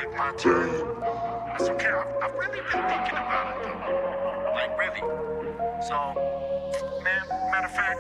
take my time. That's okay. I've really been thinking about it though. Like really. So, man, matter of fact,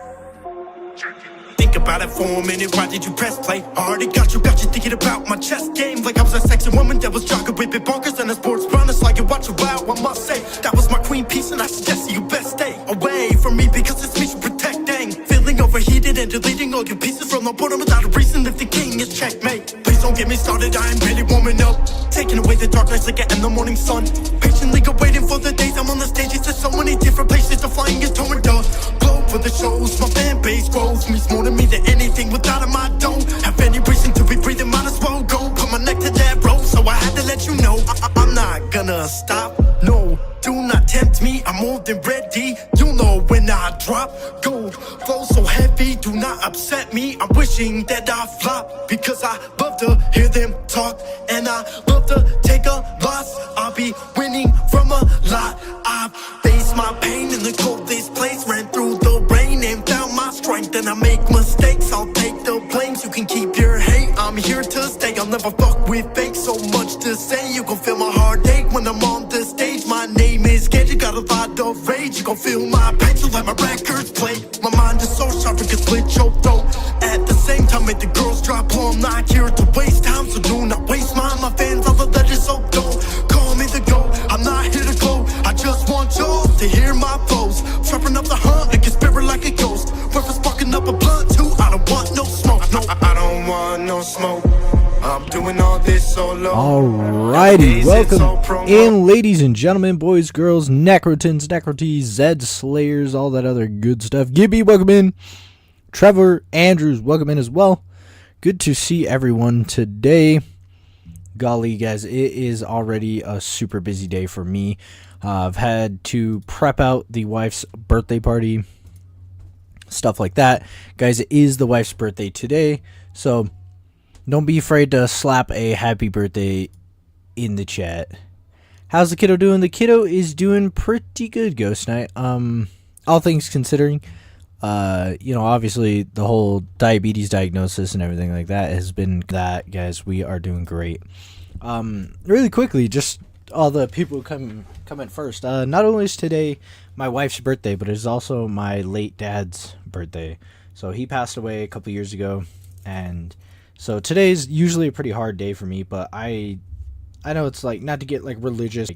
check it. Think about it for a minute, why did you press play? I already got you thinking about my chess game. Like I was a sexy woman that was jogging with big bonkers and a sports run. It's like you watch a wow, I must say. That was my queen piece and I suggest you best stay away from me because it's me to protect, dang. Feeling overheated and deleting all your pieces from the bottom without a reason if the king is checkmate. Please don't get me started, I am really warming up. Taking away the dark nights like in the morning sun. Patiently waiting for the days I'm on the stages. There's so many different places to flying is torn up. Glow for the shows, my fan base grows. Means more to me than anything. Without him I don't have any reason to be breathing. Might as well go. Put my neck to that rope, so I had to let you know I'm not gonna stop. No, do not tempt me. I'm more than ready. You know when I drop. Gold flow so heavy. Do not upset me. I'm wishing that I flop because I love to hear them talk and I love to take a loss. I'll be winning from a lot. I've faced my pain in the coldest place. Ran through the rain and found my strength. And I make mistakes. I'll take the blames. You can keep your hate. I'm here to stay. I'll never fuck with fake. So much to say. You gon' feel my heartache when I'm on the stage. My name is Gage. You got a lot of rage. You gon' feel my pain. So let my records play. My mind is so sharp it can split your throat. At the same time make the girls drop low. I'm not here to waste time, so do not waste mine. My fans all the legends, so don't call me the GOAT. I'm not here to gloat. I just want y'all to hear my flows. Trapping up the hunt and get spirit like a ghost. Purpose sparking up a blunt too. I don't want no smoke. No, I don't want no smoke. I'm doing all this solo. Alrighty, welcome in, ladies and gentlemen, boys, girls, necrotins, necrotees, Zed Slayers, all that other good stuff. Gibby, welcome in. Trevor, Andrews, welcome in as well. Good to see everyone today. Golly, guys, it is already a super busy day for me. I've had to prep out the wife's birthday party, stuff like that. Guys, it is the wife's birthday today, so don't be afraid to slap a happy birthday in the chat. How's the kiddo doing? The kiddo is doing pretty good, Ghost Knight. All things considering, obviously the whole diabetes diagnosis and everything like that has been that, guys. We are doing great. Really quickly, just all the people who come in first. Not only is today my wife's birthday, but it's also my late dad's birthday. So he passed away a couple years ago, and so today's usually a pretty hard day for me, but I know it's like not to get like religious,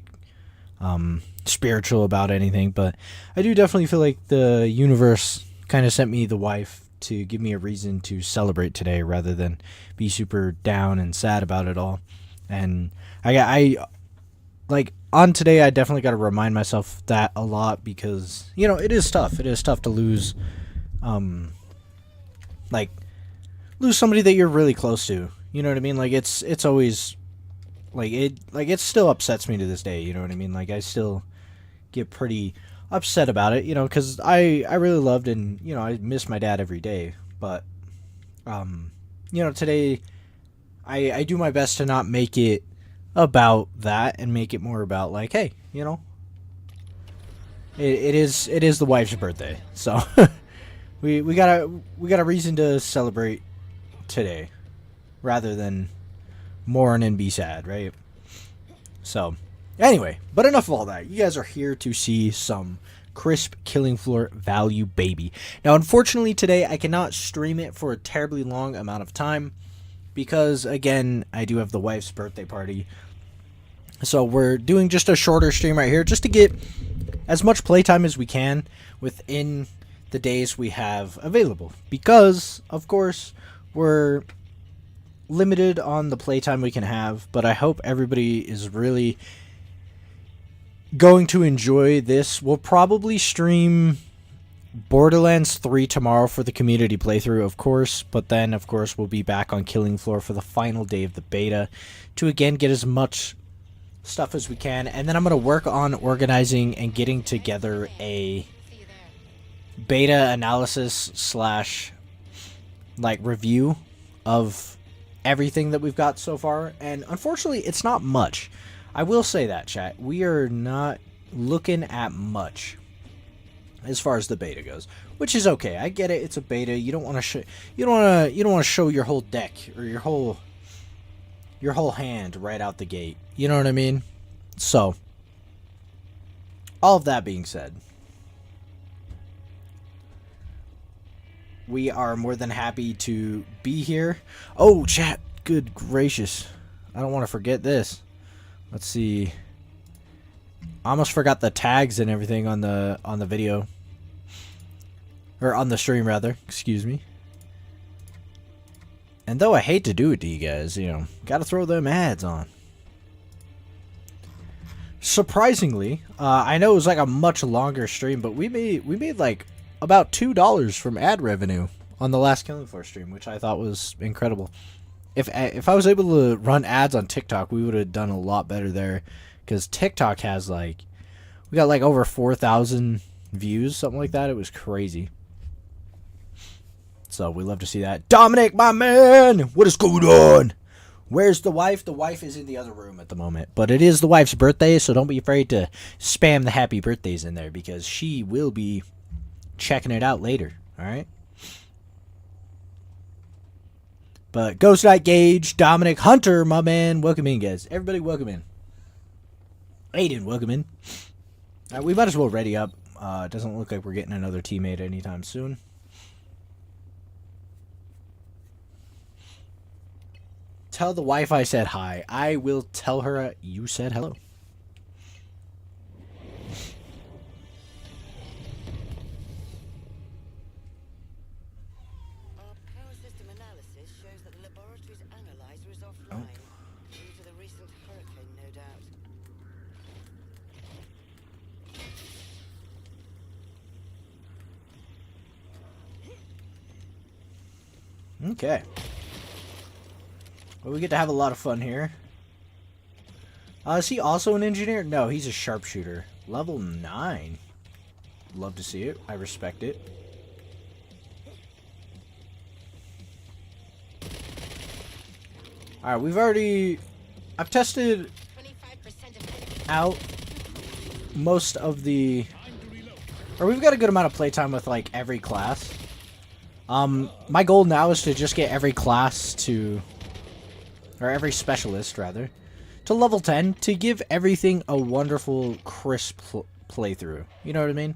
spiritual about anything, but I do definitely feel like the universe kind of sent me the wife to give me a reason to celebrate today rather than be super down and sad about it all. And I like on today, I definitely got to remind myself that a lot because, it is tough. It is tough to lose, lose somebody that you're really close to. You know what I mean? Like it's always it still upsets me to this day. You know what I mean? Like I still get pretty upset about it, because I really loved and, I miss my dad every day. But, today I do my best to not make it about that and make it more about like, hey, it is the wife's birthday. So we got a reason to celebrate today rather than mourn and be sad, right? So anyway, but enough of all that. You guys are here to see some crisp Killing Floor value, baby. Now, unfortunately, today I cannot stream it for a terribly long amount of time because, again, I do have the wife's birthday party. So we're doing just a shorter stream right here just to get as much playtime as we can within the days we have available. Because, of course, we're limited on the playtime we can have, but I hope everybody is really going to enjoy this. We'll probably stream Borderlands 3 tomorrow for the community playthrough, of course, but then, of course, we'll be back on Killing Floor for the final day of the beta to, again, get as much stuff as we can, and then I'm going to work on organizing and getting together a beta analysis slash, review of everything that we've got so far, and unfortunately, it's not much. I will say that, chat. We are not looking at much as far as the beta goes, which is okay. I get it. It's a beta. You don't want to show you don't want to show your whole deck or your whole your whole hand right out the gate. You know what I mean? So, all of that being said, we are more than happy to be here. Oh, chat. Good gracious. I don't want to forget this. Let's see. I almost forgot the tags and everything on the video. Or on the stream, rather. Excuse me. And though I hate to do it to you guys, you know, gotta throw them ads on. Surprisingly, I know it was like a much longer stream, but we made like about $2 from ad revenue on the last Killing Floor stream, which I thought was incredible. If I was able to run ads on TikTok, we would have done a lot better there, because TikTok has like, we got like over 4,000 views, something like that. It was crazy. So we love to see that. Dominic, my man, what is going on? Where's the wife? The wife is in the other room at the moment, but it is the wife's birthday, so don't be afraid to spam the happy birthdays in there, because she will be checking it out later. All right. But Ghost Knight, Gage, Dominic, Hunter, my man, welcome in, guys. Everybody, welcome in. Aiden, welcome in. We might as well ready up. It doesn't look like we're getting another teammate anytime soon. Tell the wife I said hi. I will tell her you said hello. Our power system analysis shows that the laboratory's analyzer is offline due to the recent hurricane, no doubt. Okay. Well, we get to have a lot of fun here. Is he also an engineer? No, he's a sharpshooter. Level 9. Love to see it. I respect it. Alright, we've already... I've tested out most of the... Or we've got a good amount of playtime with, like, every class. My goal now is to just get every class to... Or every specialist, rather, to level 10, to give everything a wonderful, crisp playthrough. You know what I mean?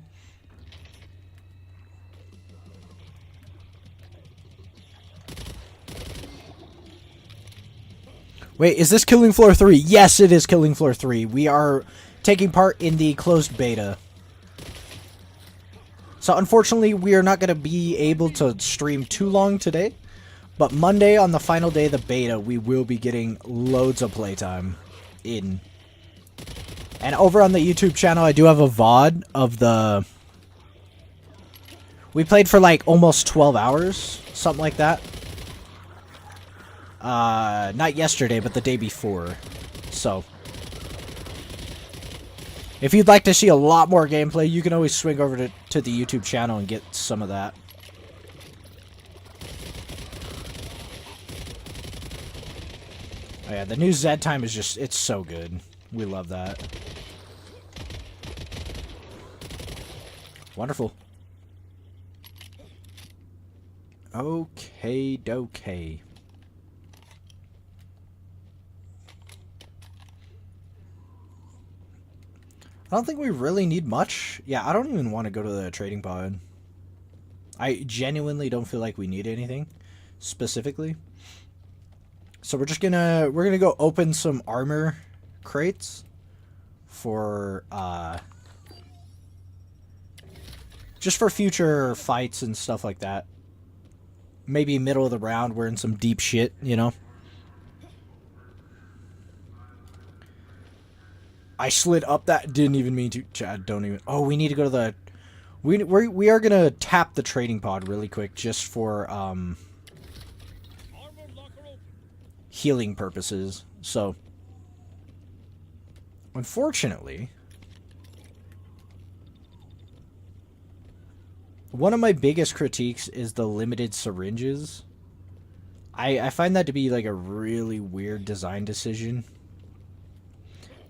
Wait, is this Killing Floor 3? Yes, it is Killing Floor 3. We are taking part in the closed beta. So, unfortunately, we are not going to be able to stream too long today. But Monday, on the final day of the beta, we will be getting loads of playtime in. And over on the YouTube channel, I do have a VOD of the... We played for like almost 12 hours, something like that. Not yesterday, but the day before. So, if you'd like to see a lot more gameplay, you can always swing over to the YouTube channel and get some of that. Oh yeah, the new Z time is just, it's so good. We love that. Wonderful. Okay, dokay. I don't think we really need much. Yeah, I don't even want to go to the trading pod. I genuinely don't feel like we need anything specifically. So we're gonna go open some armor crates for just for future fights and stuff like that. Maybe middle of the round we're in some deep shit, you know. I slid up that, didn't even mean to. Chad, don't even. Oh, we need to go to the. We are gonna tap the trading pod really quick just for healing purposes. So, unfortunately, one of my biggest critiques is the limited syringes. I find that to be like a really weird design decision.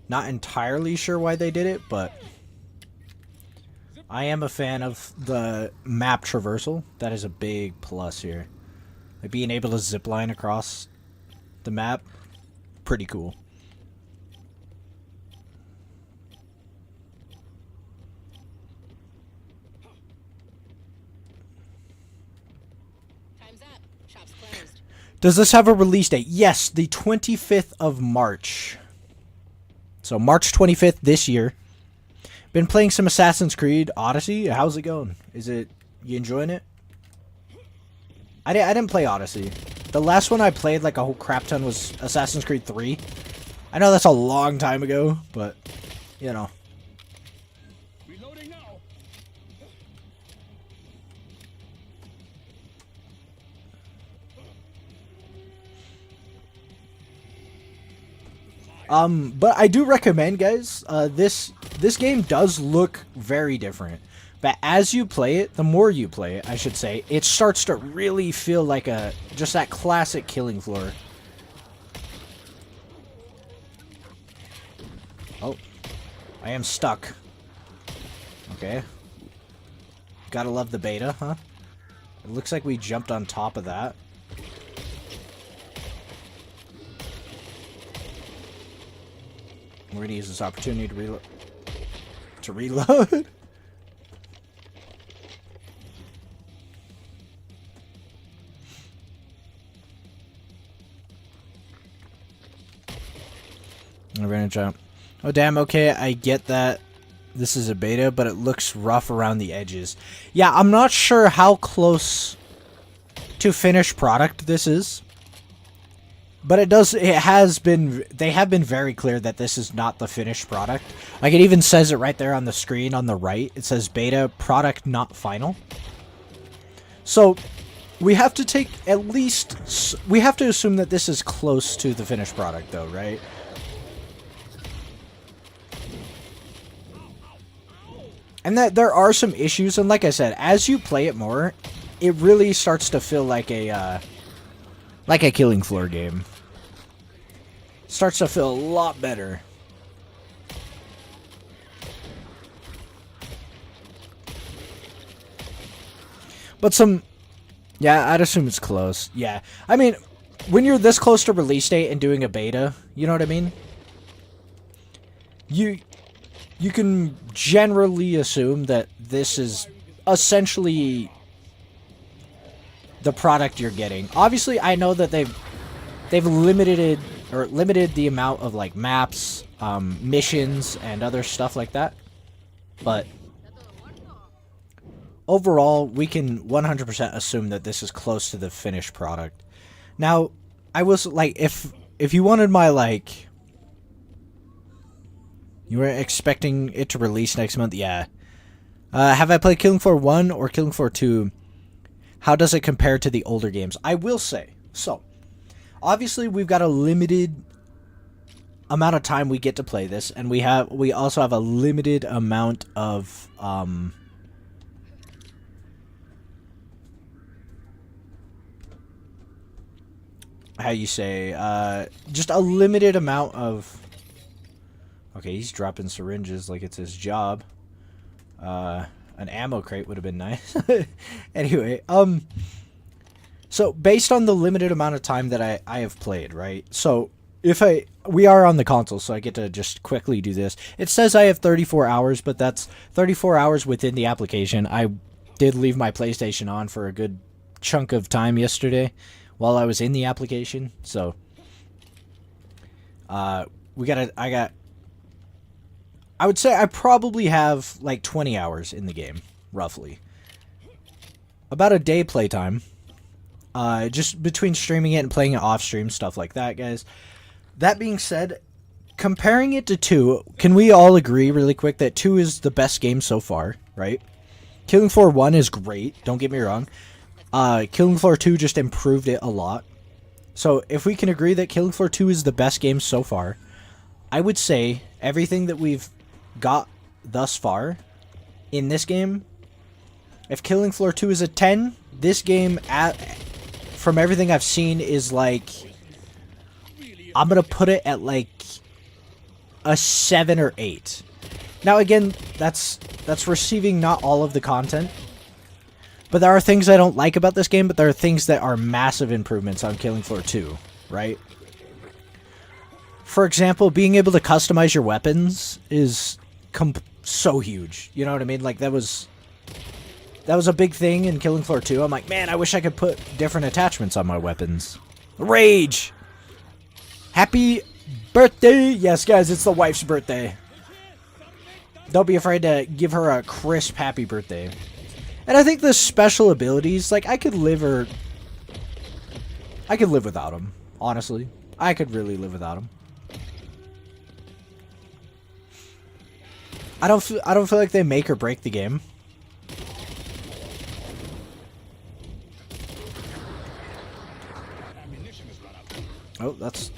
Not entirely sure why they did it, but I am a fan of the map traversal. That is a big plus here. Like being able to zipline across the map. pretty cool. Time's up. Shop's closed. Does this have a release date? Yes, the 25th of March. So March 25th this year. Been playing some Assassin's Creed Odyssey. How's it going? You enjoying it? I didn't play Odyssey. The last one I played like a whole crap ton was Assassin's Creed 3. I know that's a long time ago, but you know. Reloading now. But I do recommend, guys, this game does look very different. But as you play it, the more you play it, I should say, it starts to really feel like just that classic Killing Floor. Oh, I am stuck. Okay. Gotta love the beta, huh? It looks like we jumped on top of that. We're gonna use this opportunity to reload. We're gonna jump. Oh damn, okay, I get that this is a beta, but it looks rough around the edges. Yeah, I'm not sure how close to finished product this is. But they have been very clear that this is not the finished product. Like, it even says it right there on the screen on the right. It says beta, product not final. So, we have to we have to assume that this is close to the finished product, though, right? And that there are some issues, and like I said, as you play it more, it really starts to feel like a Killing Floor game. Starts to feel a lot better. But yeah, I'd assume it's close. Yeah, I mean, when you're this close to release date and doing a beta, you know what I mean? You can generally assume that this is essentially the product you're getting. Obviously, I know that they've limited the amount of like maps, missions, and other stuff like that. But overall, we can 100% assume that this is close to the finished product. Now, I was like, if you wanted my like, you were expecting it to release next month, yeah. Have I played Killing Floor 1 or Killing Floor 2? How does it compare to the older games? I will say, so, obviously we've got a limited amount of time we get to play this, and we also have a limited amount of, how you say, just a limited amount of, okay, he's dropping syringes like it's his job. An ammo crate would have been nice. Anyway, so based on the limited amount of time that I have played, right? So we are on the console, so I get to just quickly do this. It says I have 34 hours, but that's 34 hours within the application. I did leave my PlayStation on for a good chunk of time yesterday while I was in the application. So, I would say I probably have like 20 hours in the game, roughly. About a day playtime. Just between streaming it and playing it off stream, stuff like that, guys. That being said, comparing it to 2, can we all agree really quick that 2 is the best game so far, right? Killing Floor 1 is great, don't get me wrong. Killing Floor 2 just improved it a lot. So if we can agree that Killing Floor 2 is the best game so far, I would say everything that we've got thus far in this game, if Killing Floor 2 is a 10, this game, from everything I've seen, is like, I'm gonna put it at like a 7 or 8. Now again, that's receiving not all of the content, but there are things I don't like about this game, but there are things that are massive improvements on Killing Floor 2, right? for example, being able to customize your weapons is so huge. You know what I mean? Like, that was a big thing in Killing Floor 2. I'm like, man, I wish I could put different attachments on my weapons. Rage! Happy birthday! Yes, guys, it's the wife's birthday. Don't be afraid to give her a crisp happy birthday. And I think the special abilities, like, I could live without them, honestly. I could really live without them. I don't feel like they make or break the game. Oh, that's...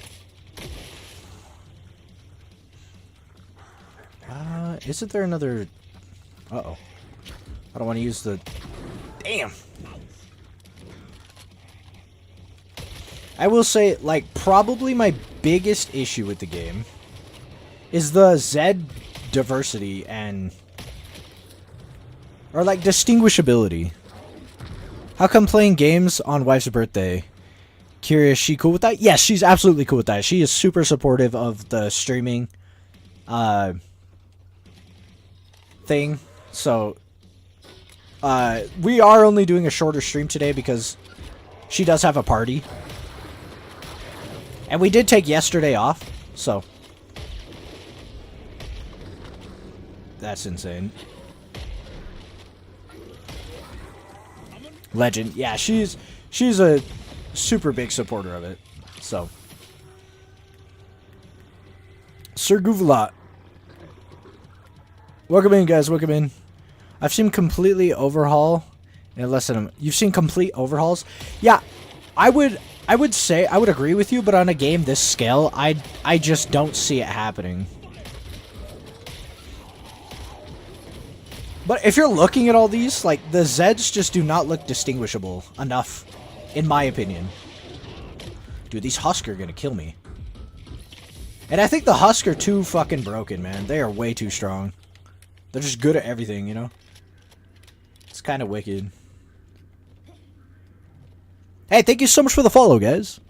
isn't there another... Uh-oh. I don't want to use the... Damn! I will say, like, probably my biggest issue with the game is the Z diversity and... Or, like, distinguishability. How come playing games on wife's birthday? Curious, she cool with that? Yes, she's absolutely cool with that. She is super supportive of the streaming thing. So, we are only doing a shorter stream today because she does have a party. And we did take yesterday off, so. That's insane. Legend. Yeah, she's a super big supporter of it. So. Sir Goofiness. Welcome in, guys. Welcome in. I've seen completely overhaul in less than you've seen complete overhauls? Yeah, I would say I would agree with you, but on a game this scale, I just don't see it happening. But if you're looking at all these, like, the Zeds just do not look distinguishable enough, in my opinion. Dude, these Husk are gonna kill me. And I think the Husk are too fucking broken, man. They are way too strong. They're just good at everything, you know? It's kind of wicked. Hey, thank you so much for the follow, guys.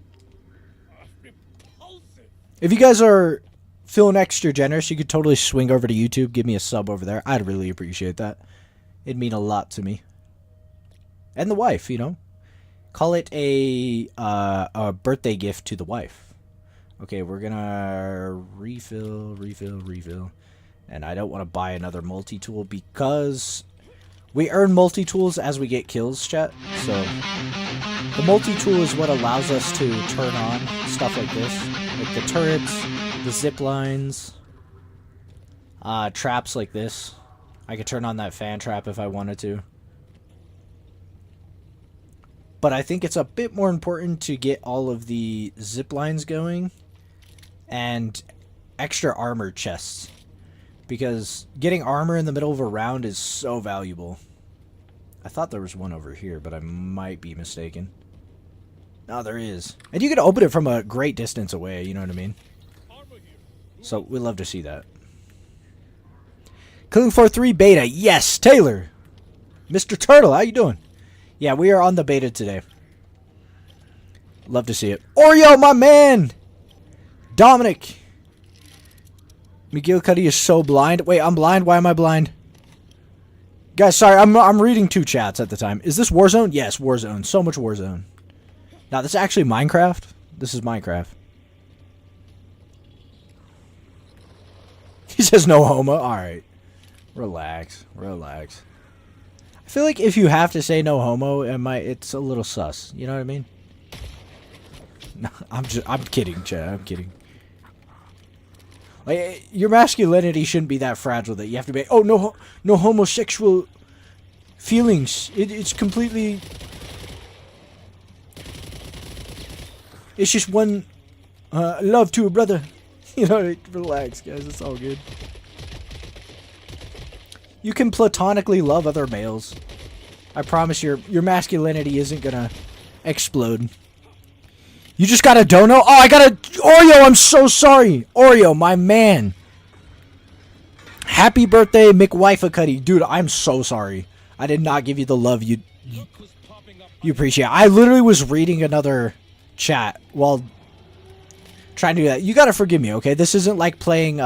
If you guys are feeling extra generous, you could totally swing over to YouTube, give me a sub over there. I'd really appreciate that. It'd mean a lot to me. And the wife, you know? Call it a birthday gift to the wife. Okay, we're gonna refill. And I don't want to buy another multi-tool because we earn multi-tools as we get kills, chat. So the multi-tool is what allows us to turn on stuff like this. Like the turrets, the zip lines, traps like this. I could turn on that fan trap if I wanted to. But I think it's a bit more important to get all of the zip lines going and extra armor chests. Because getting armor in the middle of a round is so valuable. I thought there was one over here, but I might be mistaken. No, there is. And you can open it from a great distance away, you know what I mean? So, we'd love to see that. Killing Floor 3 beta. Yes, Taylor. Mr. Turtle, how you doing? Yeah, we are on the beta today. Love to see it. Oreo, my man! Dominic. McGillicuddy is so blind. Wait, I'm blind? Why am I blind? Guys, sorry, I'm reading two chats at the time. Is this Warzone? Yes, Warzone. So much Warzone. Now, this is actually Minecraft. This is Minecraft. He says no homo. Alright. Relax. Relax. I feel like if you have to say no homo, it's a little sus. You know what I mean? No, I'm kidding, Chad. I'm kidding. Like, your masculinity shouldn't be that fragile that you have to be, oh, no homosexual feelings. It's completely... It's just one love to a brother. You know, relax, guys. It's all good. You can platonically love other males. I promise your masculinity isn't gonna explode. You just got a dono? Oh, I got a... Oreo, I'm so sorry. Oreo, my man. Happy birthday, McWifeacuddy. Dude, I'm so sorry. I did not give you the love you appreciate. I literally was reading another chat while trying to do that. You gotta forgive me, okay? This isn't like playing,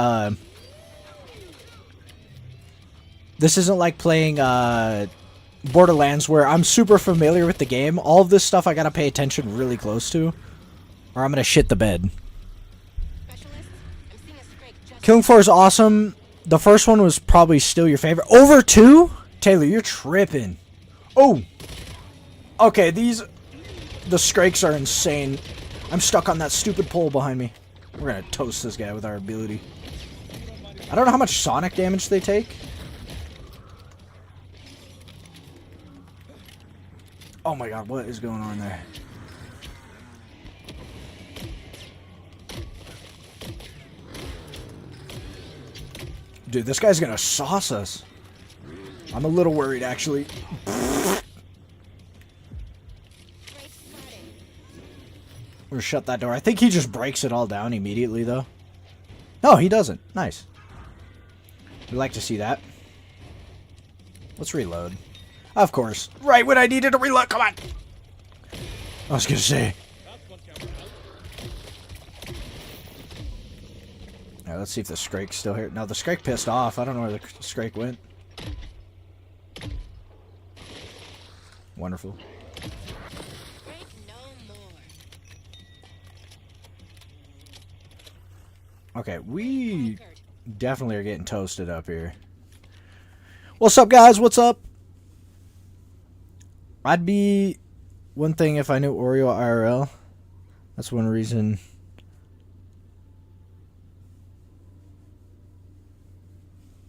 Borderlands, where I'm super familiar with the game. All of this stuff I gotta pay attention really close to, or I'm gonna shit the bed. Specialist, I'm seeing a Scrake just Killing Floor is awesome. The first one was probably still your favorite. Over 2? Taylor, you're tripping. Oh! Okay, the Skrakes are insane. I'm stuck on that stupid pole behind me. We're gonna toast this guy with our ability. I don't know how much sonic damage they take. Oh my god, what is going on there? Dude, this guy's gonna sauce us. I'm a little worried, actually. Scrake spotted. We're gonna shut that door. I think he just breaks it all down immediately, though. No, he doesn't. Nice. We like to see that. Let's reload. Of course. Right when I needed to reload. Come on. I was gonna say. Alright, let's see if the Skrake's still here. No, the Skrake pissed off. I don't know where the Skrake went. Wonderful. Scrake no more. Okay, we Conquered. definitely are getting toasted up here. What's up, guys? What's up? I'd be one thing if I knew Oreo IRL. That's one reason.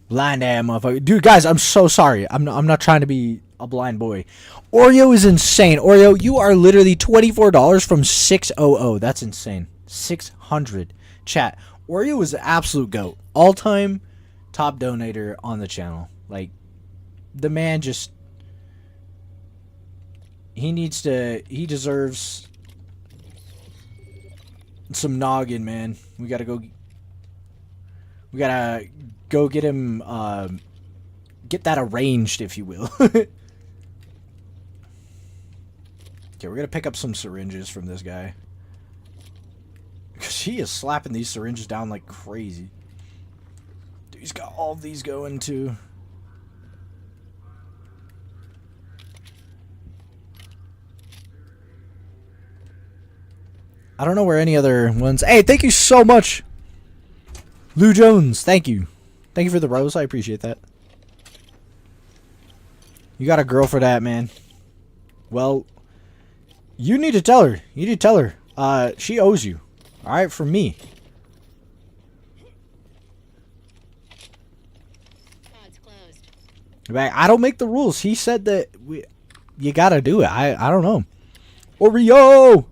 Blind ass motherfucker. Dude, guys, I'm so sorry. I'm not trying to be a blind boy. Oreo is insane. Oreo, you are literally $24 from 600. That's insane. 600. Chat. Oreo is the absolute GOAT. All-time top donator on the channel. Like, the man just... He deserves some noggin, man. We gotta go get him, get that arranged, if you will. Okay, we're gonna pick up some syringes from this guy. Because he is slapping these syringes down like crazy. Dude, he's got all of these going, too. I don't know where any other ones... Hey, thank you so much! Lou Jones, thank you. Thank you for the rose, I appreciate that. You got a girl for that, man. Well, you need to tell her. You need to tell her. She owes you. Alright, from me. Pod's closed. I don't make the rules. He said that you gotta do it. I don't know. Oreo!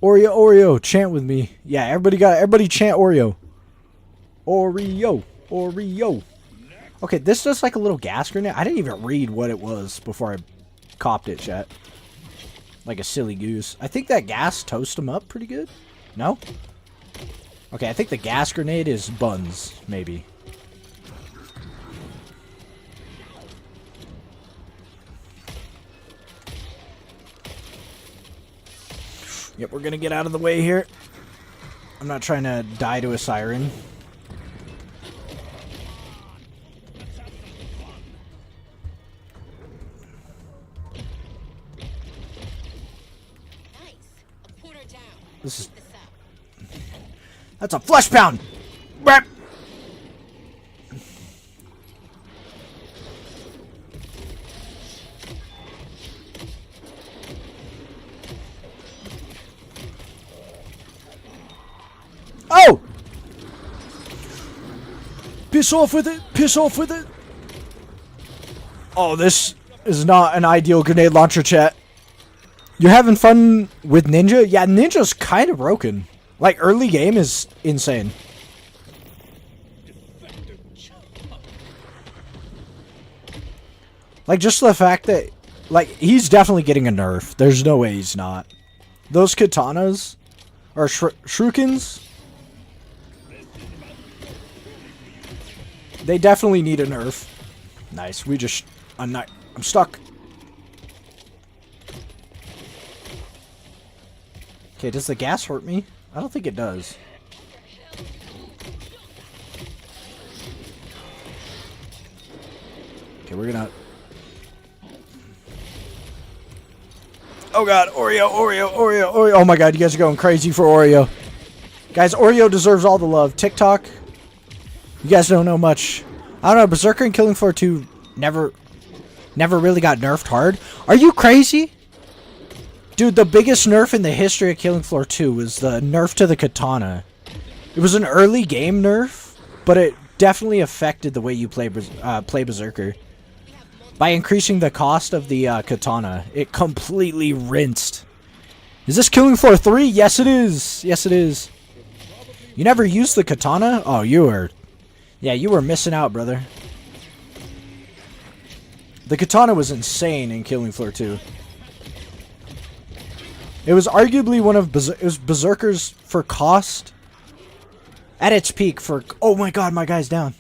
Oreo, chant with me. Yeah, everybody chant Oreo. Oreo. Okay, this does like a little gas grenade. I didn't even read what it was before I copped it, chat. Like a silly goose. I think that gas toasts them up pretty good. No? Okay, I think the gas grenade is buns, maybe. Yep, we're gonna get out of the way here. I'm not trying to die to a siren. Nice. A porter down. This is... This up. That's a flesh pound! Brap. Oh! Piss off with it! Piss off with it! Oh, this is not an ideal grenade launcher, chat. You're having fun with Ninja? Yeah, Ninja's kind of broken. Like, early game is insane. Like, just the fact that... Like, he's definitely getting a nerf. There's no way he's not. Those katanas... Or shurikens... They definitely need a nerf. Nice. We just... I'm stuck. Okay, does the gas hurt me? I don't think it does. Okay, we're gonna... Oh god, Oreo, Oreo, Oreo, Oreo. Oh my god, you guys are going crazy for Oreo. Guys, Oreo deserves all the love. TikTok, you guys don't know much. I don't know, Berserker and Killing Floor 2 never really got nerfed hard. Are you crazy? Dude, the biggest nerf in the history of Killing Floor 2 was the nerf to the katana. It was an early game nerf, but it definitely affected the way you play Berserker. By increasing the cost of the katana, it completely rinsed. Is this Killing Floor 3? Yes, it is. Yes, it is. You never used the katana? Oh, you were... Yeah, you were missing out, brother. The katana was insane in Killing Floor 2. It was arguably one of Berserker's for cost. At its peak for... Oh my god, my guy's down.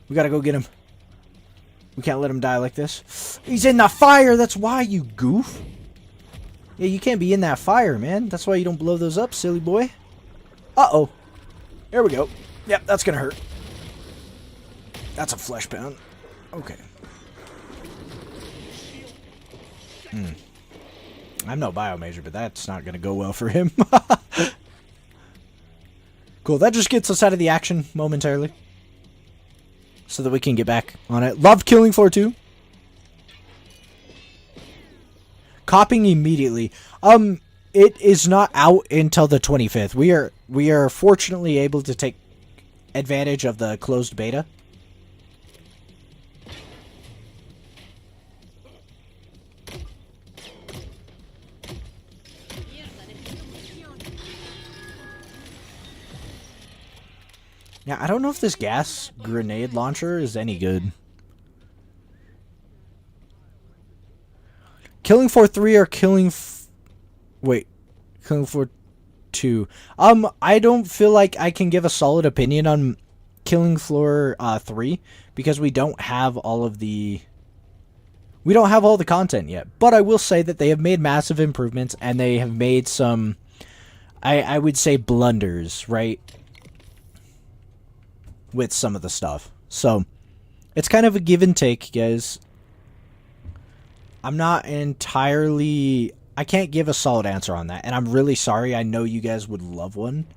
We gotta go get him. We can't let him die like this. He's in the fire! That's why, you goof! Yeah, you can't be in that fire, man. That's why you don't blow those up, silly boy. Uh-oh. There we go. Yep, that's gonna hurt. That's a flesh pound. Okay. I'm no bio major, but that's not gonna go well for him. Cool, that just gets us out of the action momentarily. So that we can get back on it. Loved Killing Floor 2. Copying immediately. It is not out until the 25th. We are fortunately able to take advantage of the closed beta. Yeah, I don't know if this gas grenade launcher is any good. Killing Floor 3 or Killing Floor 2. I don't feel like I can give a solid opinion on Killing Floor 3 because we don't have all the content yet. But I will say that they have made massive improvements and they have made some, I would say, blunders, right? With some of the stuff. So, it's kind of a give and take, guys. I'm not entirely... I can't give a solid answer on that. And I'm really sorry. I know you guys would love one.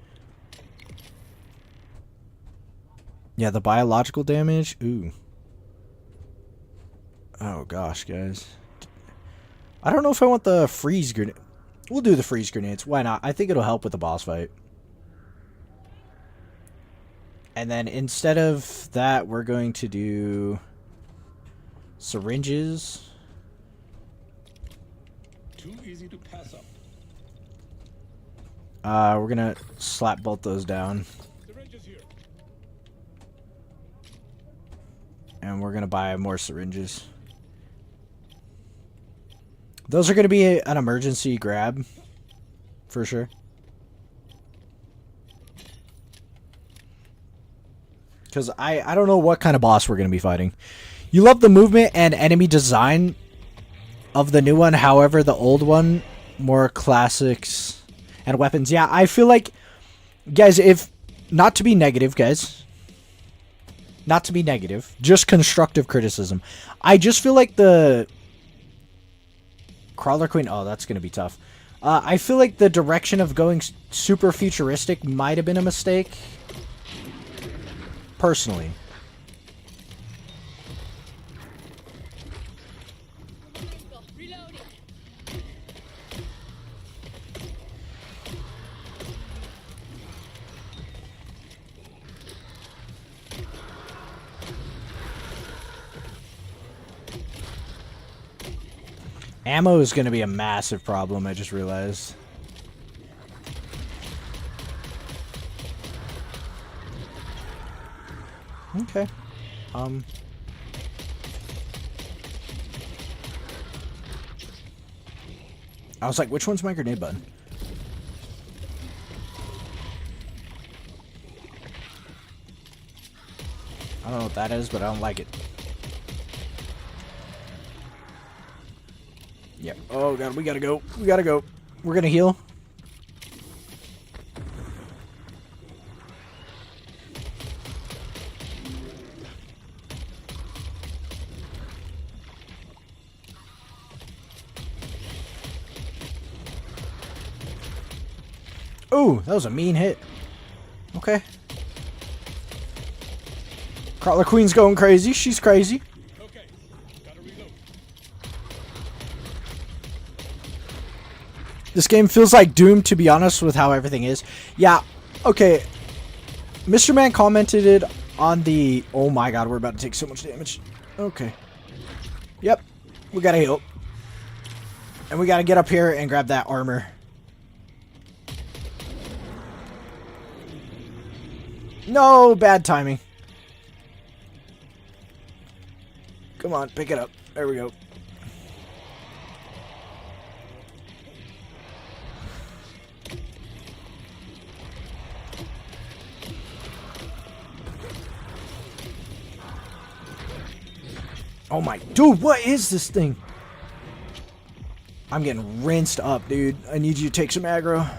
Yeah, the biological damage. Ooh. Oh, gosh, guys. I don't know if I want the freeze grenade. We'll do the freeze grenades. Why not? I think it'll help with the boss fight. And then instead of that, we're going to do syringes. Too easy to pass up. We're gonna slap both those down. Syringes here. And we're gonna buy more syringes. Those are gonna be an emergency grab. For sure. Because I don't know what kind of boss we're going to be fighting. You love the movement and enemy design of the new one. However, the old one, more classics and weapons. Yeah, I feel like, guys, if... Not to be negative, guys. Not to be negative. Just constructive criticism. I just feel like the... Crawler Queen... Oh, that's going to be tough. I feel like the direction of going super futuristic might have been a mistake. Personally. Reloading. Ammo is going to be a massive problem, I just realized. Okay. I was like, which one's my grenade button? I don't know what that is, but I don't like it. Yep. Oh god, we gotta go. We gotta go. We're gonna heal. Ooh, that was a mean hit. Okay. Crawler Queen's going crazy. She's crazy. Okay, gotta reload. This game feels like Doom, to be honest, with how everything is. Yeah, okay. Mr. Man commented it on the... Oh my god, we're about to take so much damage. Okay. Yep. We gotta heal. And we gotta get up here and grab that armor. No, bad timing. Come on, pick it up. There we go. Oh my... Dude, what is this thing? I'm getting rinsed up, dude. I need you to take some aggro.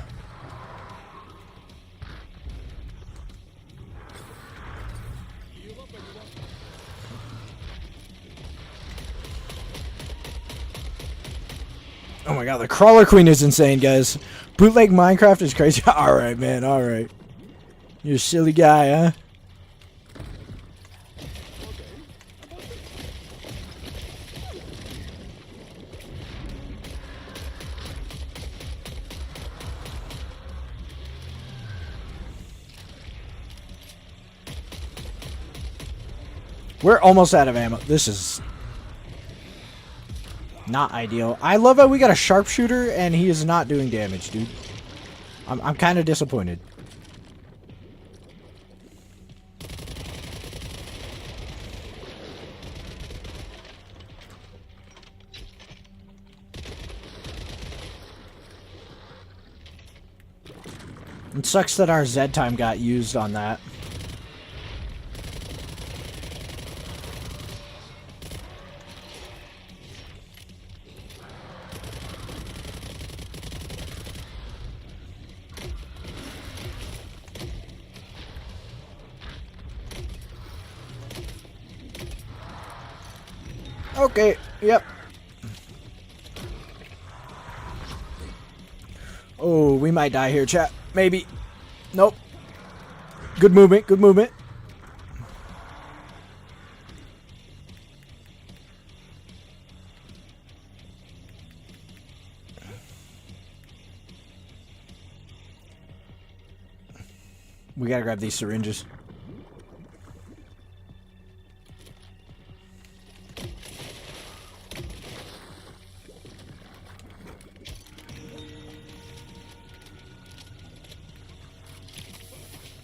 Oh my god, the Crawler Queen is insane, guys. Bootleg Minecraft is crazy. Alright, man, alright. You're a silly guy, huh? We're almost out of ammo. This is not ideal. I love how we got a sharpshooter and he is not doing damage, dude. I'm kind of disappointed. It sucks that our Z time got used on that. Okay, yep. Oh, we might die here, chat. Maybe. Nope. Good movement, good movement. We gotta grab these syringes.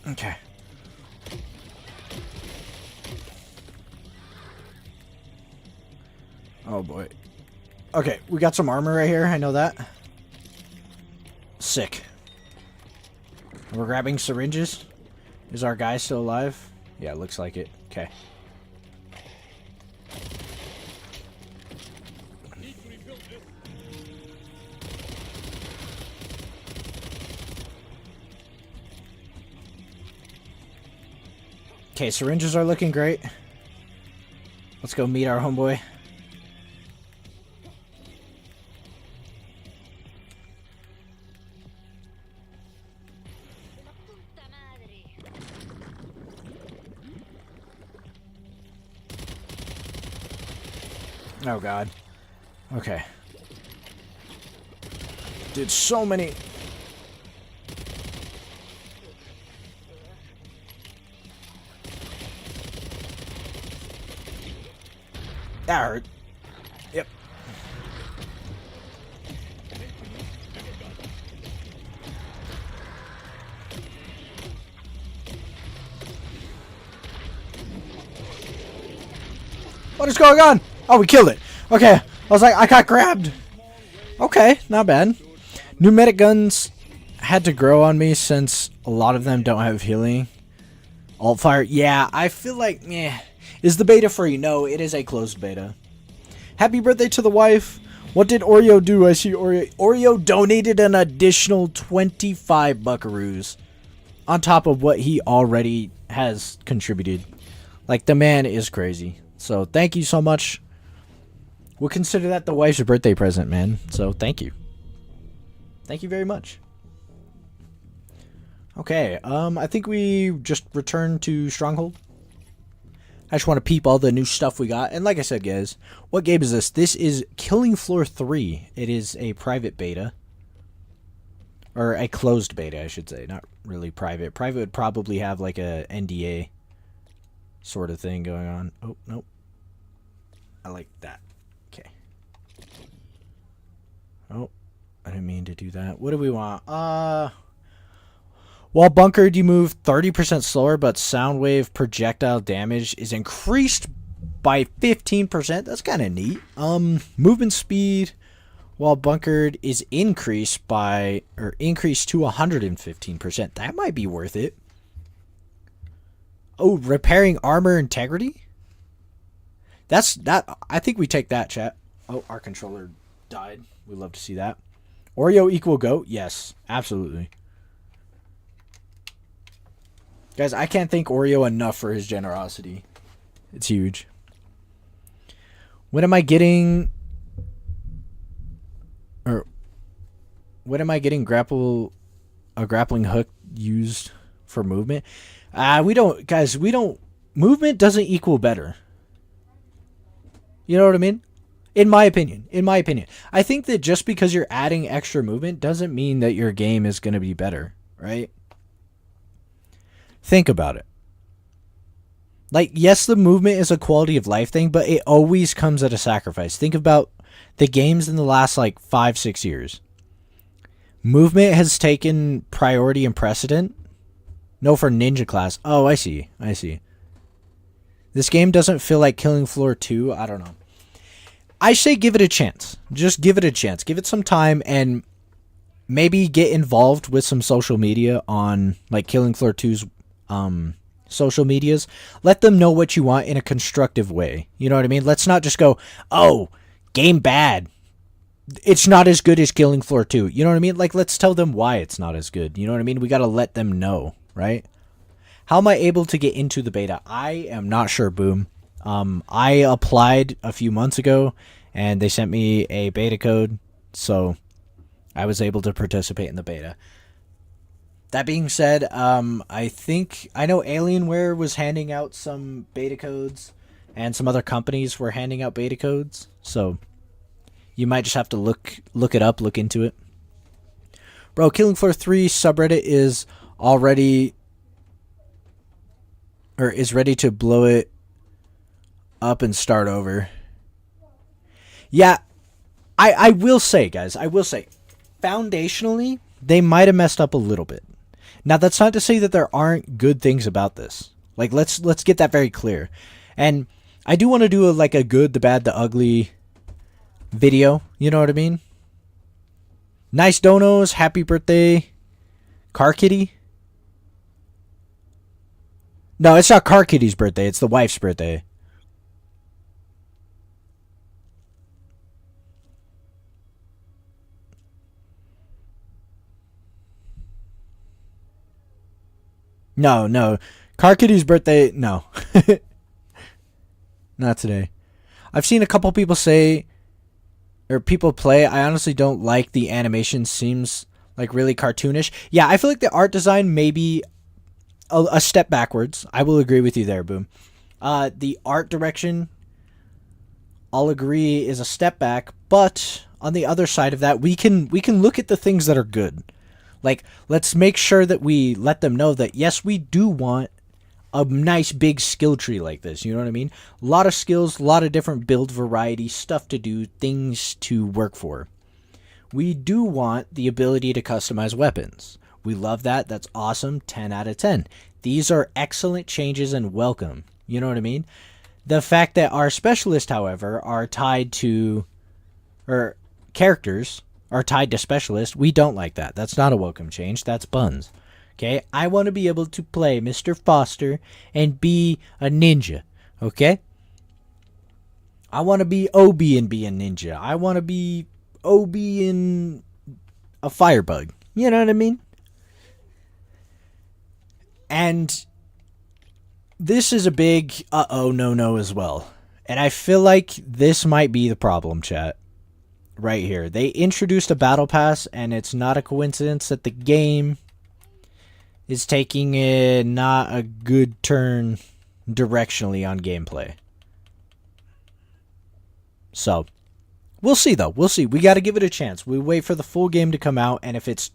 Okay. Oh boy. Okay, we got some armor right here. I know that. Sick. We're grabbing syringes. Is our guy still alive? Yeah, it looks like it. Okay. Okay, syringes are looking great. Let's go meet our homeboy. Oh god. Okay. Did so many... That hurt. Yep. What is going on? Oh, we killed it. Okay. I was like, I got grabbed. Okay, not bad. Pneumatic guns had to grow on me since a lot of them don't have healing. Alt fire. Yeah, I feel like, meh. Is the beta free? No, it is a closed beta. Happy birthday to the wife. What did Oreo do? I see Oreo donated an additional 25 buckaroos on top of what he already has contributed. Like, the man is crazy. So, thank you so much. We'll consider that the wife's birthday present, man. So, thank you. Thank you very much. Okay, I think we just returned to Stronghold. I just want to peep all the new stuff we got. And like I said, guys, what game is this? This is Killing Floor 3. It is a private beta. Or a closed beta, I should say. Not really private. Private would probably have like a NDA sort of thing going on. Oh, nope. I like that. Okay. Oh, I didn't mean to do that. What do we want? While bunkered, you move 30% slower, but sound wave projectile damage is increased by 15%. That's kind of neat. Movement speed while bunkered is increased to 115%. That might be worth it. Oh, repairing armor integrity? I think we take that, chat. Oh, our controller died. We'd love to see that. Oreo equal goat? Yes, absolutely. Guys, I can't thank Oreo enough for his generosity. It's huge. When am I getting a grappling hook used for movement? We don't. Movement doesn't equal better. You know what I mean? In my opinion. I think that just because you're adding extra movement doesn't mean that your game is going to be better, right? Think about it. Like, yes, the movement is a quality of life thing, but it always comes at a sacrifice. Think about the games in the last, 5-6 years. Movement has taken priority and precedent. No, for Ninja class. Oh, I see. This game doesn't feel like Killing Floor 2. I don't know. I say give it a chance. Just give it a chance. Give it some time and maybe get involved with some social media on, Killing Floor 2's social medias. Let them know what you want in a constructive way. You know what I mean? Let's not just go, oh, game bad. It's not as good as Killing Floor 2. You know what I mean? Let's tell them why it's not as good. You know what I mean? We got to let them know, right? How am I able to get into the beta? I am not sure, Boom. I applied a few months ago, and they sent me a beta code, so I was able to participate in the beta. That being said, I know Alienware was handing out some beta codes, and some other companies were handing out beta codes, so you might just have to look it up, look into it. Bro, Killing Floor 3 subreddit is ready to blow it up and start over. Yeah, I will say, guys, foundationally, they might have messed up a little bit. Now, that's not to say that there aren't good things about this. Let's get that very clear. And I do want to do a good, the bad, the ugly video. You know what I mean? Nice donos. Happy birthday. Car Kitty? No, it's not Car Kitty's birthday. It's the wife's birthday. No. Car Kitty's birthday, no. Not today. I've seen a couple people say, or people play, I honestly don't like the animation. Seems really cartoonish. Yeah, I feel like the art design may be a step backwards. I will agree with you there, Boom. The art direction, I'll agree, is a step back, but on the other side of that, we can look at the things that are good. Let's make sure that we let them know that, yes, we do want a nice big skill tree like this. You know what I mean? A lot of skills, a lot of different build variety, stuff to do, things to work for. We do want the ability to customize weapons. We love that. That's awesome. 10 out of 10. These are excellent changes and welcome. You know what I mean? The fact that our specialists, however, are tied to, or characters are tied to specialists, we don't like that. That's not a welcome change. That's buns. Okay? I want to be able to play Mr. Foster and be a ninja. Okay? I want to be OB and be a ninja. I want to be OB and a firebug. You know what I mean? And this is a big no as well. And I feel like this might be the problem, chat. Right here. They introduced a battle pass, and it's not a coincidence that the game is taking not a good turn directionally on gameplay. So, we'll see though. We'll see. We got to give it a chance. We wait for the full game to come out, and if it's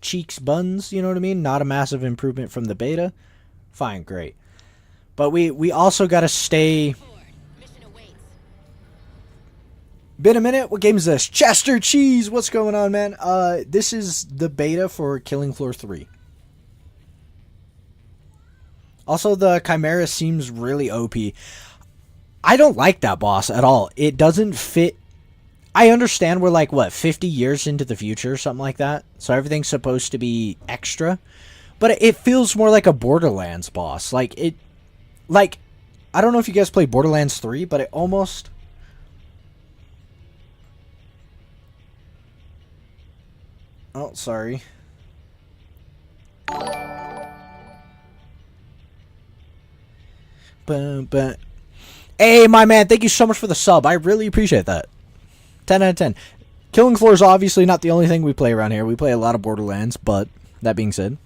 cheeks buns, you know what I mean? Not a massive improvement from the beta. Fine, great. But we also got to stay... Mission awaits. Been a minute. What game is this? Chester Cheese. What's going on, man? This is the beta for Killing Floor 3. Also, the Chimera seems really OP. I don't like that boss at all. It doesn't fit. I understand we're like, what, 50 years into the future, something like that? So everything's supposed to be extra. But it feels more like a Borderlands boss. Like, I don't know if you guys played Borderlands 3, but it almost... Oh, sorry. But hey, my man, thank you so much for the sub. I really appreciate that. 10 out of 10. Killing Floor is obviously not the only thing we play around here. We play a lot of Borderlands, but that being said.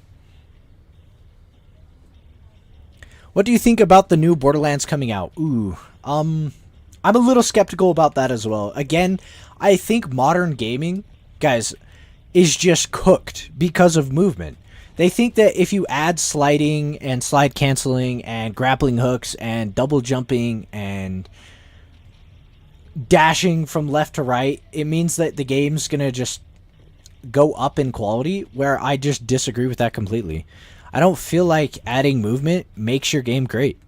What do you think about the new Borderlands coming out? Ooh, I'm a little skeptical about that as well. Again, I think modern gaming, guys, is just cooked because of movement. They think that if you add sliding and slide canceling and grappling hooks and double jumping and dashing from left to right, it means that the game's going to just go up in quality, where I just disagree with that completely. I don't feel like adding movement makes your game great.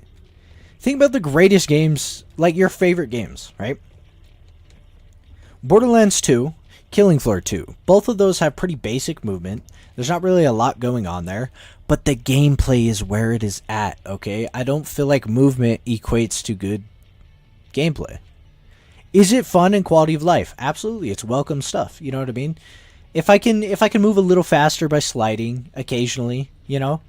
Think about the greatest games, like your favorite games, right? Borderlands 2, Killing Floor 2. Both of those have pretty basic movement. There's not really a lot going on there, but the gameplay is where it is at, okay? I don't feel like movement equates to good gameplay. Is it fun and quality of life? Absolutely, it's welcome stuff, you know what I mean? If I can move a little faster by sliding occasionally, you know?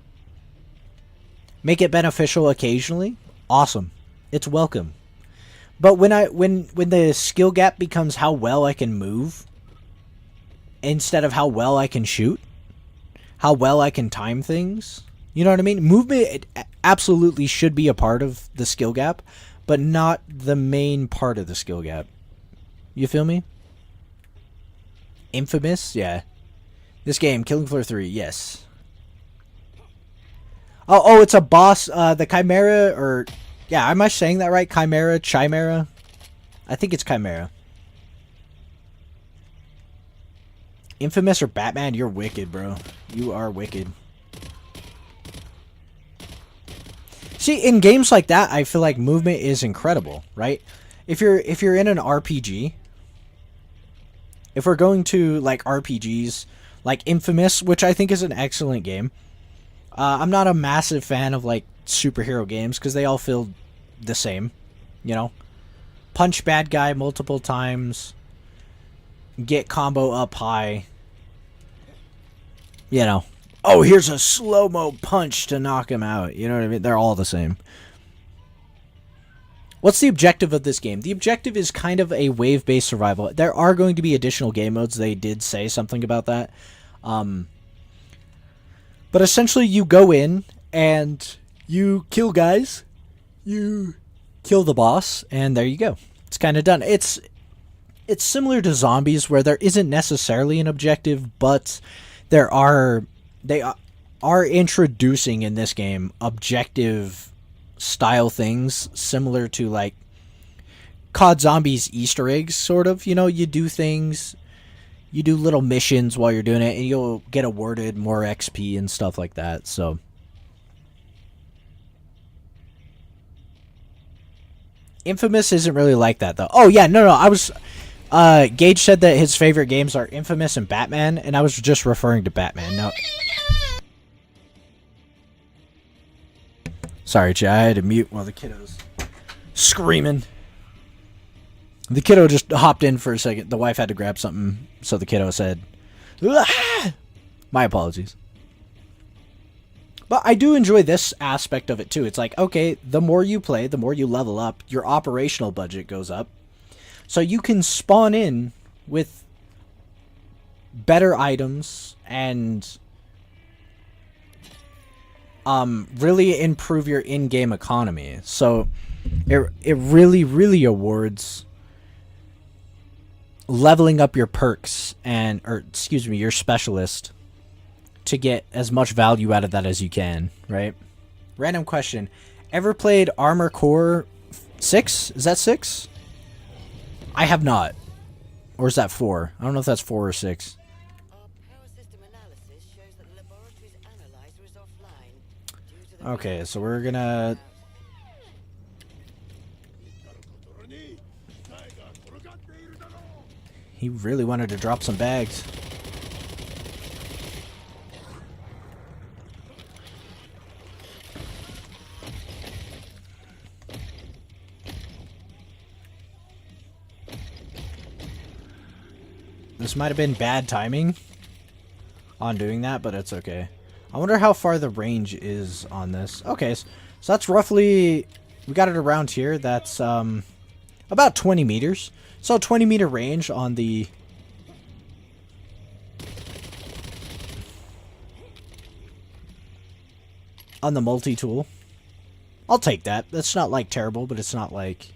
Make it beneficial occasionally, awesome. It's welcome. But when the skill gap becomes how well I can move instead of how well I can shoot, how well I can time things. You know what I mean? Movement absolutely should be a part of the skill gap, but not the main part of the skill gap. You feel me? Infamous? Yeah. This game, Killing Floor 3, yes. Oh, it's a boss, the Chimera, or... Yeah, am I saying that right? Chimera? I think it's Chimera. Infamous or Batman? You're wicked, bro. You are wicked. See, in games like that, I feel like movement is incredible, right? If you're in an RPG, if we're going to like RPGs, like Infamous, which I think is an excellent game. I'm not a massive fan of like superhero games because they all feel the same, you know. Punch bad guy multiple times. Get combo up high. You know. Oh, here's a slow-mo punch to knock him out. You know what I mean? They're all the same. What's the objective of this game? The objective is kind of a wave-based survival. There are going to be additional game modes. They did say something about that. But essentially, you go in and you kill guys. You kill the boss, and there you go. It's kind of done. It's similar to zombies, where there isn't necessarily an objective, but they are introducing in this game objective style things similar to like COD Zombies Easter eggs, sort of. You know, you do things, you do little missions while you're doing it, and you'll get awarded more XP and stuff like that. So Infamous isn't really like that, though. Oh, yeah, no, I was... Gage said that his favorite games are Infamous and Batman, and I was just referring to Batman. No. Sorry, Jay, I had to mute while the kiddo's screaming. The kiddo just hopped in for a second. The wife had to grab something, so the kiddo said, "Ah!" My apologies. But I do enjoy this aspect of it, too. It's like, okay, the more you play, the more you level up, your operational budget goes up. So you can spawn in with better items and really improve your in-game economy. So it really awards leveling up your perks your specialist to get as much value out of that as you can, right? Random question. Ever played Armor Core 6? Is that 6? I have not. Or is that 4? I don't know if that's 4 or 6. Our power system analysis shows that the laboratory's analyzer is offline due to the Okay, so we're gonna... He really wanted to drop some bags. This might have been bad timing on doing that, but it's okay. I wonder how far the range is on this. Okay, so that's roughly... We got it around here. That's about 20 meters. So 20-meter range on the... on the multi-tool. I'll take that. That's not, like, terrible, but it's not, like...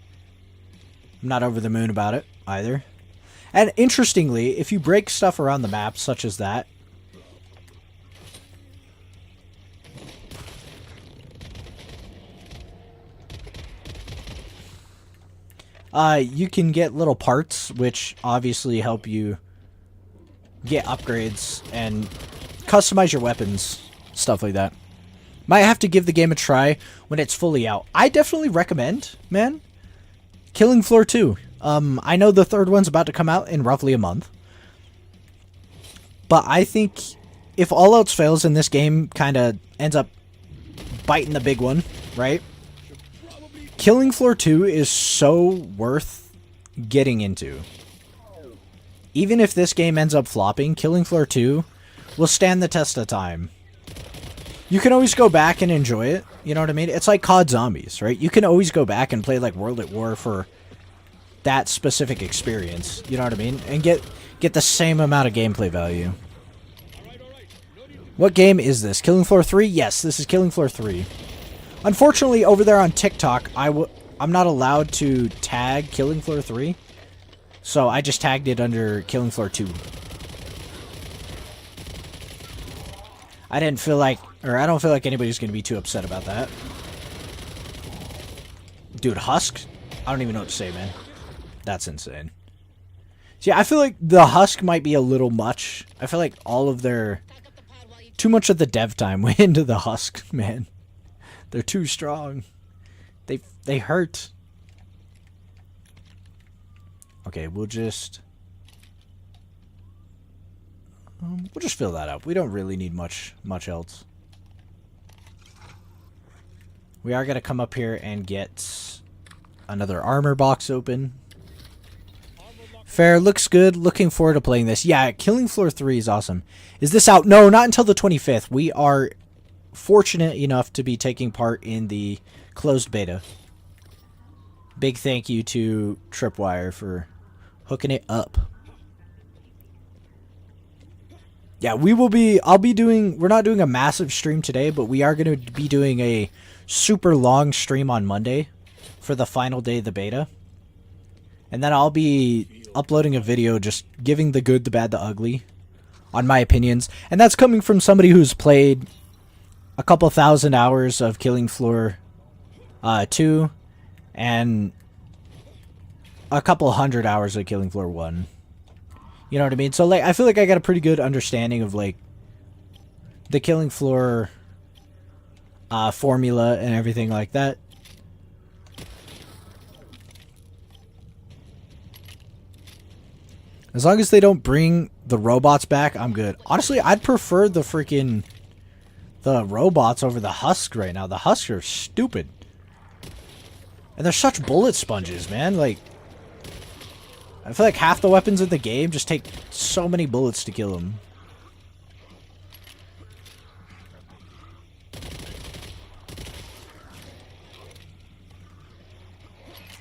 I'm not over the moon about it, either. And interestingly, if you break stuff around the map, such as that... you can get little parts, which obviously help you get upgrades and customize your weapons, stuff like that. Might have to give the game a try when it's fully out. I definitely recommend, man, Killing Floor 2. I know the third one's about to come out in roughly a month. But I think if all else fails and this game kind of ends up biting the big one, right? Killing Floor 2 is so worth getting into. Even if this game ends up flopping, Killing Floor 2 will stand the test of time. You can always go back and enjoy it, you know what I mean? It's like COD Zombies, right? You can always go back and play like World at War for that specific experience, you know what I mean? And get the same amount of gameplay value. What game is this? Killing Floor 3? Yes, this is Killing Floor 3. Unfortunately, over there on TikTok, I'm not allowed to tag Killing Floor 3. So I just tagged it under Killing Floor 2. I don't feel like anybody's going to be too upset about that. Dude, Husk? I don't even know what to say, man. That's insane. See, I feel like the Husk might be a little much. I feel like all of their... Too much of the dev time went into the Husk, man. They're too strong. They hurt. Okay, we'll just fill that up. We don't really need much else. We are gonna come up here and get another armor box open. Fair, looks good. Looking forward to playing this. Yeah, Killing Floor 3 is awesome. Is this out? No, not until the 25th. We are fortunate enough to be taking part in the closed beta. Big thank you to Tripwire for hooking it up. Yeah, we're not doing a massive stream today, but we are going to be doing a super long stream on Monday for the final day of the beta. And then I'll be uploading a video just giving the good, the bad, the ugly on my opinions. And that's coming from somebody who's played a couple thousand hours of Killing Floor 2 and a couple hundred hours of Killing Floor 1. You know what I mean? So like I feel like I got a pretty good understanding of like the Killing Floor formula and everything like that. As long as they don't bring the robots back, I'm good. Honestly, I'd prefer the robots over the Husk right now. The Husks are stupid. And they're such bullet sponges, man. Like, I feel like half the weapons in the game just take so many bullets to kill them.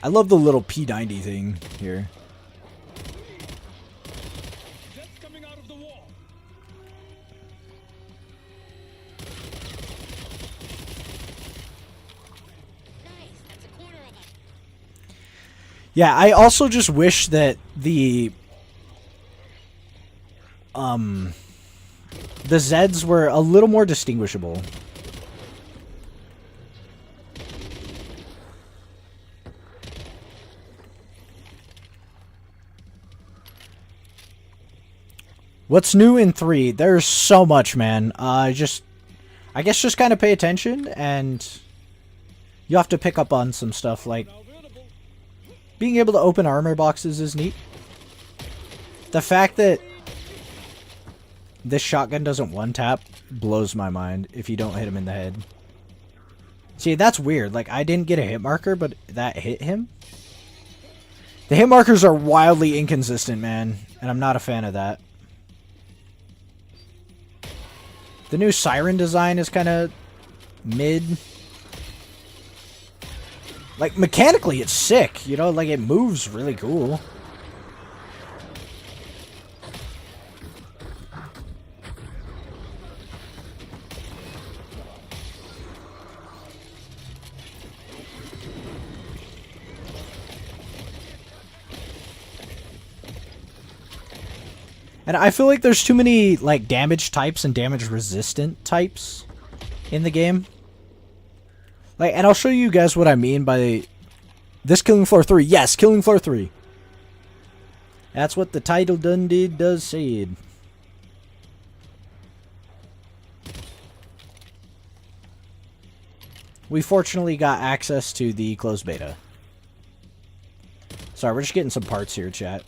I love the little P90 thing here. Coming out of the wall. Yeah, I also just wish that the Zeds were a little more distinguishable. What's new in 3? There's so much, man. I guess just kind of pay attention, and you have to pick up on some stuff, like being able to open armor boxes is neat. The fact that this shotgun doesn't one-tap blows my mind if you don't hit him in the head. See, that's weird. Like, I didn't get a hit marker, but that hit him. The hit markers are wildly inconsistent, man, and I'm not a fan of that. The new siren design is kind of mid. Like, mechanically, it's sick. You know, like, it moves really cool. And I feel like there's too many, like, damage types and damage resistant types in the game. Like, and I'll show you guys what I mean by this Killing Floor 3. Yes, Killing Floor 3. That's what the title done did does said. We fortunately got access to the closed beta. Sorry, we're just getting some parts here, chat.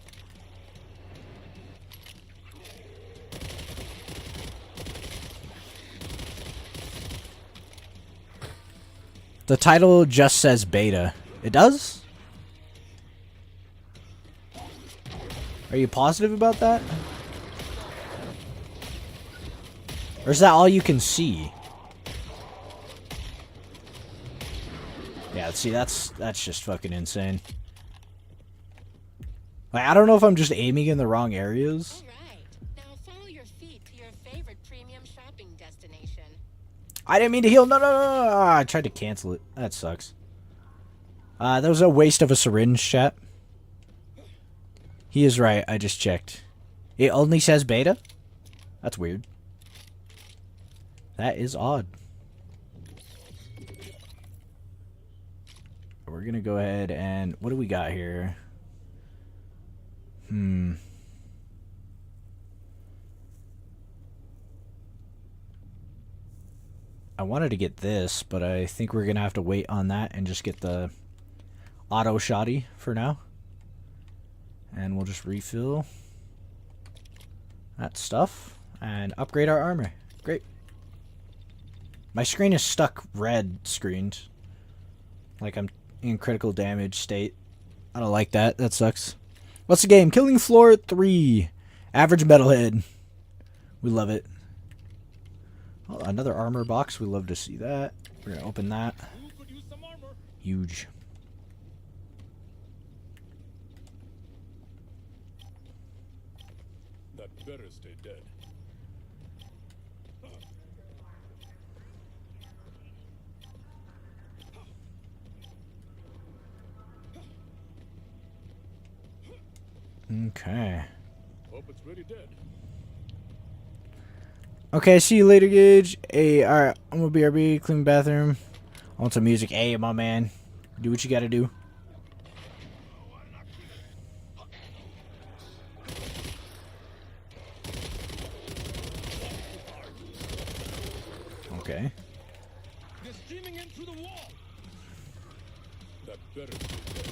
The title just says beta. It does? Are you positive about that? Or is that all you can see? Yeah, see, that's just fucking insane. Like, I don't know if I'm just aiming in the wrong areas. Alright, now follow your feet to your favorite premium shopping destination. I didn't mean to heal. No. I tried to cancel it. That sucks. That was a waste of a syringe, chat. He is right. I just checked. It only says beta? That's weird. That is odd. We're going to go ahead and... What do we got here? I wanted to get this, but I think we're going to have to wait on that and just get the auto shoddy for now. And we'll just refill that stuff and upgrade our armor. Great. My screen is stuck red screened. Like I'm in critical damage state. I don't like that. That sucks. What's the game? Killing Floor 3. Average metalhead. We love it. Oh, another armor box. We love to see that. We're going to open that. Huge. That better stay dead. Okay. Hope it's really dead. Okay, see you later, Gage. Hey, alright, I'm gonna BRB, clean the bathroom. I want some music. Hey, my man. Do what you gotta do. Okay. They're streaming in through the wall. That better stay dead.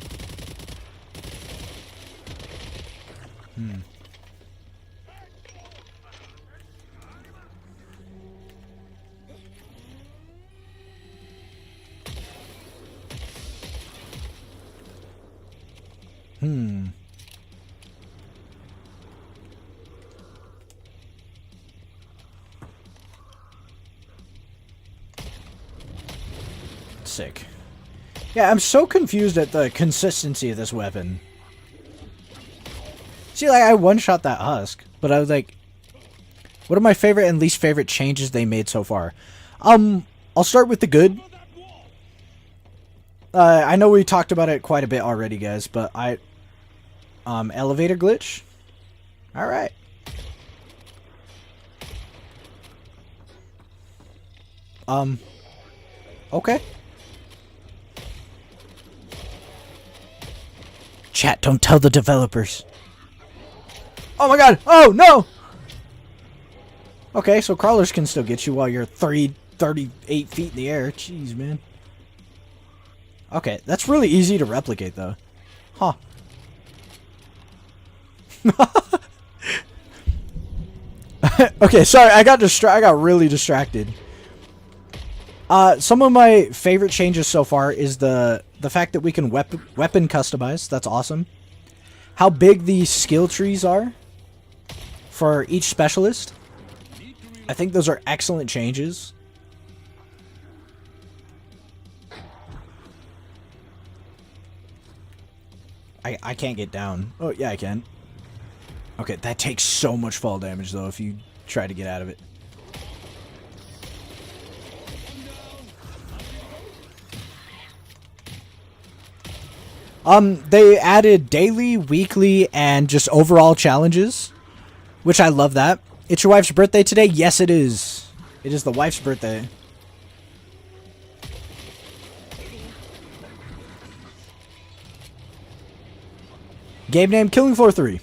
Sick. Yeah, I'm so confused at the consistency of this weapon. See, like, I one-shot that husk, but I was like, what are my favorite and least favorite changes they made so far? I'll start with the good. I know we talked about it quite a bit already, guys, but elevator glitch. All right. Okay. Chat, don't tell the developers. Oh my god! Oh no! Okay, so crawlers can still get you while you're 38 feet in the air. Jeez, man. Okay, that's really easy to replicate, though. Huh. Okay, sorry, I got really distracted. Some of my favorite changes so far is the fact that we can weapon customize. That's awesome. How big the skill trees are for each specialist. I think those are excellent changes. I can't get down. Oh, yeah, I can. Okay, that takes so much fall damage, though, if you try to get out of it. They added daily, weekly, and just overall challenges, which I love that. It's your wife's birthday today? Yes, it is. It is the wife's birthday. Game name, Killing Floor 3.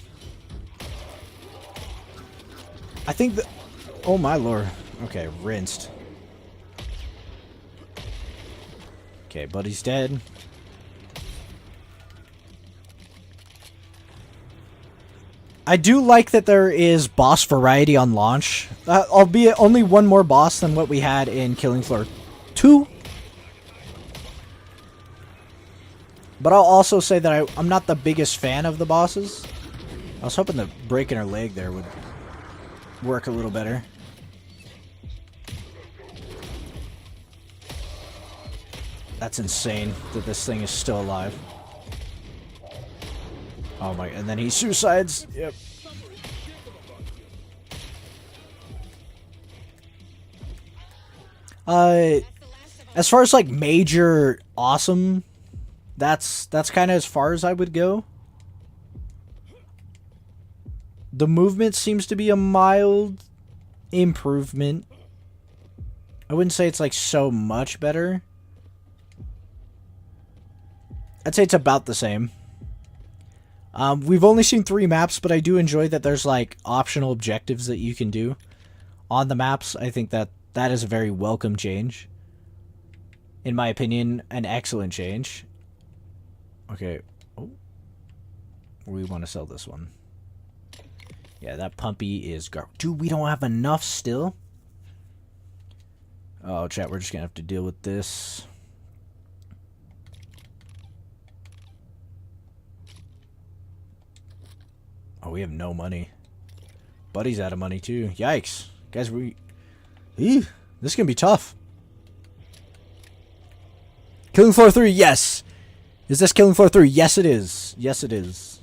I think that... Oh, my lord. Okay, rinsed. Okay, buddy's dead. I do like that there is boss variety on launch, albeit only one more boss than what we had in Killing Floor 2. But I'll also say that I'm not the biggest fan of the bosses. I was hoping the breaking her leg there would work a little better. That's insane that this thing is still alive. Oh my, and then he suicides. Yep. As far as like major awesome, that's kind of as far as I would go. The movement seems to be a mild improvement. I wouldn't say it's like so much better. I'd say it's about the same. We've only seen 3 maps, but I do enjoy that there's like optional objectives that you can do on the maps. I think that is a very welcome change. In my opinion, an excellent change. Okay. Oh. We want to sell this one. Yeah, that pumpy is dude, we don't have enough still. Oh, chat, we're just gonna have to deal with this. Oh, we have no money. Buddy's out of money too. Yikes. Guys, this is gonna be tough. Killing Floor 3, yes! Is this Killing Floor 3? Yes, it is. Yes, it is.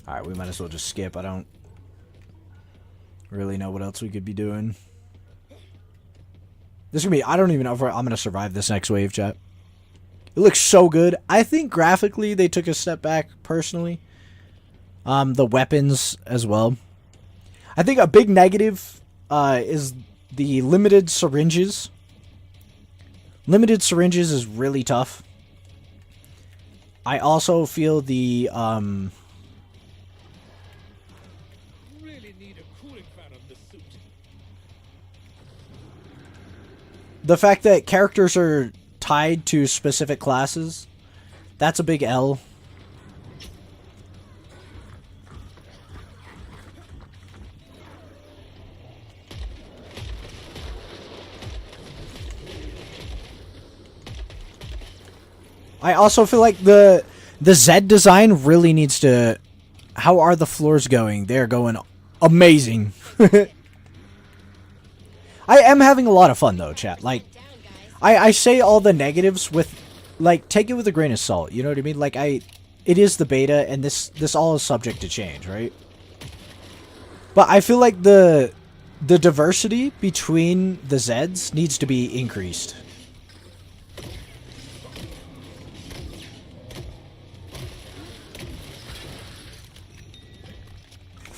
Alright, we might as well just skip. I don't really know what else we could be doing. This is gonna be... I don't even know if I'm gonna survive this next wave, chat. It looks so good. I think graphically they took a step back, personally. The weapons as well. I think a big negative is the limited syringes. Limited syringes is really tough. I also feel the Really need a cooling fan on this suit. the fact that characters are tied to specific classes. That's a big L. I also feel like the Z design really needs to... How are the floors going? They're going amazing. I am having a lot of fun though, chat. Like, I say all the negatives with... Like, take it with a grain of salt. You know what I mean? Like, it is the beta, and this all is subject to change, right? But I feel like the diversity between the Zeds needs to be increased.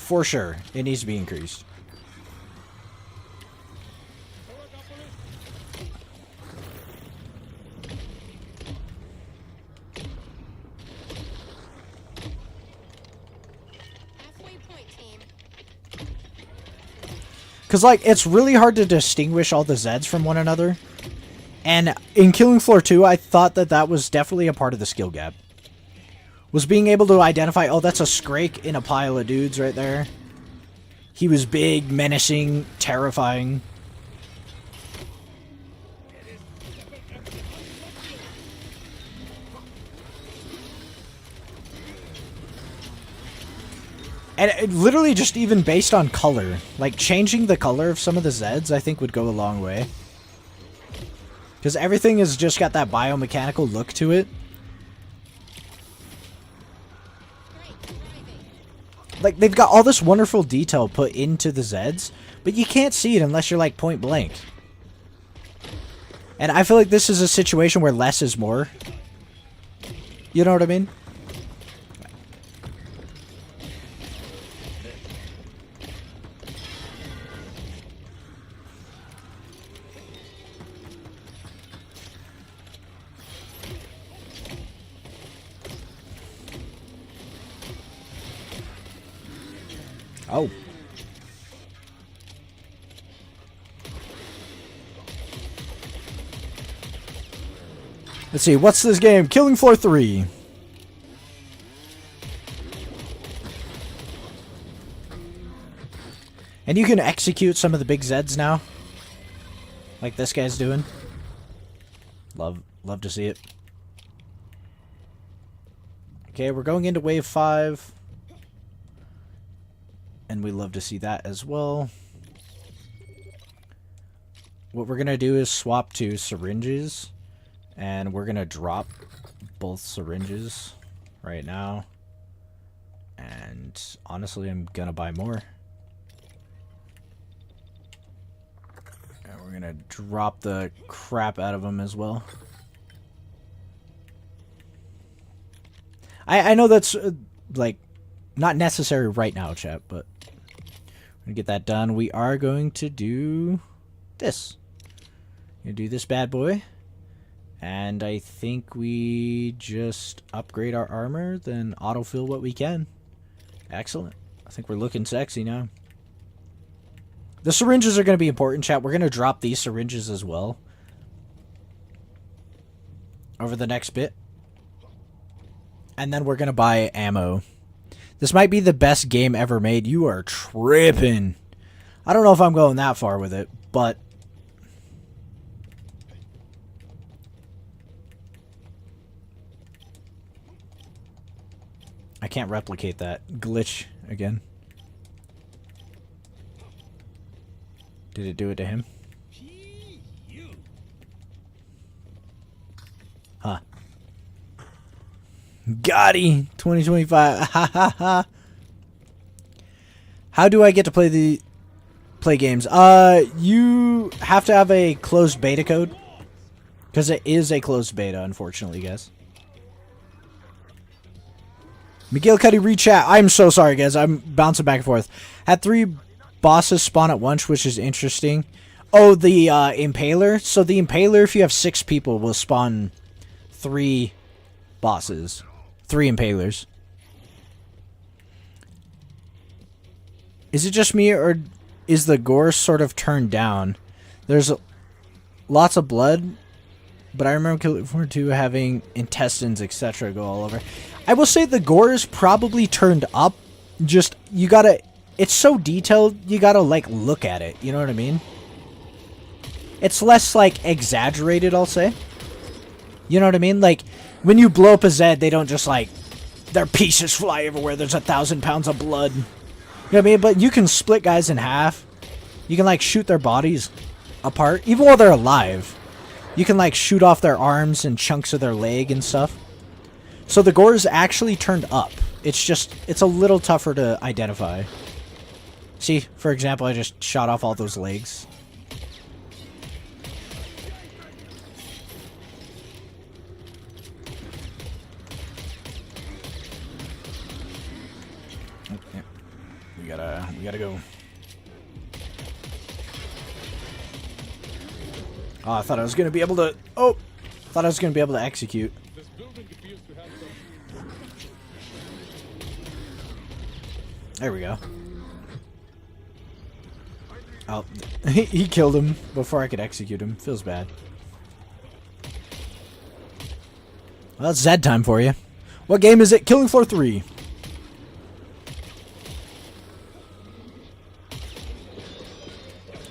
For sure. It needs to be increased. Halfway point, team. Because, like, it's really hard to distinguish all the Zeds from one another. And in Killing Floor 2, I thought that that was definitely a part of the skill gap. Was being able to identify, oh, that's a Skrake in a pile of dudes right there. He was big, menacing, terrifying. And it literally just even based on color. Like, changing the color of some of the Zeds, I think, would go a long way. Because everything has just got that biomechanical look to it. Like, they've got all this wonderful detail put into the Zeds, but you can't see it unless you're, like, point blank. And I feel like this is a situation where less is more. You know what I mean? Oh. Let's see, what's this game? Killing Floor 3. And you can execute some of the big Zeds now. Like this guy's doing. Love to see it. Okay, we're going into wave 5. And we love to see that as well. What we're going to do is swap to syringes. And we're going to drop both syringes right now. And honestly, I'm going to buy more. And we're going to drop the crap out of them as well. I know that's, like, not necessary right now, chat, but we're going to get that done. We are going to do this. We're going to do this bad boy. And I think we just upgrade our armor, then autofill what we can. Excellent. I think we're looking sexy now. The syringes are going to be important, chat. We're going to drop these syringes as well over the next bit. And then we're going to buy ammo. This might be the best game ever made. You are tripping. I don't know if I'm going that far with it, but I can't replicate that glitch again. Did it do it to him? Huh. Gotti 2025. Ha ha ha. How do I get to play games? You have to have a closed beta code. Because it is a closed beta, unfortunately, guys. Miguel Cuddy rechat. I'm so sorry, guys. I'm bouncing back and forth. Had 3 bosses spawn at once, which is interesting. Oh, the Impaler. So the Impaler, if you have 6 people, will spawn 3 bosses. 3 Impalers. Is it just me, or is the gore sort of turned down? There's lots of blood, but I remember Killing Floor 2 having intestines, etc. go all over. I will say the gore is probably turned up. Just, you gotta... It's so detailed, you gotta, like, look at it. You know what I mean? It's less, like, exaggerated, I'll say. You know what I mean? Like, when you blow up a Zed, they don't just, like... Their pieces fly everywhere. There's 1,000 pounds of blood. You know what I mean? But you can split guys in half. You can, like, shoot their bodies apart. Even while they're alive. You can, like, shoot off their arms and chunks of their leg and stuff. So the gore is actually turned up. It's just, it's a little tougher to identify. See, for example, I just shot off all those legs. Oh, yeah. We gotta go. Oh, I thought I was gonna be able to. Oh, thought I was gonna be able to execute. This building appears to have some. There we go. Oh, he killed him before I could execute him. Feels bad. Well, that's Zed time for you. What game is it? Killing Floor 3.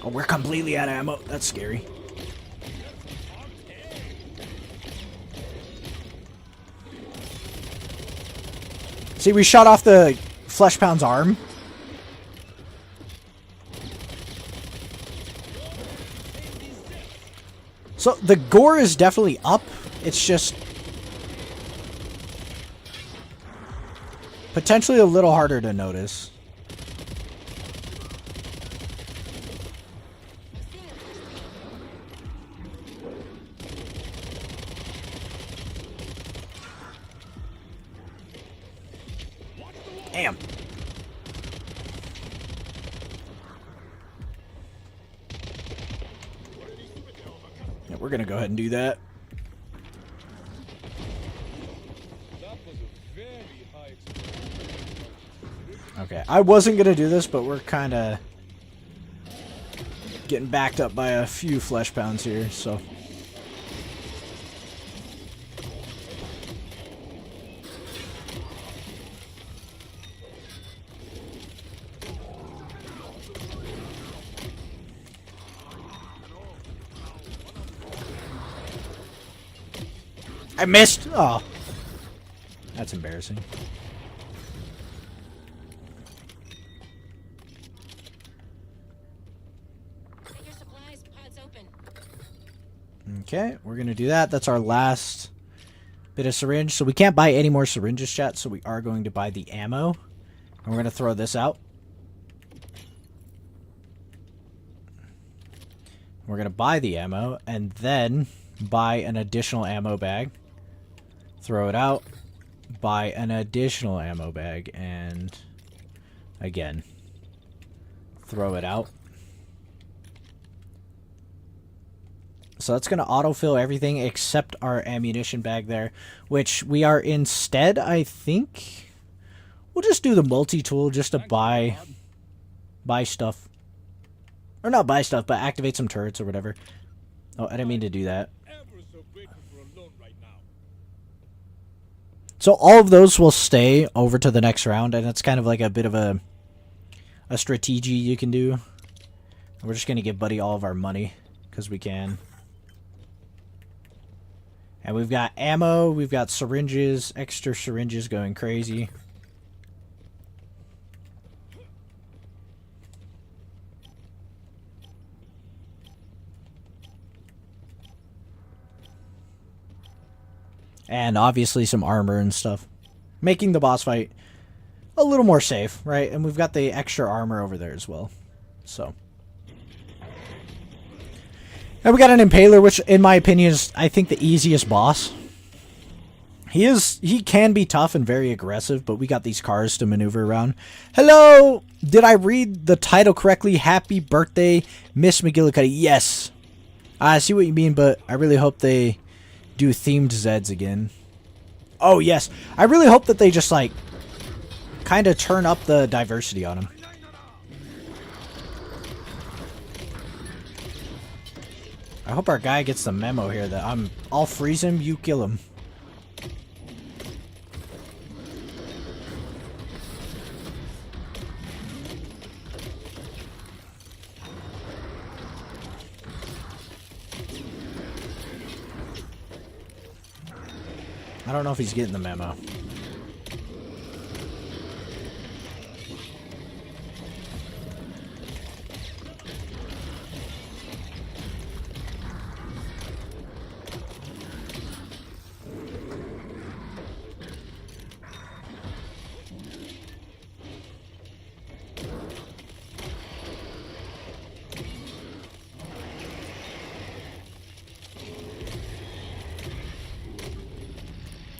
Oh, we're completely out of ammo. That's scary. See, we shot off the Flesh Pound's arm. So, the gore is definitely up. It's just potentially a little harder to notice. Damn. Yeah, we're gonna go ahead and do that. That was a very high experience. Okay, I wasn't gonna do this, but we're kind of getting backed up by a few flesh pounds here, so. I missed! Oh. That's embarrassing. Get your supplies. Pod's open. Okay, we're gonna do that. That's our last bit of syringe. So we can't buy any more syringes, chat, so we are going to buy the ammo. And we're gonna throw this out. We're gonna buy the ammo, and then buy an additional ammo bag. Throw it out. Buy an additional ammo bag, and again, throw it out. So that's going to autofill everything except our ammunition bag there, which we are instead, I think, we'll just do the multi-tool just to buy stuff. Or not buy stuff, but activate some turrets or whatever. Oh, I didn't mean to do that. Ever so grateful for a loan right now. So all of those will stay over to the next round, and it's kind of like a bit of a strategy you can do. We're just going to give Buddy all of our money, because we can. And we've got ammo, we've got syringes, extra syringes going crazy. And obviously some armor and stuff. Making the boss fight a little more safe, right? And we've got the extra armor over there as well. So. And we got an Impaler, which in my opinion is, I think, the easiest boss. He can be tough and very aggressive, but we got these cars to maneuver around. Hello! Did I read the title correctly? Happy birthday, Miss McGillicuddy. Yes. I see what you mean, but I really hope they do themed Zeds again. Oh, yes. I really hope that they just, like, kind of turn up the diversity on them. I hope our guy gets the memo here that I'll freeze him, you kill him. I don't know if he's getting the memo.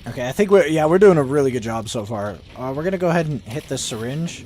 Okay, I think we're doing a really good job so far. We're gonna go ahead and hit this syringe,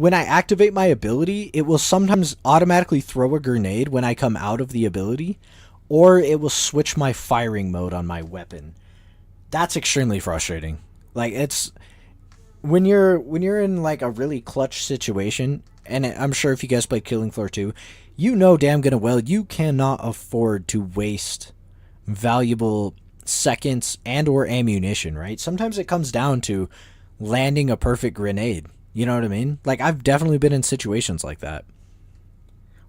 when I activate my ability, it will sometimes automatically throw a grenade when I come out of the ability, or it will switch my firing mode on my weapon. That's extremely frustrating. Like, it's when you're in like a really clutch situation, and I'm sure if you guys played Killing Floor 2, you know damn good and well you cannot afford to waste valuable seconds and or ammunition, right? Sometimes it comes down to landing a perfect grenade. You know what I mean? Like, I've definitely been in situations like that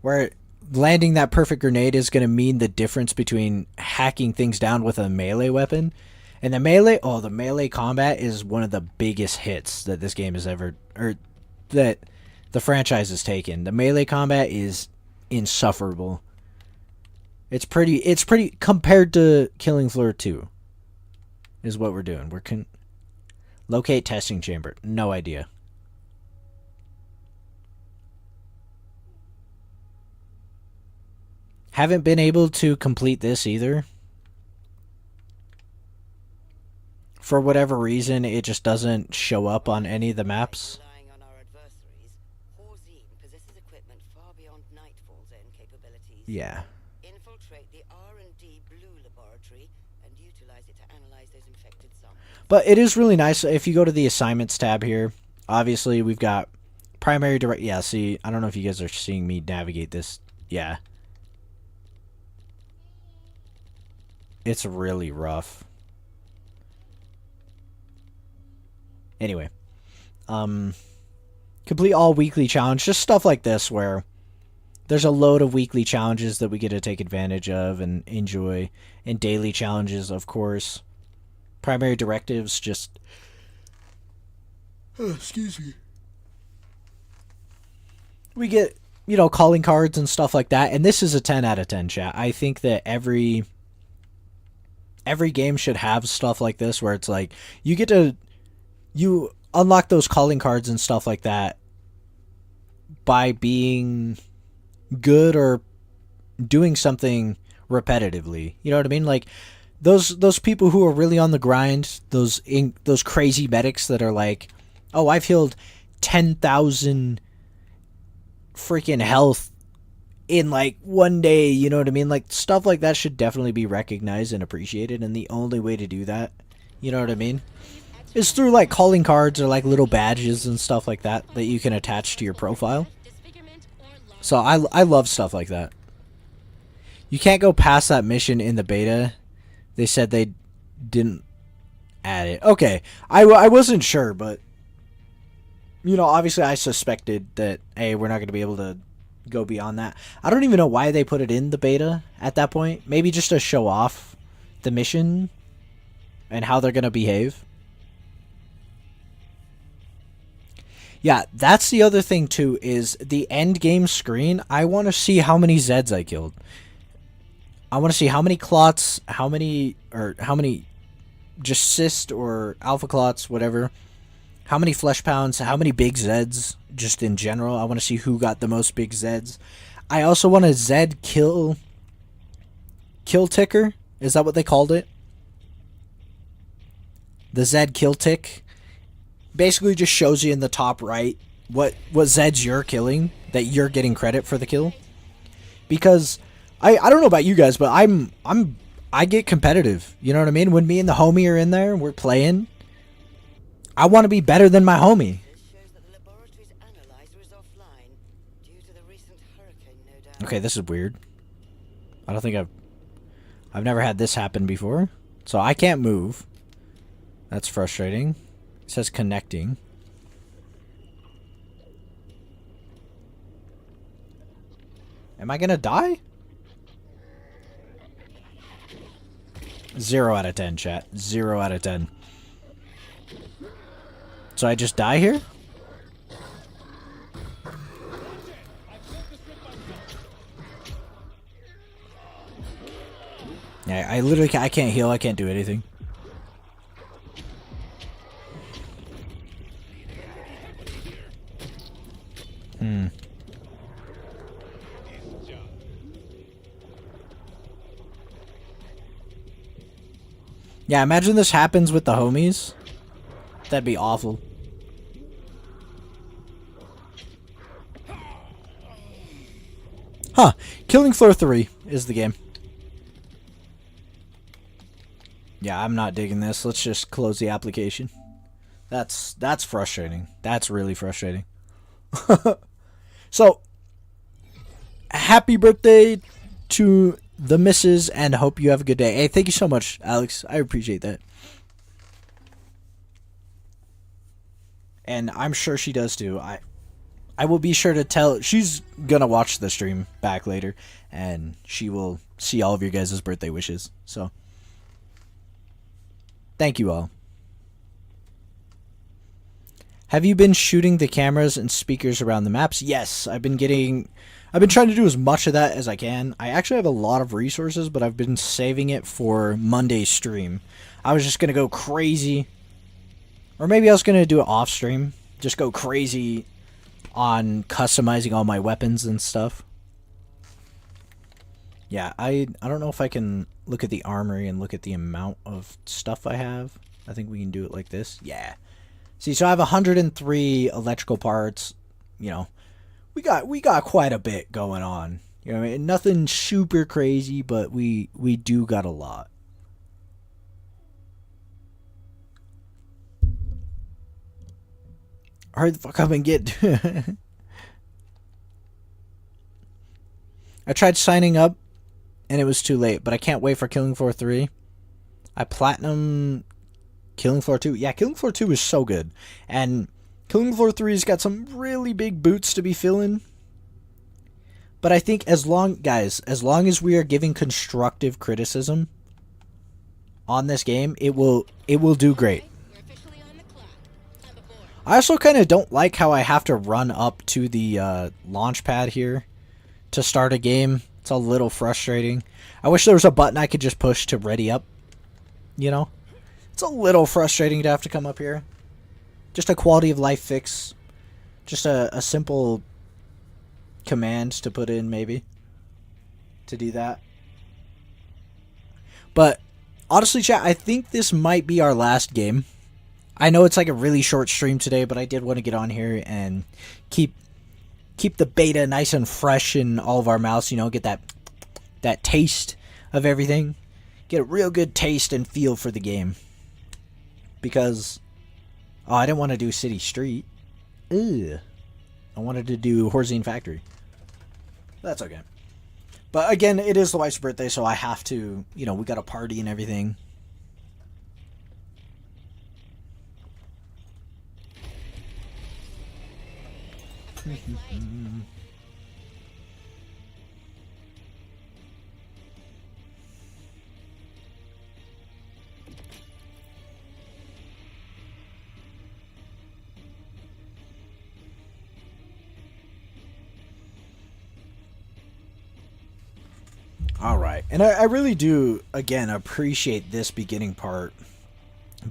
where landing that perfect grenade is going to mean the difference between hacking things down with a melee weapon. And the melee combat is one of the biggest hits that this game has ever, or that the franchise has taken. The melee combat is insufferable. It's pretty compared to Killing Floor 2 is what we're doing. We're locate testing chamber. No idea. Haven't been able to complete this either. For whatever reason, it just doesn't show up on any of the maps. Relying on our adversaries, Horzine possesses equipment far beyond Nightfall's own capabilities. Yeah. Infiltrate the R&D Blue laboratory and utilize it to analyze those infected samples. But it is really nice if you go to the assignments tab here. Obviously, we've got primary direct. Yeah, see, I don't know if you guys are seeing me navigate this. Yeah. It's really rough. Anyway, complete all weekly challenge, just stuff like this where there's a load of weekly challenges that we get to take advantage of and enjoy, and daily challenges, of course. Primary directives, just excuse me. We get, you know, calling cards and stuff like that, and this is a 10 out of 10, chat. I think that every game should have stuff like this where it's like you unlock those calling cards and stuff like that by being good or doing something repetitively. You know what I mean? Like those people who are really on the grind, those crazy medics that are like, "Oh, I've healed 10,000 freaking health in like one day," you know what I mean? Like, stuff like that should definitely be recognized and appreciated, and the only way to do that, you know what I mean, is through like calling cards or like little badges and stuff like that that you can attach to your profile. So I love stuff like that. You can't go past that mission in the beta. They said they didn't add it. Okay, I wasn't sure, but you know, obviously I suspected that, hey, we're not going to be able to go beyond that. I don't even know why they put it in the beta at that point. Maybe just to show off the mission and how they're going to behave. Yeah, that's the other thing too, is the end game screen. I want to see how many Zeds I killed. I want to see how many clots, how many just cyst or alpha clots, whatever. How many flesh pounds, how many big Zeds, just in general. I want to see who got the most big Zeds. I also want a Zed kill ticker. Is that what they called it? The Zed kill tick. Basically just shows you in the top right what Zeds you're killing, that you're getting credit for the kill. Because I don't know about you guys, but I get competitive. You know what I mean? When me and the homie are in there and we're playing, I want to be better than my homie. This shows that the laboratory's analyzer is offline due to the recent hurricane, no doubt. Okay, this is weird. I don't think I've never had this happen before. So I can't move. That's frustrating. It says connecting. Am I gonna die? 0 out of 10, chat. 0 out of 10. So I just die here? Yeah, I literally I can't heal. I can't do anything. Yeah, imagine this happens with the homies. That'd be awful. Huh. Killing Floor 3 is the game. Yeah, I'm not digging this. Let's just close the application. That's frustrating. That's really frustrating. So, happy birthday to the missus, and hope you have a good day. Hey, thank you so much, Alex. I appreciate that. And I'm sure she does too. I will be sure to tell. She's gonna watch the stream back later, and she will see all of your guys' birthday wishes. So, thank you all. Have you been shooting the cameras and speakers around the maps? Yes, I've been trying to do as much of that as I can. I actually have a lot of resources, but I've been saving it for Monday's stream. I was just gonna go crazy, or maybe I was gonna do it off stream. Just go crazy on customizing all my weapons and stuff. Yeah, I don't know if I can look at the armory and look at the amount of stuff I have. I think we can do it like this. Yeah. See, so I have 103 electrical parts. You know, we got quite a bit going on. You know what I mean? Nothing super crazy, but we do got a lot. Hurry the fuck up and get... I tried signing up, and it was too late, but I can't wait for Killing Floor 3. I platinum Killing Floor 2. Yeah, Killing Floor 2 is so good. And Killing Floor 3's got some really big boots to be filling. But I think as long as we are giving constructive criticism on this game, it will do great. I also kind of don't like how I have to run up to the launch pad here to start a game. It's a little frustrating. I wish there was a button I could just push to ready up. You know? It's a little frustrating to have to come up here. Just a quality of life fix. Just a simple command to put in, maybe, to do that. But honestly, chat, I think this might be our last game. I know it's like a really short stream today, but I did want to get on here and keep the beta nice and fresh in all of our mouths. You know, get that taste of everything. Get a real good taste and feel for the game. Because, oh, I didn't want to do City Street. Ugh. I wanted to do Horzine Factory. That's okay. But again, it is the wife's birthday, so I have to, you know, we got a party and everything. Alright, and I really do, again, appreciate this beginning part.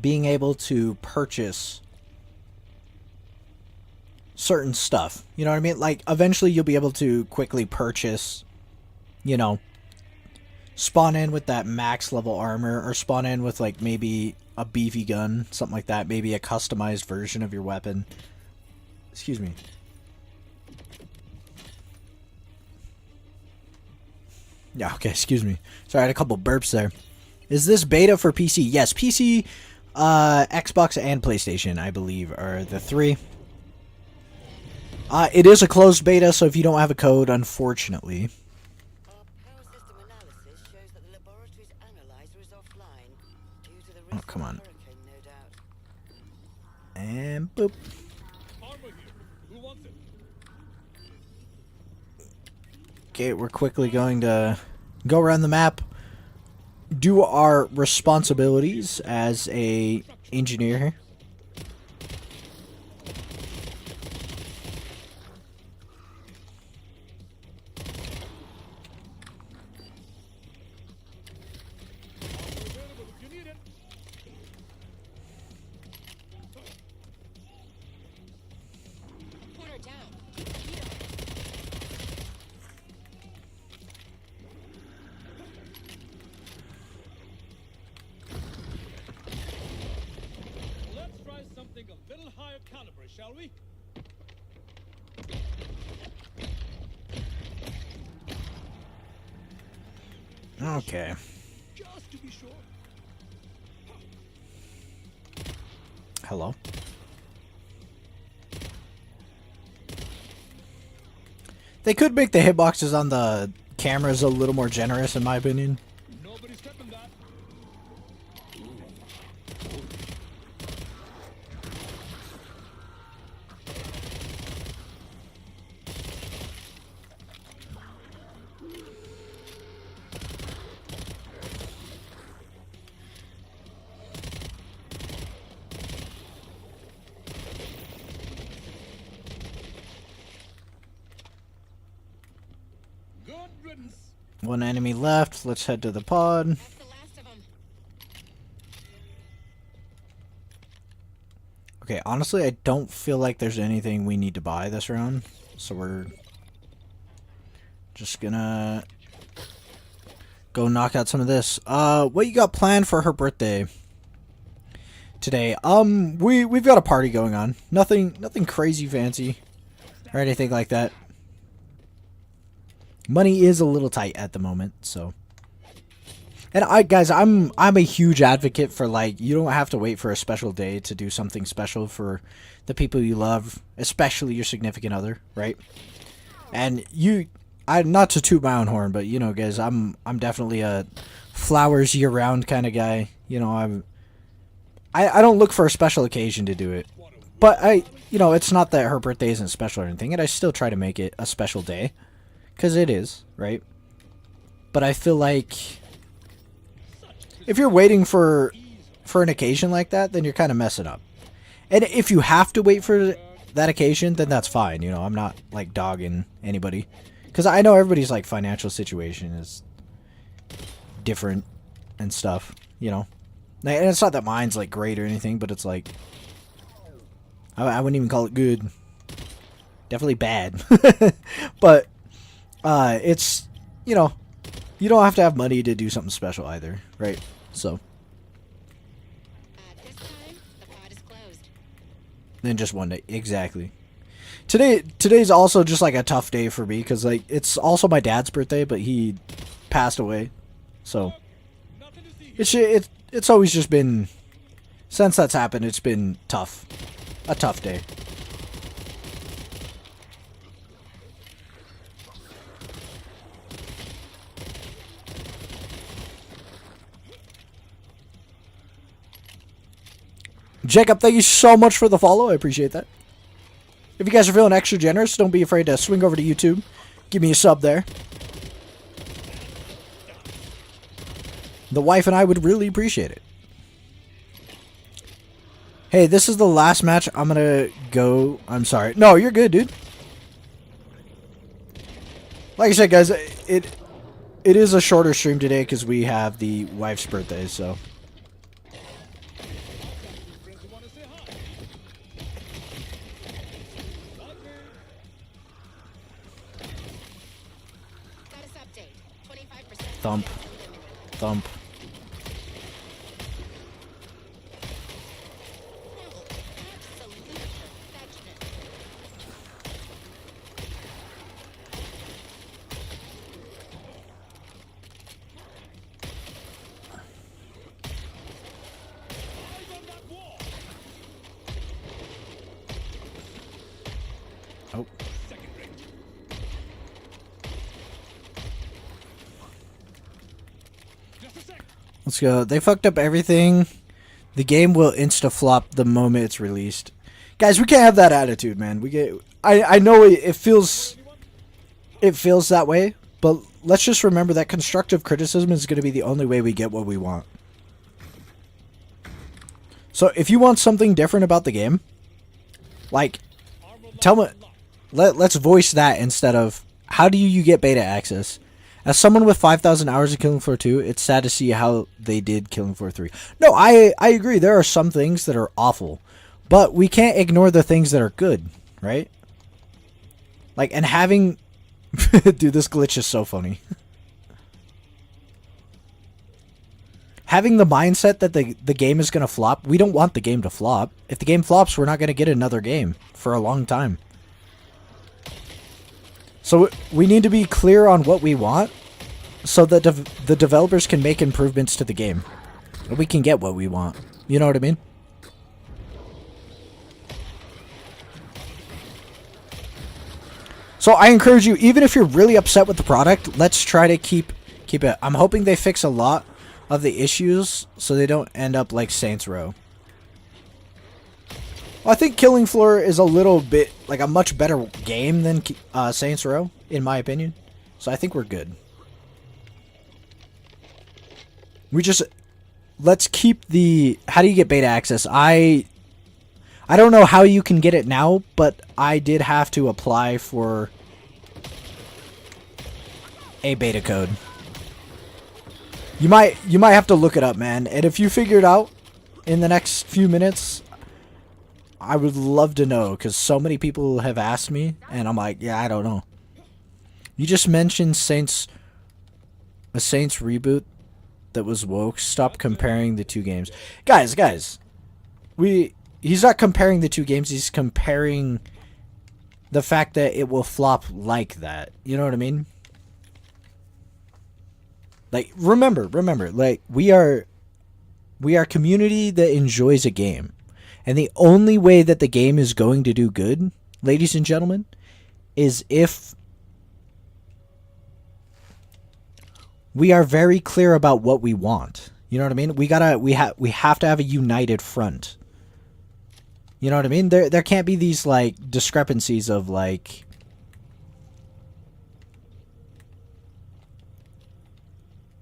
Being able to purchase certain stuff. You know what I mean? Like, eventually you'll be able to quickly purchase, you know, spawn in with that max level armor, or spawn in with, like, maybe a beefy gun, something like that. Maybe a customized version of your weapon. Excuse me. Yeah, okay, excuse me. Sorry, I had a couple burps there. Is this beta for PC? Yes, PC, Xbox, and PlayStation, I believe, are the three. It is a closed beta, so if you don't have a code, unfortunately. Our power system analysis shows that the laboratory's analyzer is offline due to the Oh, come on. hurricane, no doubt. And boop. Armor here. Who wants it? Okay, we're quickly going to go around the map, do our responsibilities as a engineer here. Available if you need it. Put her down. Let's try something a little higher caliber, shall we? Okay. Just to be sure. Hello. They could make the hitboxes on the cameras a little more generous, in my opinion. Nobody's stepping that. Good riddance. One enemy left. Let's head to the pod. That's the last of them. Okay, honestly, I don't feel like there's anything we need to buy this round. So we're just gonna go knock out some of this. What you got planned for her birthday today? We've got a party going on. Nothing crazy fancy or anything like that. Money is a little tight at the moment, so. And I'm a huge advocate for, like, you don't have to wait for a special day to do something special for the people you love, especially your significant other, right? And not to toot my own horn, but you know, guys, I'm definitely a flowers year-round kind of guy. You know, I don't look for a special occasion to do it, but it's not that her birthday isn't special or anything, and I still try to make it a special day. Because it is, right? But I feel like if you're waiting for an occasion like that, then you're kind of messing up. And if you have to wait for that occasion, then that's fine. You know, I'm not like dogging anybody. Because I know everybody's like financial situation is different and stuff, you know. And it's not that mine's like great or anything, but it's like, I wouldn't even call it good. Definitely bad. But it's, you know, you don't have to have money to do something special either, right? So. At this time, the pod is closed. Then just one day, exactly. Today's also just like a tough day for me because like it's also my dad's birthday, but he passed away, so it's always just been, since that's happened, it's been tough, a tough day. Jacob, thank you so much for the follow. I appreciate that. If you guys are feeling extra generous, don't be afraid to swing over to YouTube. Give me a sub there. The wife and I would really appreciate it. Hey, this is the last match. I'm gonna go. I'm sorry. No, you're good, dude. Like I said, guys, it is a shorter stream today because we have the wife's birthday, so. Status update. 25%. Thump. Thump. Absolute perfection. Oh. Let's go. They fucked up everything. The game will insta-flop the moment it's released. Guys, we can't have that attitude, man. I know it feels that way, but let's just remember that constructive criticism is going to be the only way we get what we want. So if you want something different about the game, like, tell me, let's voice that instead of, how do you get beta access? As someone with 5,000 hours of Killing Floor 2, it's sad to see how they did Killing Floor 3. No, I agree. There are some things that are awful, but we can't ignore the things that are good, right? Like, and having... Dude, this glitch is so funny. Having the mindset that the game is going to flop, we don't want the game to flop. If the game flops, we're not going to get another game for a long time. So we need to be clear on what we want so that the developers can make improvements to the game. We can get what we want. You know what I mean? So I encourage you, even if you're really upset with the product, let's try to keep it. I'm hoping they fix a lot of the issues so they don't end up like Saints Row. Well, I think Killing Floor is a little bit like a much better game than Saints Row, in my opinion. So I think we're good. Let's keep the... How do you get beta access? I don't know how you can get it now, but I did have to apply for a beta code. You might have to look it up, man. And if you figure it out in the next few minutes, I would love to know, because so many people have asked me, and I'm like, yeah, I don't know. You just mentioned a Saints reboot that was woke. Stop comparing the two games. Guys. He's not comparing the two games. He's comparing the fact that it will flop like that. You know what I mean? Like, remember, like, we are a community that enjoys a game. And the only way that the game is going to do good, ladies and gentlemen, is if we are very clear about what we want. You know what I mean? We have to have a united front. You know what I mean? There can't be these like discrepancies of like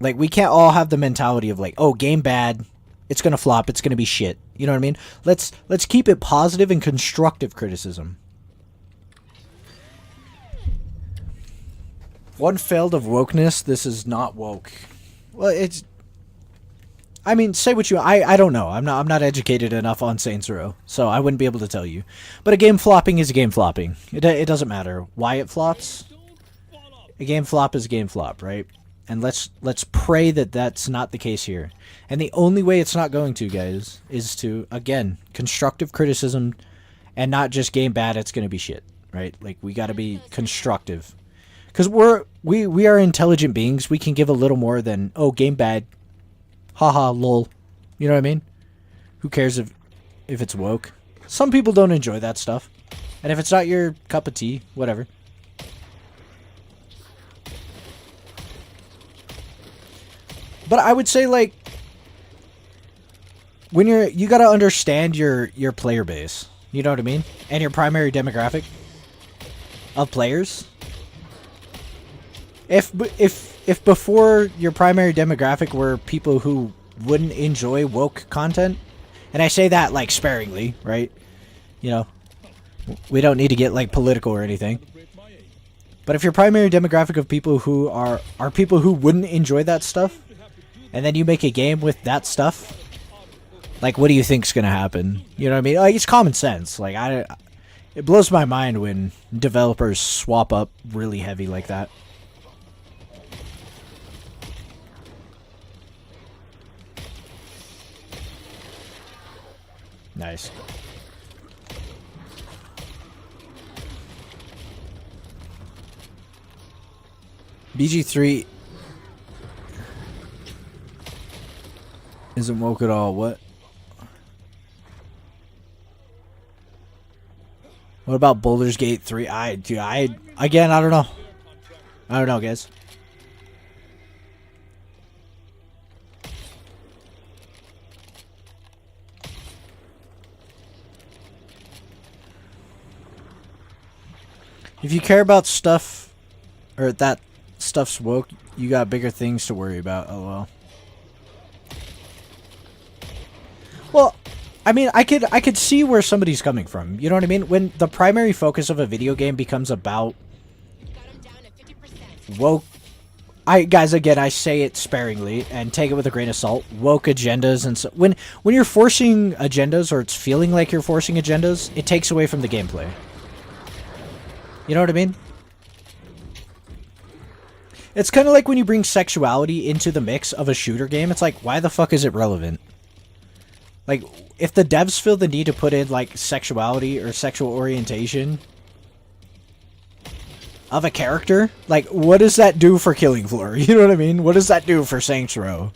we can't all have the mentality of like, oh, game bad, it's gonna flop, it's gonna be shit. You know what I mean? Let's keep it positive and constructive criticism. One failed of wokeness. This is not woke. Well, it's. I mean, say what you. I don't know. I'm not educated enough on Saints Row, so I wouldn't be able to tell you. But a game flopping is a game flopping. It doesn't matter why it flops. A game flop is a game flop, right? And let's pray that that's not the case here. And the only way it's not going to, guys, is to, again, constructive criticism, and not just game bad. It's gonna be shit, right? Like, we got to be constructive, because we are intelligent beings. We can give a little more than, oh, game bad. Haha, lol. You know what I mean? Who cares if it's woke? Some people don't enjoy that stuff. And if it's not your cup of tea, whatever. But I would say, like, when you gotta understand your player base. You know what I mean? And your primary demographic of players. If before your primary demographic were people who wouldn't enjoy woke content, and I say that like sparingly, right? You know, we don't need to get like political or anything. But if your primary demographic of people who are people who wouldn't enjoy that stuff, and then you make a game with that stuff, like, what do you think's gonna happen? You know what I mean? Like, it's common sense. Like, it blows my mind when developers swap up really heavy like that. Nice. BG3 isn't woke at all. What? What about Baldur's Gate 3? Again, I don't know. I don't know, guys. If you care about stuff, or that stuff's woke, you got bigger things to worry about, lol. Well, I mean, I could see where somebody's coming from. You know what I mean? When the primary focus of a video game becomes about woke, guys, again, I say it sparingly and take it with a grain of salt. Woke agendas, and so when you're forcing agendas, or it's feeling like you're forcing agendas, it takes away from the gameplay. You know what I mean? It's kind of like when you bring sexuality into the mix of a shooter game. It's like, why the fuck is it relevant? Like, if the devs feel the need to put in, like, sexuality or sexual orientation, of a character, like, what does that do for Killing Floor? You know what I mean? What does that do for Saints Row?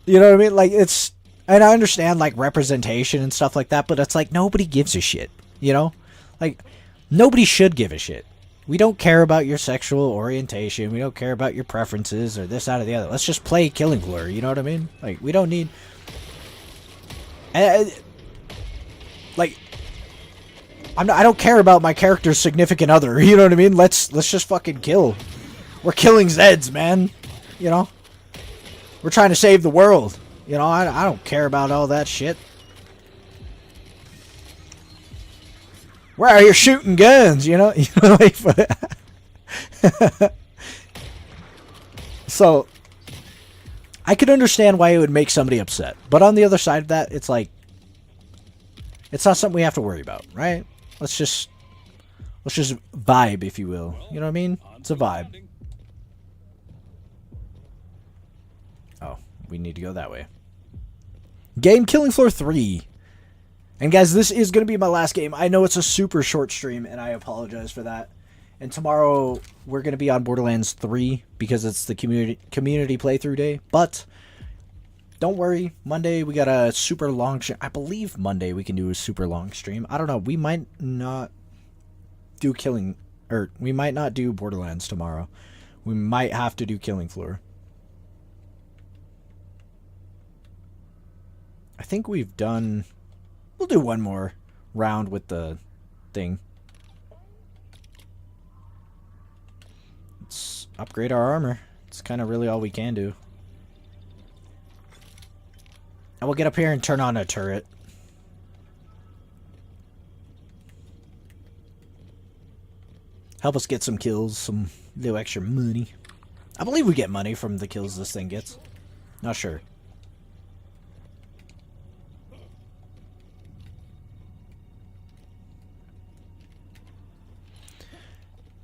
You know what I mean? Like, it's... And I understand, like, representation and stuff like that, but it's like, nobody gives a shit, you know? Like, nobody should give a shit. We don't care about your sexual orientation. We don't care about your preferences or this, that, or the other. Let's just play Killing Floor, you know what I mean? Like, we don't need... like... I don't care about my character's significant other, you know what I mean? Let's just fucking kill. We're killing Zeds, man. You know? We're trying to save the world. You know, I don't care about all that shit. Where are you shooting guns, you know? So, I could understand why it would make somebody upset. But on the other side of that, it's like, it's not something we have to worry about, right? Let's just vibe, if you will. You know what I mean? It's a vibe. Oh, we need to go that way. Game Killing Floor 3. And guys, this is going to be my last game. I know it's a super short stream, and I apologize for that. And tomorrow, we're going to be on Borderlands 3, because it's the community playthrough day. But, don't worry. Monday, we got a super long stream. I believe Monday we can do a super long stream. I don't know. We might not do we might not do Borderlands tomorrow. We might have to do Killing Floor. I think we've done... We'll do one more round with the thing. Let's upgrade our armor. It's kind of really all we can do. And we'll get up here and turn on a turret. Help us get some kills, some little extra money. I believe we get money from the kills this thing gets. Not sure.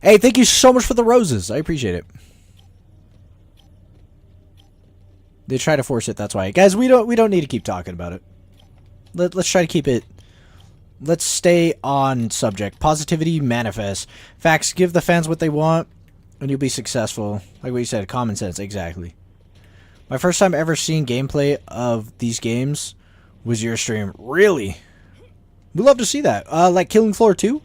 Hey, thank you so much for the roses. I appreciate it. They try to force it, that's why. Guys, we don't need to keep talking about it. Let's try to keep it... Let's stay on subject. Positivity manifests. Facts, give the fans what they want, and you'll be successful. Like what you said, common sense, exactly. My first time ever seeing gameplay of these games was your stream. Really? We'd love to see that. Like Killing Floor 2?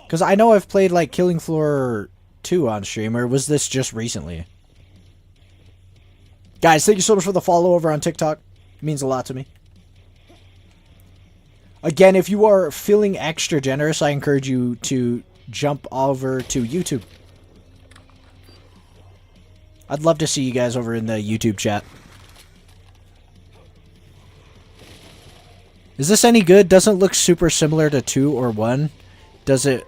Because I know I've played, like, Killing Floor 2 on stream, or was this just recently? Guys, thank you so much for the follow over on TikTok. It means a lot to me. Again, if you are feeling extra generous, I encourage you to jump over to YouTube. I'd love to see you guys over in the YouTube chat. Is this any good? Doesn't look super similar to 2 or 1. Does it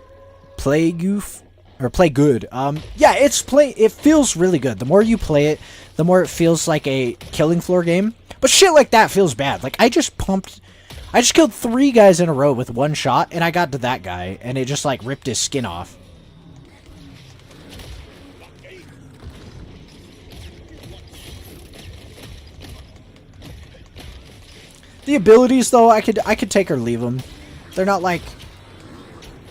play play good? Yeah, it feels really good. The more you play it, the more it feels like a Killing Floor game. But shit like that feels bad. Like, I just killed 3 guys in a row with 1 shot, and I got to that guy, and it just, like, ripped his skin off. The abilities, though, I could take or leave them. They're not like...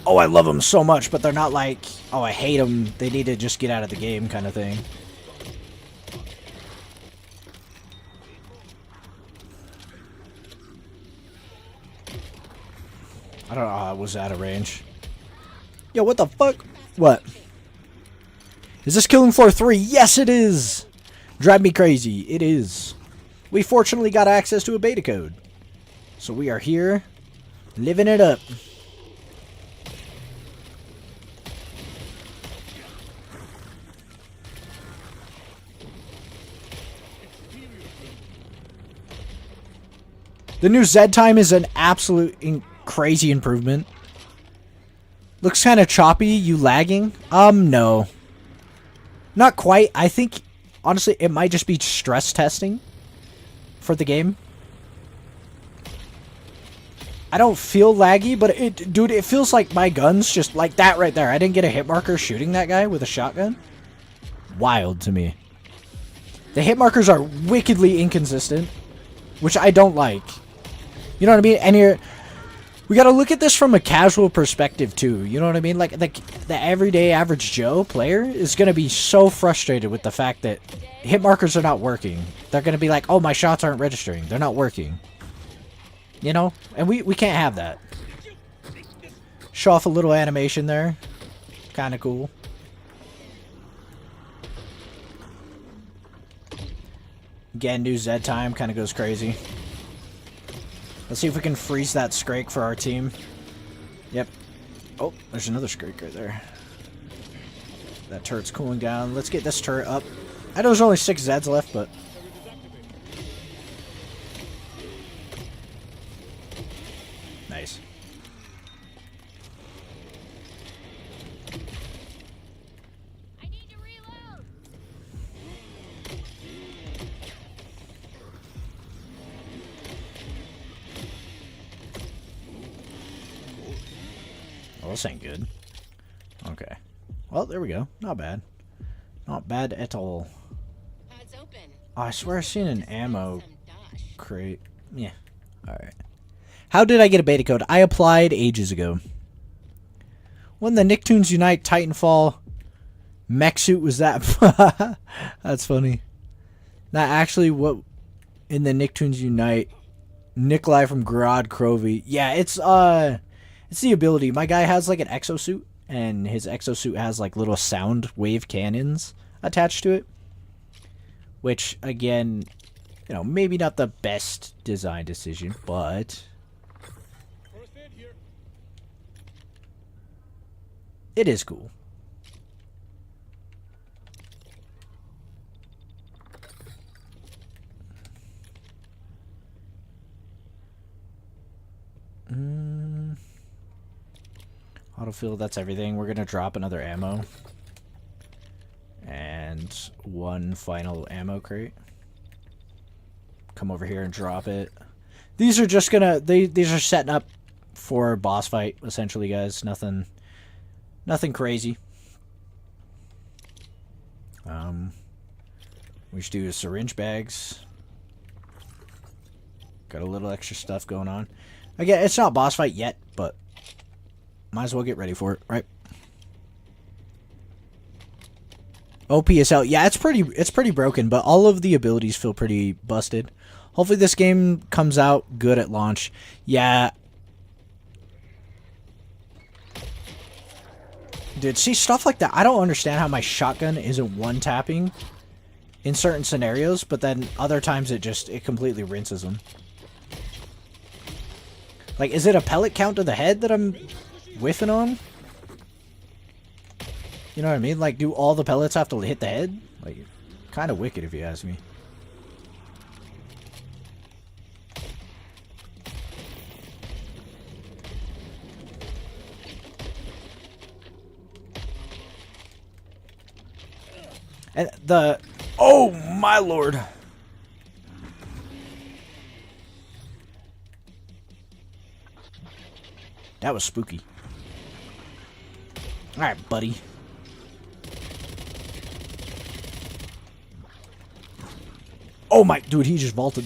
oh, I love them so much, but they're not like, oh, I hate them, they need to just get out of the game kind of thing. I don't know how I was out of range. Yo, what the fuck? What? Is this Killing Floor 3? Yes, it is! Drive me crazy. It is. We fortunately got access to a beta code. So we are here, living it up. The new Z time is an absolute crazy improvement. Looks kind of choppy. You lagging? No. Not quite. I think, honestly, it might just be stress testing for the game. I don't feel laggy, but dude, it feels like my gun's just like that right there. I didn't get a hit marker shooting that guy with a shotgun. Wild to me. The hit markers are wickedly inconsistent, which I don't like. You know what I mean? And we got to look at this from a casual perspective too. You know what I mean? Like the everyday average Joe player is going to be so frustrated with the fact that hit markers are not working. They're going to be like, "Oh, my shots aren't registering. They're not working." You know? And we can't have that. Show off a little animation there. Kind of cool. Again, new Z time kind of goes crazy. Let's see if we can freeze that Scrake for our team. Yep. Oh, there's another Scrake right there. That turret's cooling down. Let's get this turret up. I know there's only 6 Zeds left, but... Nice. I need to reload. Well, this ain't good. Okay. Well, there we go. Not bad. Not bad at all. Pods open. Oh, I swear I've seen an ammo Some dosh. crate. Yeah. Alright. How did I get a beta code? I applied ages ago. When the Nicktoons Unite Titanfall mech suit was that? That's funny. Not actually what in the Nicktoons Unite. Nikolai from Grod Krovy. Yeah, it's the ability. My guy has like an exosuit, and his exosuit has like little sound wave cannons attached to it. Which, again, you know, maybe not the best design decision, but First aid here. it is cool. Autofill, that's everything. We're gonna drop another ammo. And one final ammo crate. Come over here and drop it. These are just gonna these are setting up for a boss fight, essentially, guys. Nothing crazy. We should do syringe bags. Got a little extra stuff going on. Again, it's not boss fight yet, but might as well get ready for it, right? OPSL, yeah, it's pretty broken, but all of the abilities feel pretty busted. Hopefully this game comes out good at launch. Yeah. Dude, see, stuff like that. I don't understand how my shotgun isn't one-tapping in certain scenarios, but then other times it completely rinses them. Like, is it a pellet count to the head that I'm whiffing on? You know what I mean? Like, do all the pellets have to hit the head? Like, kind of wicked if you ask me. And the... Oh, my lord! That was spooky. Alright, buddy. Oh my... Dude, he just vaulted.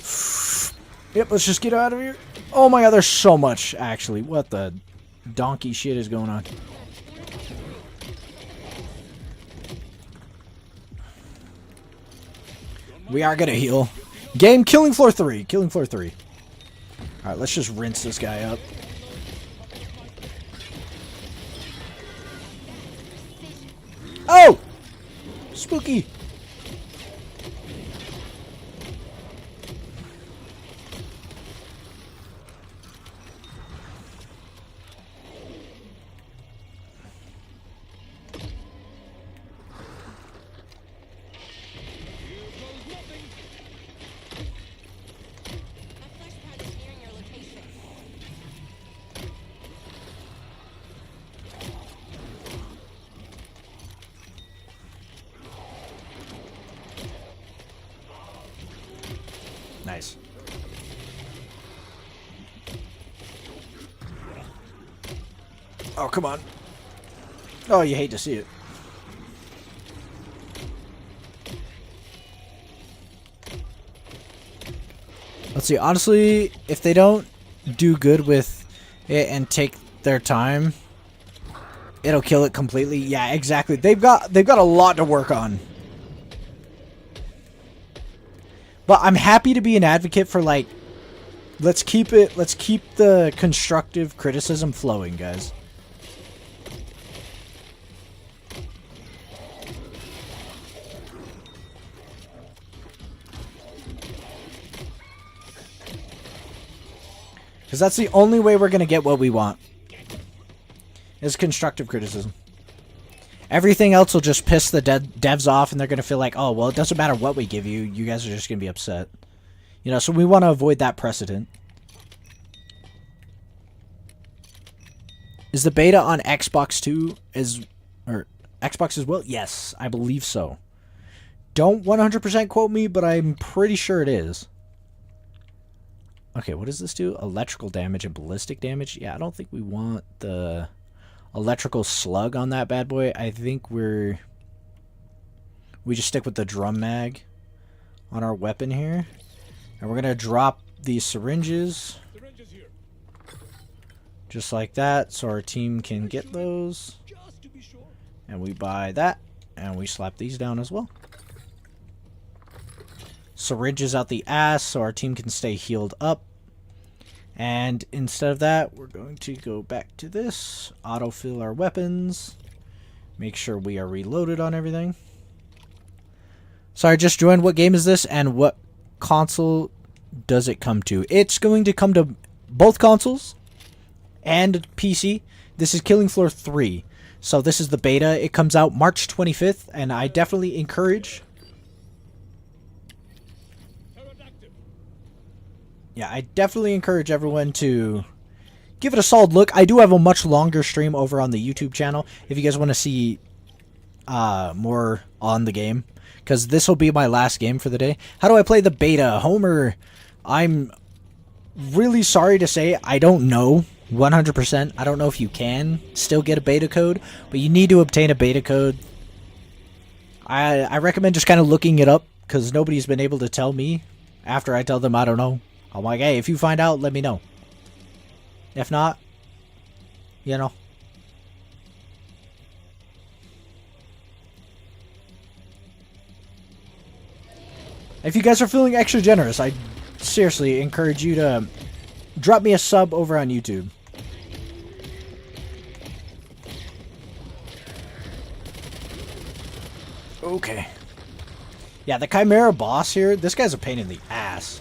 Yep, let's just get out of here. Oh my god, there's so much, actually. What the donkey shit is going on? We are gonna heal. Game, killing floor 3. Killing floor 3. Alright, let's just rinse this guy up. Oh! Spooky! A flash pad is nearing your location. Nice. Oh, come on. Oh, you hate to see it. Let's see. Honestly, if they don't do good with, and take their time, it'll kill it completely. Yeah, exactly. They've got a lot to work on. But I'm happy to be an advocate for, like, let's keep the constructive criticism flowing, guys. Because that's the only way we're going to get what we want. Is constructive criticism. Everything else will just piss the devs off, and they're going to feel like, oh, well, it doesn't matter what we give you. You guys are just going to be upset. You know, so we want to avoid that precedent. Is the beta on Xbox 2 or Xbox as well? Yes, I believe so. Don't 100% quote me, but I'm pretty sure it is. Okay, what does this do? Electrical damage and ballistic damage? Yeah, I don't think we want the electrical slug on that bad boy. I think we just stick with the drum mag on our weapon here. And we're going to drop these syringes. Just like that, so our team can get those. And we buy that, and we slap these down as well. Syringes out the ass, so our team can stay healed up. And instead of that, we're going to go back to this. Autofill our weapons. Make sure we are reloaded on everything. Sorry, just joined. What game is this, and what console does it come to? It's going to come to both consoles and PC. This is Killing Floor 3. So this is the beta. It comes out March 25th, and I definitely encourage... Yeah, I definitely encourage everyone to give it a solid look. I do have a much longer stream over on the YouTube channel if you guys want to see more on the game, because this will be my last game for the day. How do I play the beta? Homer, I'm really sorry to say I don't know 100%. I don't know if you can still get a beta code, but you need to obtain a beta code. I recommend just kind of looking it up, because nobody's been able to tell me after I tell them I don't know. I'm like, hey, if you find out, let me know. If not, you know. If you guys are feeling extra generous, I seriously encourage you to drop me a sub over on YouTube. Okay. Yeah, the Chimera boss here, this guy's a pain in the ass.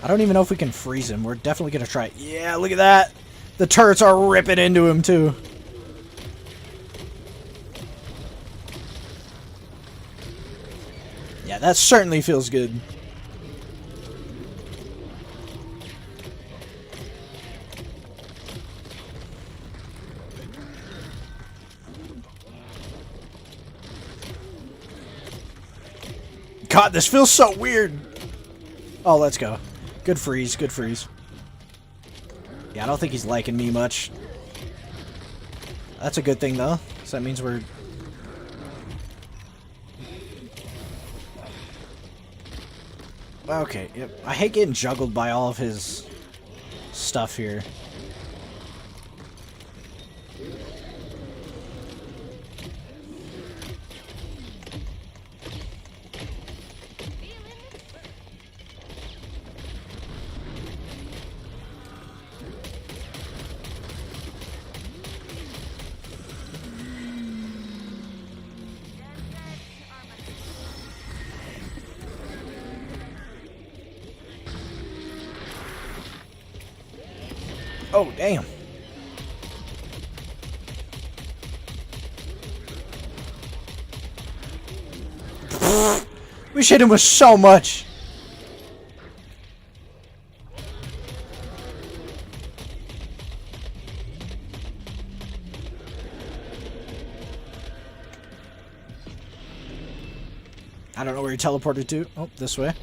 I don't even know if we can freeze him. We're definitely going to try it. Yeah, look at that. The turrets are ripping into him, too. Yeah, that certainly feels good. God, this feels so weird. Oh, let's go. Good freeze, good freeze. Yeah, I don't think he's liking me much. That's a good thing, though. So that means we're... Okay, yep. I hate getting juggled by all of his stuff here. Oh, damn. We hit him with so much. I don't know where he teleported to. Oh, this way.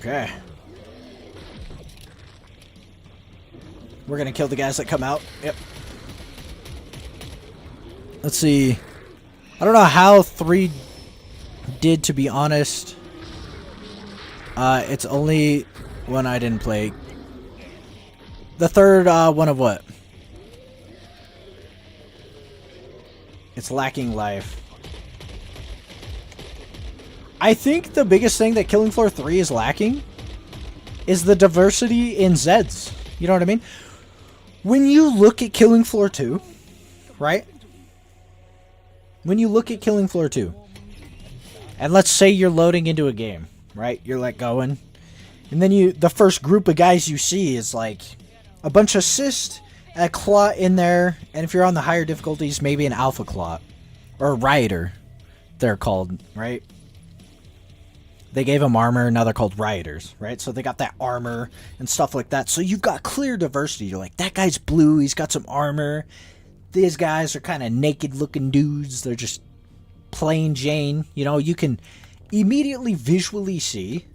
Okay. We're gonna kill the guys that come out. Yep. Let's see. I don't know how 3 did, to be honest. It's only one I didn't play. The third one of what? It's lacking life. I think the biggest thing that Killing Floor 3 is lacking is the diversity in Zeds. You know what I mean? When you look at Killing Floor 2, right? When you look at Killing Floor 2, and let's say you're loading into a game, right? You're like going, and then the first group of guys you see is like a bunch of cyst, a clot in there, and if you're on the higher difficulties, maybe an alpha clot or a rioter, they're called, right? They gave them armor, now they're called rioters, right? So they got that armor and stuff like that. So you've got clear diversity. You're like, that guy's blue, he's got some armor. These guys are kind of naked looking dudes. They're just plain Jane. You know, you can immediately visually see,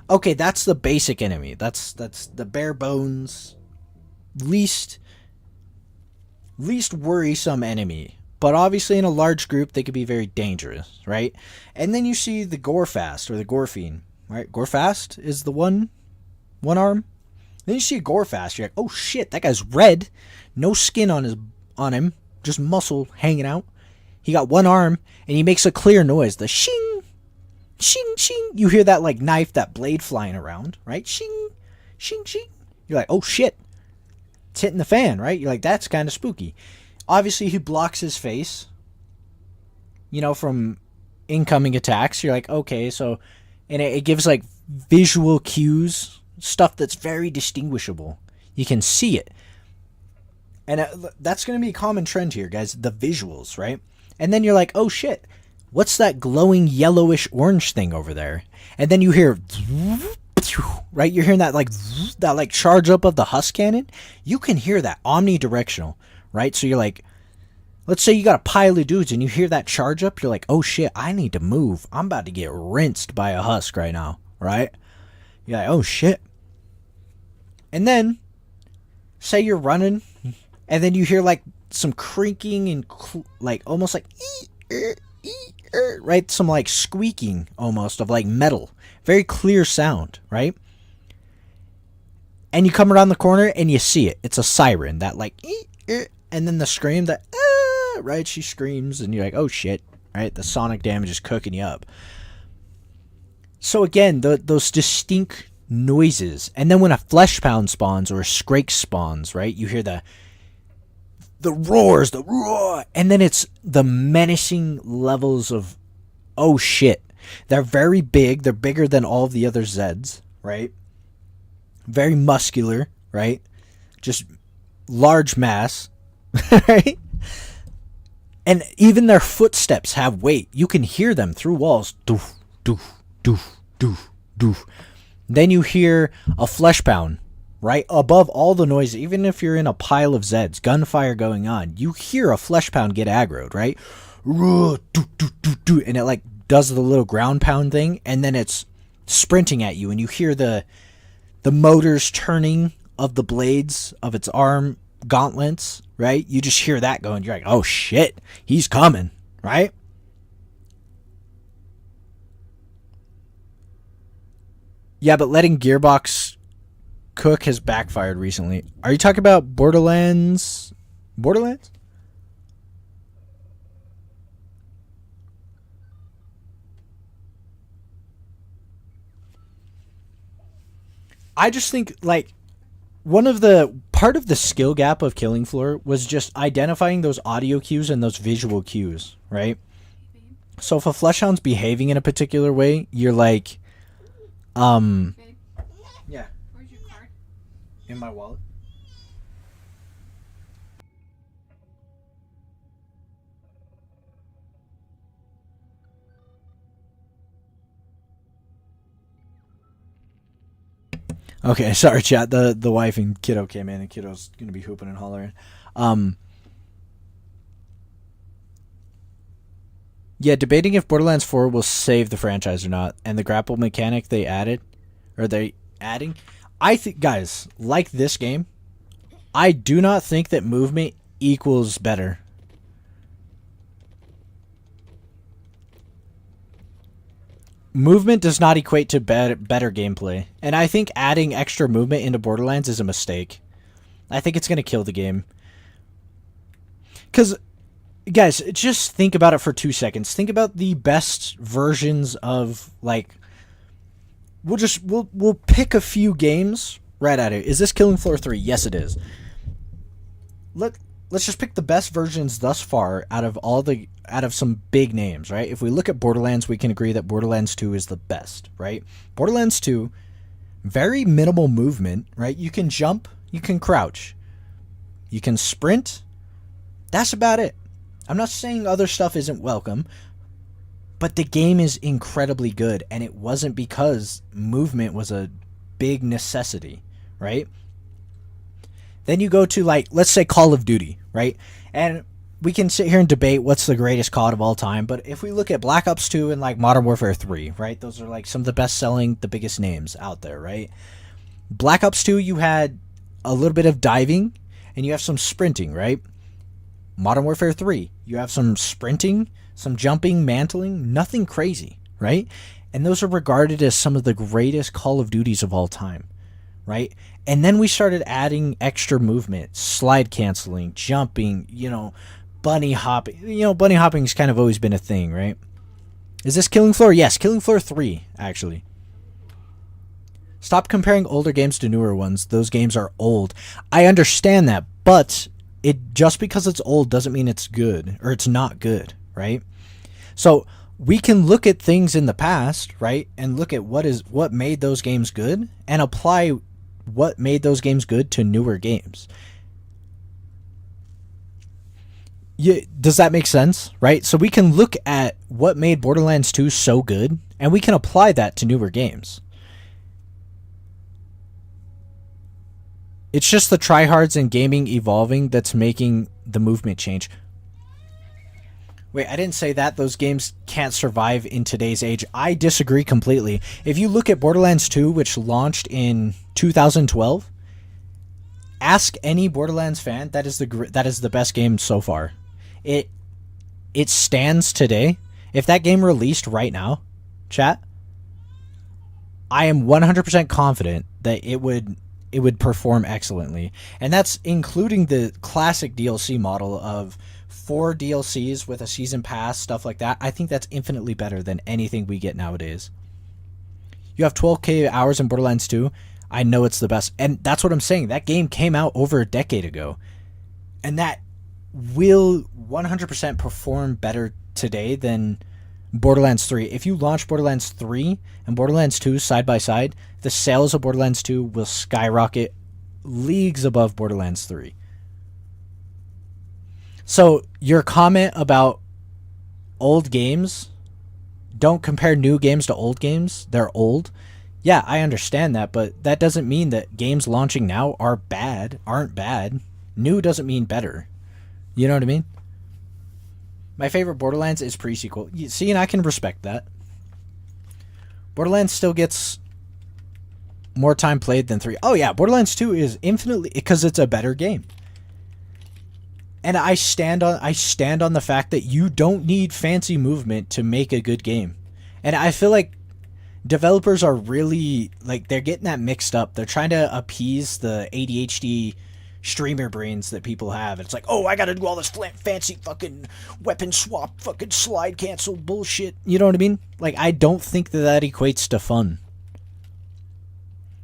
okay, that's the basic enemy. That's the bare bones, least worrisome enemy. But obviously in a large group, they could be very dangerous, right? And then you see the Gorefast or the Gorfiend, right? Gorefast is the one arm. Then you see a Gorefast, you're like, oh shit, that guy's red. No skin on him, just muscle hanging out. He got one arm, and he makes a clear noise. The shing, shing, shing. You hear that like knife, that blade flying around, right? Shing, shing, shing. You're like, oh shit, it's hitting the fan, right? You're like, that's kind of spooky. Obviously, he blocks his face, you know, from incoming attacks. You're like, okay, so, and it gives like visual cues, stuff that's very distinguishable. You can see it. And that's going to be a common trend here, guys, the visuals, right? And then you're like, oh shit, what's that glowing yellowish orange thing over there? And then you hear, right? You're hearing that like charge up of the husk cannon. You can hear that omnidirectional. Right? So you're like, let's say you got a pile of dudes and you hear that charge up. You're like, oh shit, I need to move. I'm about to get rinsed by a husk right now. Right? You're like, oh shit. And then, say you're running and then you hear like some creaking and like almost like, right? Some like squeaking almost of like metal. Very clear sound, right? And you come around the corner and you see it. It's a siren that like, and then the scream that, right? She screams and you're like, oh shit, right? The sonic damage is cooking you up. So again, those distinct noises. And then when a flesh pound spawns or a scrake spawns, right? You hear the roars, the roar. And then it's the menacing levels of, oh shit. They're very big. They're bigger than all the other Zeds, right? Very muscular, right? Just large mass. Right? And even their footsteps have weight. You can hear them through walls. Doof, doof, doof, doof, doof. Then you hear a flesh pound, right? Above all the noise, even if you're in a pile of Zeds, gunfire going on, you hear a flesh pound get aggroed, right? And it like does the little ground pound thing, and then it's sprinting at you, and you hear the motors turning of the blades of its arm gauntlets, right? You just hear that going. You're like, oh shit, he's coming, right? Yeah, but letting Gearbox cook has backfired recently. Are you talking about Borderlands? Borderlands? I just think like part of the skill gap of Killing Floor was just identifying those audio cues and those visual cues, right? So if a Fleshhound's behaving in a particular way, you're like, yeah. Where's your card? In my wallet. Okay, sorry, chat. The wife and kiddo came in, and kiddo's gonna be hooping and hollering. Yeah, debating if Borderlands 4 will save the franchise or not, and the grapple mechanic they added, or they adding. I think, guys, like this game, I do not think that movement equals better. Movement does not equate to better gameplay. And I think adding extra movement into Borderlands is a mistake. I think it's going to kill the game. Because, guys, just think about it for 2 seconds. Think about the best versions of, like... We'll pick a few games right at it. Is this Killing Floor 3? Yes, it is. Let's just pick the best versions thus far out of some big names, right? If we look at Borderlands, we can agree that Borderlands 2 is the best, right? Borderlands 2, very minimal movement, right? You can jump, you can crouch, you can sprint. That's about it. I'm not saying other stuff isn't welcome, but the game is incredibly good, and it wasn't because movement was a big necessity, right? Then you go to, like, let's say Call of Duty, right? And we can sit here and debate what's the greatest COD of all time, but if we look at Black Ops 2 and, like, Modern Warfare 3, right? Those are, like, some of the best-selling, the biggest names out there, right? Black Ops 2, you had a little bit of diving, and you have some sprinting, right? Modern Warfare 3, you have some sprinting, some jumping, mantling, nothing crazy, right? And those are regarded as some of the greatest Call of Duties of all time, right? And then we started adding extra movement, slide canceling, jumping, bunny hopping. Bunny hopping's kind of always been a thing, right? Is this Killing Floor? Yes, Killing Floor 3, actually. Stop comparing older games to newer ones. Those games are old. I understand that, but just because it's old doesn't mean it's good, or it's not good, right? So we can look at things in the past, right, and look at what made those games good, and apply what made those games good to newer games. Does that make sense, right? So we can look at what made Borderlands 2 so good, and we can apply that to newer games. It's just the tryhards in gaming evolving that's making the movement change. Wait, I didn't say that. Those games can't survive in today's age. I disagree completely. If you look at Borderlands 2, which launched in 2012, ask any Borderlands fan, that is the best game so far. It stands today. If that game released right now, chat, I am 100% confident that it would perform excellently. And that's including the classic DLC model of 4 DLCs with a season pass, stuff like that. I think that's infinitely better than anything we get nowadays. You have 12k hours in Borderlands 2. I know it's the best. And that's what I'm saying. That game came out over a decade ago. And that will 100% perform better today than Borderlands 3. If you launch Borderlands 3 and Borderlands 2 side by side, the sales of Borderlands 2 will skyrocket leagues above Borderlands 3. So your comment about old games, don't compare new games to old games, they're old. Yeah, I understand that, but that doesn't mean that games launching now aren't bad. New doesn't mean better. You know what I mean? My favorite Borderlands is pre-sequel. See, and I can respect that. Borderlands still gets more time played than 3. Oh yeah, Borderlands 2 is infinitely, because it's a better game. And I stand on the fact that you don't need fancy movement to make a good game. And I feel like developers are really, like, they're getting that mixed up. They're trying to appease the ADHD streamer brains that people have. It's like, oh, I gotta do all this fancy fucking weapon swap, fucking slide cancel bullshit. You know what I mean? Like, I don't think that equates to fun.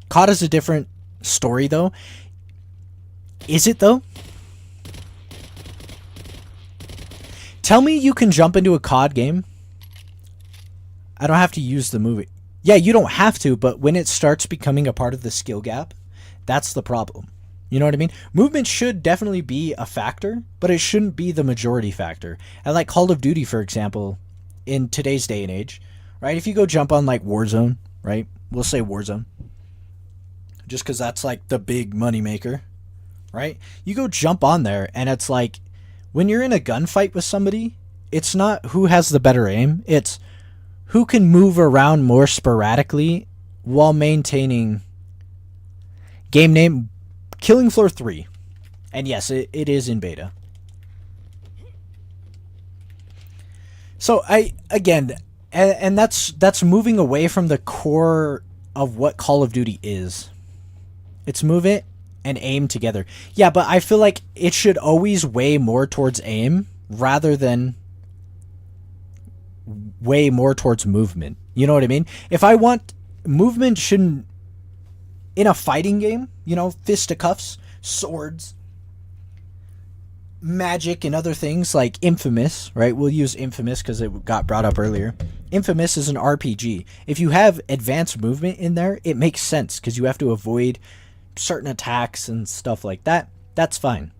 COD is a different story, though. Is it, though? Tell me you can jump into a COD game. I don't have to use the movie. Yeah, you don't have to, but when it starts becoming a part of the skill gap, that's the problem. You know what I mean? Movement should definitely be a factor, but it shouldn't be the majority factor. And like Call of Duty, for example, in today's day and age, right? If you go jump on like Warzone, right? We'll say Warzone. Just because that's like the big money maker, right? You go jump on there and it's like, when you're in a gunfight with somebody, it's not who has the better aim. It's who can move around more sporadically while maintaining... Game name, Killing Floor 3. And yes, it is in beta. So and that's moving away from the core of what Call of Duty is. It's move it and aim together. Yeah, but I feel like it should always weigh more towards aim rather than way more towards movement. You know what I mean? If I want movement, shouldn't, in a fighting game, you know, fisticuffs, swords, magic, and other things like Infamous, right? We'll use Infamous because it got brought up earlier. Infamous is an RPG. If you have advanced movement in there, it makes sense because you have to avoid certain attacks and stuff like that. That's fine.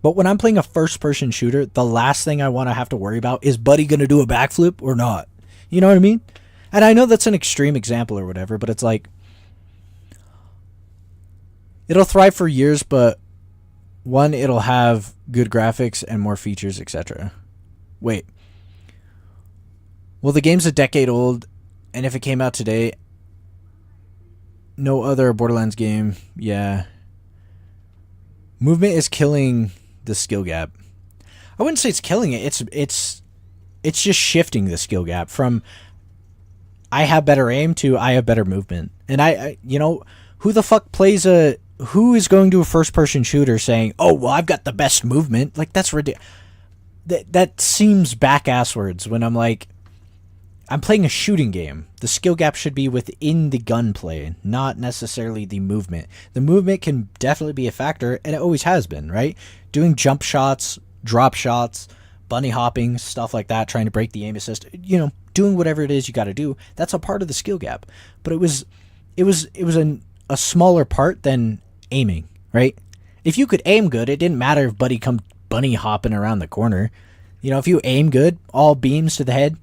But when I'm playing a first-person shooter, the last thing I want to have to worry about is Buddy going to do a backflip or not? You know what I mean? And I know that's an extreme example or whatever, but it's like, it'll thrive for years, but one, it'll have good graphics and more features, etc. Wait. Well, the game's a decade old, and if it came out today, no other Borderlands game, yeah. Movement is killing the skill gap. I wouldn't say it's killing it. It's just shifting the skill gap from I have better aim to I have better movement. And I you know, who the fuck who is going to a first-person shooter saying, "Oh, well, I've got the best movement"? Like, that's ridiculous. That seems back-ass words when I'm like, I'm playing a shooting game. The skill gap should be within the gunplay, not necessarily the movement. The movement can definitely be a factor, and it always has been, right? Doing jump shots, drop shots, bunny hopping, stuff like that, trying to break the aim assist, you know, doing whatever it is you got to do. That's a part of the skill gap. But it was a smaller part than aiming, right? If you could aim good, it didn't matter if Buddy come bunny hopping around the corner. You know, if you aim good, all beams to the head,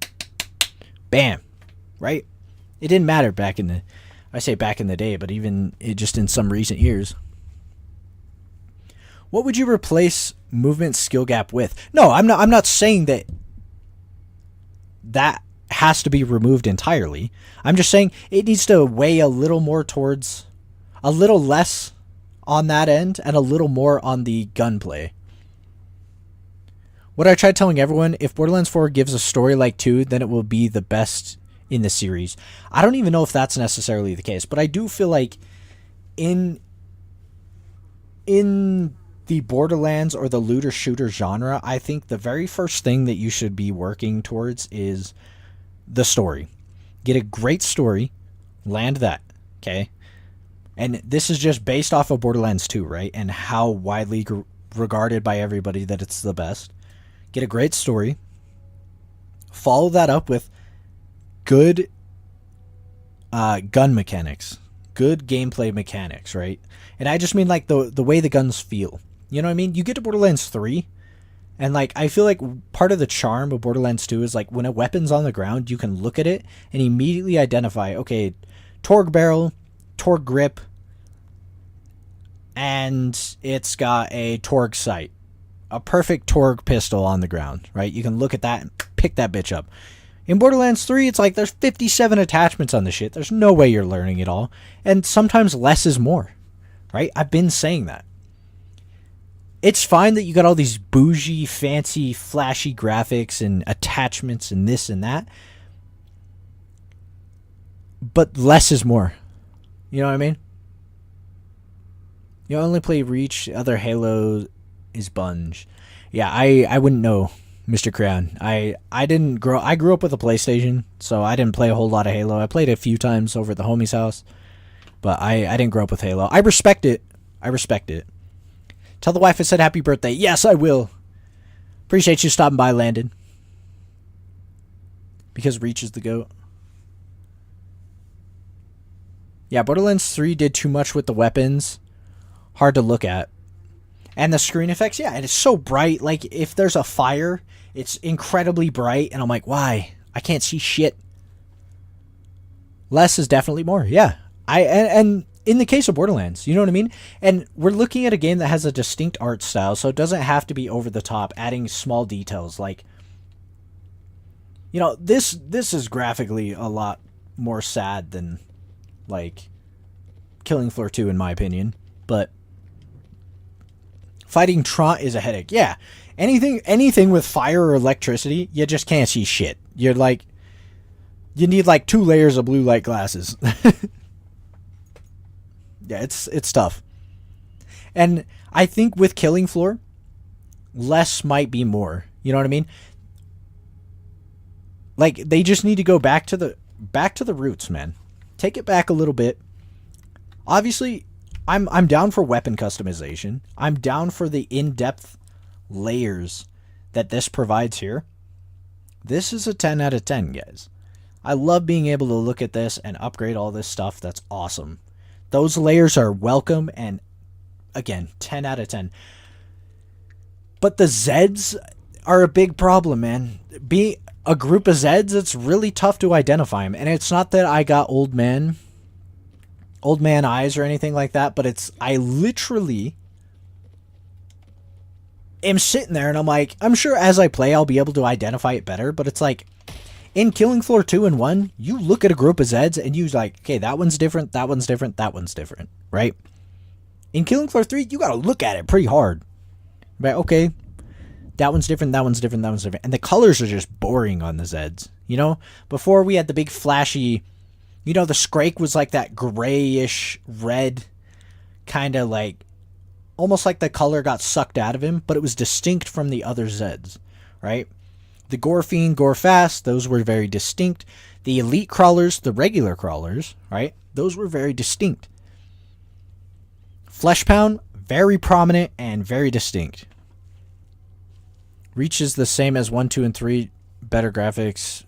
bam, right? It didn't matter back in the day, but even just in some recent years. What would you replace movement skill gap with? No, I'm not saying that has to be removed entirely. I'm just saying it needs to weigh a little more towards, a little less on that end and a little more on the gunplay. What I tried telling everyone, if Borderlands 4 gives a story like 2, then it will be the best in the series. I don't even know if that's necessarily the case, but I do feel like in the Borderlands or the looter shooter genre, I think the very first thing that you should be working towards is the story. Get a great story, land that, okay? And this is just based off of Borderlands 2, right? And how widely regarded by everybody that it's the best. Get a great story. Follow that up with good gun mechanics. Good gameplay mechanics, right? And I just mean like the way the guns feel. You know what I mean? You get to Borderlands 3, and like I feel like part of the charm of Borderlands 2 is like when a weapon's on the ground, you can look at it and immediately identify, okay, Torgue barrel, Torgue grip, and it's got a Torgue sight. A perfect Torgue pistol on the ground, right? You can look at that and pick that bitch up. In Borderlands 3, it's like there's 57 attachments on the shit. There's no way you're learning it all. And sometimes less is more, right? I've been saying that. It's fine that you got all these bougie, fancy, flashy graphics and attachments and this and that. But less is more. You know what I mean? You only play Reach, other Halo is Bunge. Yeah, I wouldn't know, Mr. Crown. I grew up with a PlayStation, so I didn't play a whole lot of Halo. I played it a few times over at the homie's house, but I didn't grow up with Halo. I respect it. Tell the wife I said happy birthday. Yes, I will. Appreciate you stopping by, Landon. Because Reach is the GOAT. Yeah, Borderlands 3 did too much with the weapons. Hard to look at. And the screen effects, yeah, it is so bright. Like, if there's a fire, it's incredibly bright. And I'm like, why? I can't see shit. Less is definitely more, yeah. And in the case of Borderlands, you know what I mean? And we're looking at a game that has a distinct art style, so it doesn't have to be over the top, adding small details. Like, you know, this is graphically a lot more sad than, like, Killing Floor 2, in my opinion. But Fighting Trant is a headache. Yeah. Anything with fire or electricity, you just can't see shit. You're like, you need like 2 layers of blue light glasses. Yeah, it's tough. And I think with Killing Floor, less might be more. You know what I mean? Like, they just need to go back to the roots, man. Take it back a little bit. Obviously, I'm down for weapon customization. I'm down for the in-depth layers that this provides here. This is a 10 out of 10, guys. I love being able to look at this and upgrade all this stuff. That's awesome. Those layers are welcome, and again, 10 out of 10. But the Zeds are a big problem, man. Be a group of Zeds, it's really tough to identify them. And it's not that I got old man eyes or anything like that, but it's, I literally am sitting there and I'm like, I'm sure as I play I'll be able to identify it better, but it's like, in Killing Floor 2 and 1, you look at a group of Zeds and you're like, okay, that one's different, that one's different, that one's different, right? In Killing Floor 3, you gotta look at it pretty hard. Right, okay, that one's different, that one's different, that one's different. And the colors are just boring on the Zeds, you know? Before we had the big flashy, you know, the Skrake was like that grayish red, kind of like, almost like the color got sucked out of him, but it was distinct from the other Zeds, right? The Gorfiend, Gorfast, those were very distinct. The elite crawlers, the regular crawlers, right? Those were very distinct. Fleshpound, very prominent and very distinct. Reach is the same as 1, 2, and 3. Better graphics,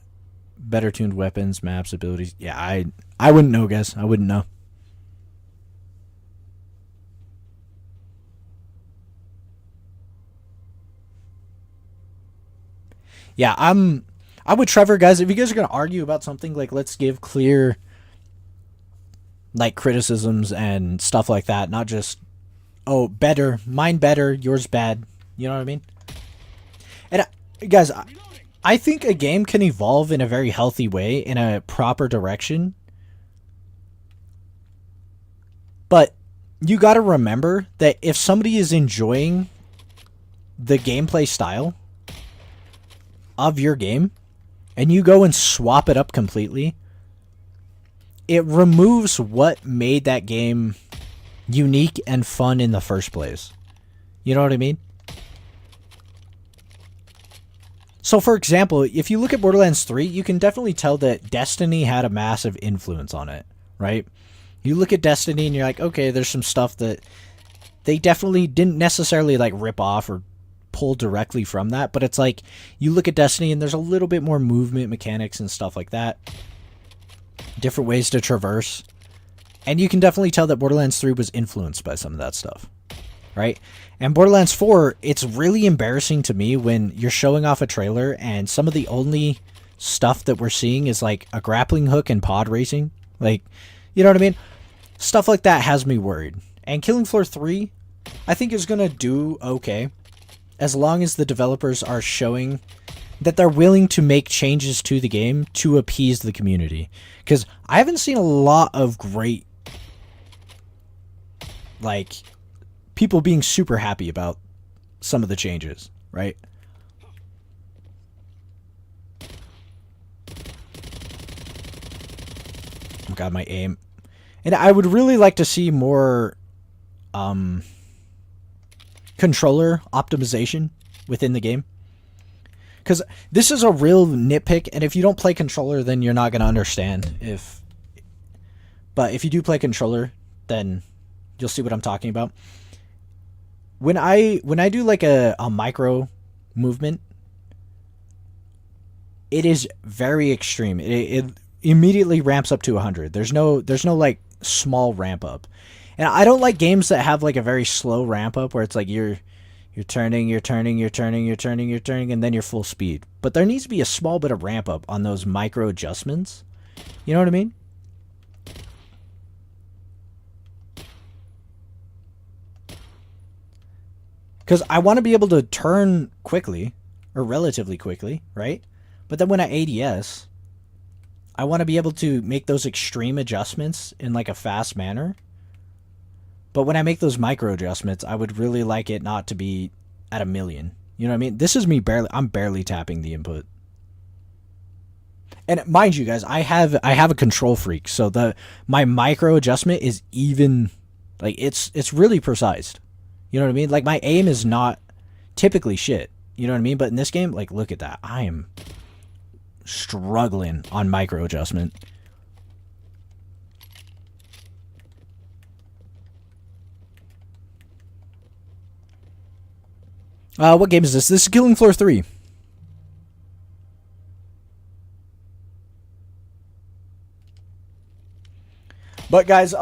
better tuned weapons, maps, abilities. Yeah, I wouldn't know, guys. I wouldn't know. Yeah, I'm with Trevor, guys. If you guys are going to argue about something, like, let's give clear, like, criticisms and stuff like that. Not just, oh, better, mine better, yours bad. You know what I mean? And, guys, I think a game can evolve in a very healthy way, in a proper direction. But you got to remember that if somebody is enjoying the gameplay style of your game, and you go and swap it up completely, it removes what made that game unique and fun in the first place. You know what I mean? So, for example, if you look at Borderlands 3, you can definitely tell that Destiny had a massive influence on it, right? You look at Destiny and you're like, okay, there's some stuff that they definitely didn't necessarily, like, rip off or pull directly from that, but it's like, you look at Destiny and there's a little bit more movement mechanics and stuff like that. Different ways to traverse. And you can definitely tell that Borderlands 3 was influenced by some of that stuff, right? And Borderlands 4, it's really embarrassing to me when you're showing off a trailer and some of the only stuff that we're seeing is like a grappling hook and pod racing. Like, you know what I mean? Stuff like that has me worried. And Killing Floor 3, I think is going to do okay, as long as the developers are showing that they're willing to make changes to the game to appease the community. Because I haven't seen a lot of great, like, people being super happy about some of the changes, right? Oh god, my aim. And I would really like to see more controller optimization within the game. Because this is a real nitpick, and if you don't play controller, then you're not going to understand. But if you do play controller, then you'll see what I'm talking about. When I do like a micro movement, it is very extreme. It immediately ramps up to 100. There's no like small ramp up. And I don't like games that have like a very slow ramp up where it's like you're turning, and then you're full speed. But there needs to be a small bit of ramp up on those micro adjustments. You know what I mean? Because I want to be able to turn quickly, or relatively quickly, right? But then when I ADS, I want to be able to make those extreme adjustments in like a fast manner. But when I make those micro adjustments, I would really like it not to be at 1,000,000. You know what I mean? This is me I'm barely tapping the input. And mind you guys, I have a control freak, so my micro adjustment is even, like, it's really precise. You know what I mean? Like, my aim is not typically shit. You know what I mean? But in this game, like, look at that. I am struggling on micro adjustment. What game is this? This is Killing Floor 3. But guys,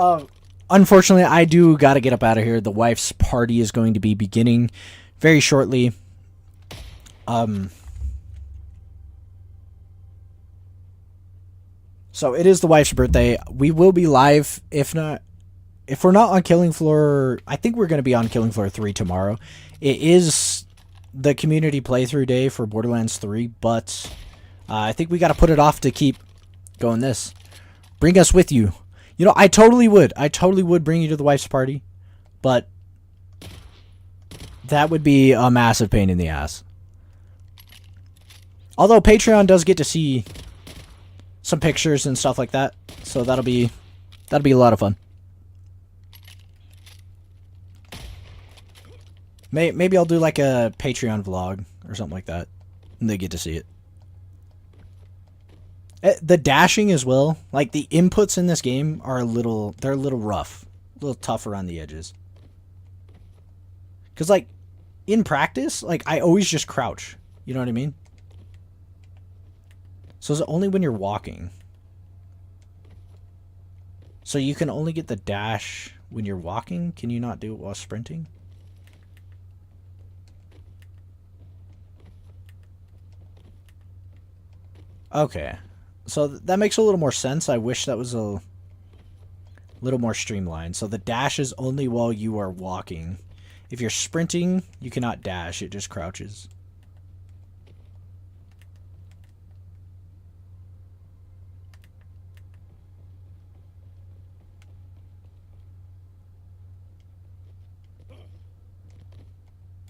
unfortunately, I do gotta get up out of here. The wife's party is going to be beginning very shortly. So it is the wife's birthday. We will be live, if we're not on Killing Floor, I think we're going to be on Killing Floor 3 tomorrow. It is the community playthrough day for Borderlands 3, but I think we got to put it off to keep going this. Bring us with you. You know, I totally would. I totally would bring you to the wife's party, but that would be a massive pain in the ass. Although Patreon does get to see some pictures and stuff like that, so that'll be a lot of fun. Maybe I'll do like a Patreon vlog or something like that, and they get to see it. The dashing as well, like the inputs in this game are they're a little rough, a little tough around the edges. Cause like in practice, like I always just crouch. You know what I mean? So is it only when you're walking? So you can only get the dash when you're walking? Can you not do it while sprinting? Okay. So that makes a little more sense. I wish that was a little more streamlined. So the dash is only while you are walking. If you're sprinting, you cannot dash. It just crouches.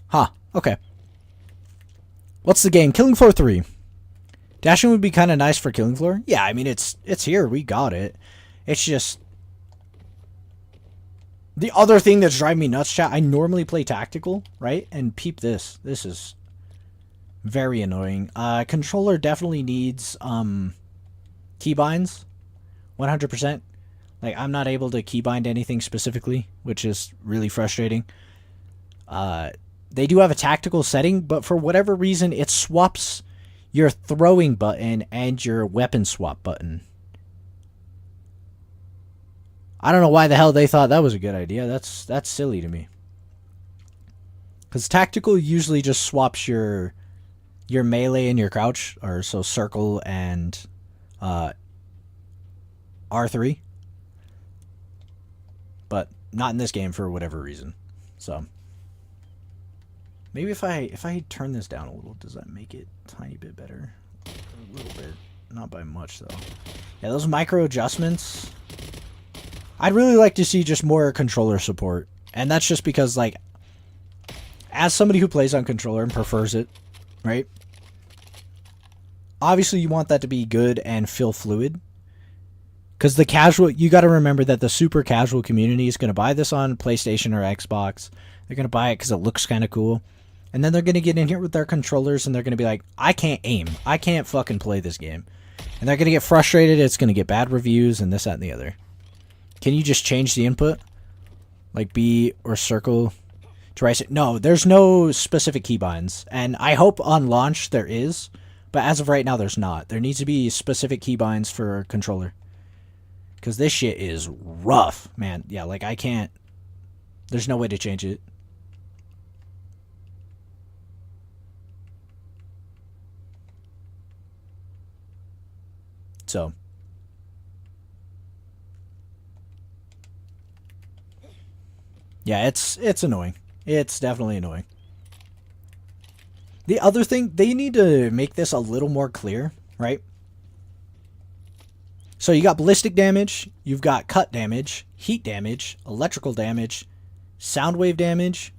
Huh. Okay. What's the game? Killing Floor 3. Dashing would be kind of nice for Killing Floor. Yeah, I mean, it's here. We got it. It's just... The other thing that's driving me nuts, chat, I normally play tactical, right? And peep this. This is very annoying. Controller definitely needs keybinds. 100%. Like, I'm not able to keybind anything specifically, which is really frustrating. They do have a tactical setting, but for whatever reason, it swaps your throwing button and your weapon swap button. I don't know why the hell they thought that was a good idea. That's silly to me. Because tactical usually just swaps your melee and your crouch, or so circle and R3. But not in this game for whatever reason. So maybe if I turn this down a little, does that make it a tiny bit better? A little bit. Not by much, though. Yeah, those micro adjustments, I'd really like to see just more controller support. And that's just because, like, as somebody who plays on controller and prefers it, right? Obviously, you want that to be good and feel fluid. Because the casual, you got to remember that the super casual community is going to buy this on PlayStation or Xbox. They're going to buy it because it looks kind of cool. And then they're going to get in here with their controllers and they're going to be like, I can't aim. I can't fucking play this game. And they're going to get frustrated. It's going to get bad reviews and this, that, and the other. Can you just change the input? Like B or circle to right? No, there's no specific keybinds. And I hope on launch there is. But as of right now, there's not. There needs to be specific keybinds for controller. Because this shit is rough, man. Yeah, like I can't. There's no way to change it. So. Yeah, it's annoying. It's definitely annoying. The other thing, they need to make this a little more clear, right? So you got ballistic damage, you've got cut damage, heat damage, electrical damage, sound wave damage,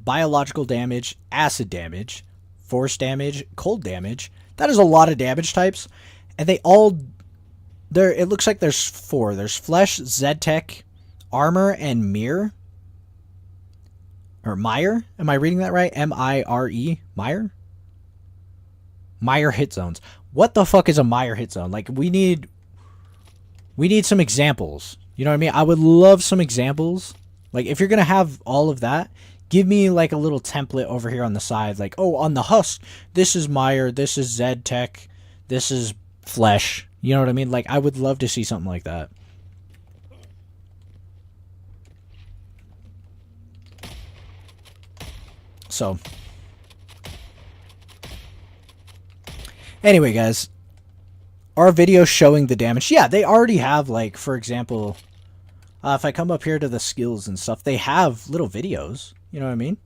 biological damage, acid damage, force damage, cold damage. That is a lot of damage types. And they all... it looks like there's 4. There's Flesh, Zedtech, Armor, and Mir. Or Mire? Am I reading that right? M-I-R-E? Mire? Mire hit zones. What the fuck is a Mire hit zone? Like, we need some examples. You know what I mean? I would love some examples. Like, if you're going to have all of that, give me, like, a little template over here on the side. Like, oh, on the husk, this is Mire, this is Zedtech, this is Flesh. You know what I mean? Like, I would love to see something like that. So, anyway, guys, our video showing the damage. Yeah, they already have, like, for example, if I come up here to the skills and stuff, they have little videos. You know what I mean?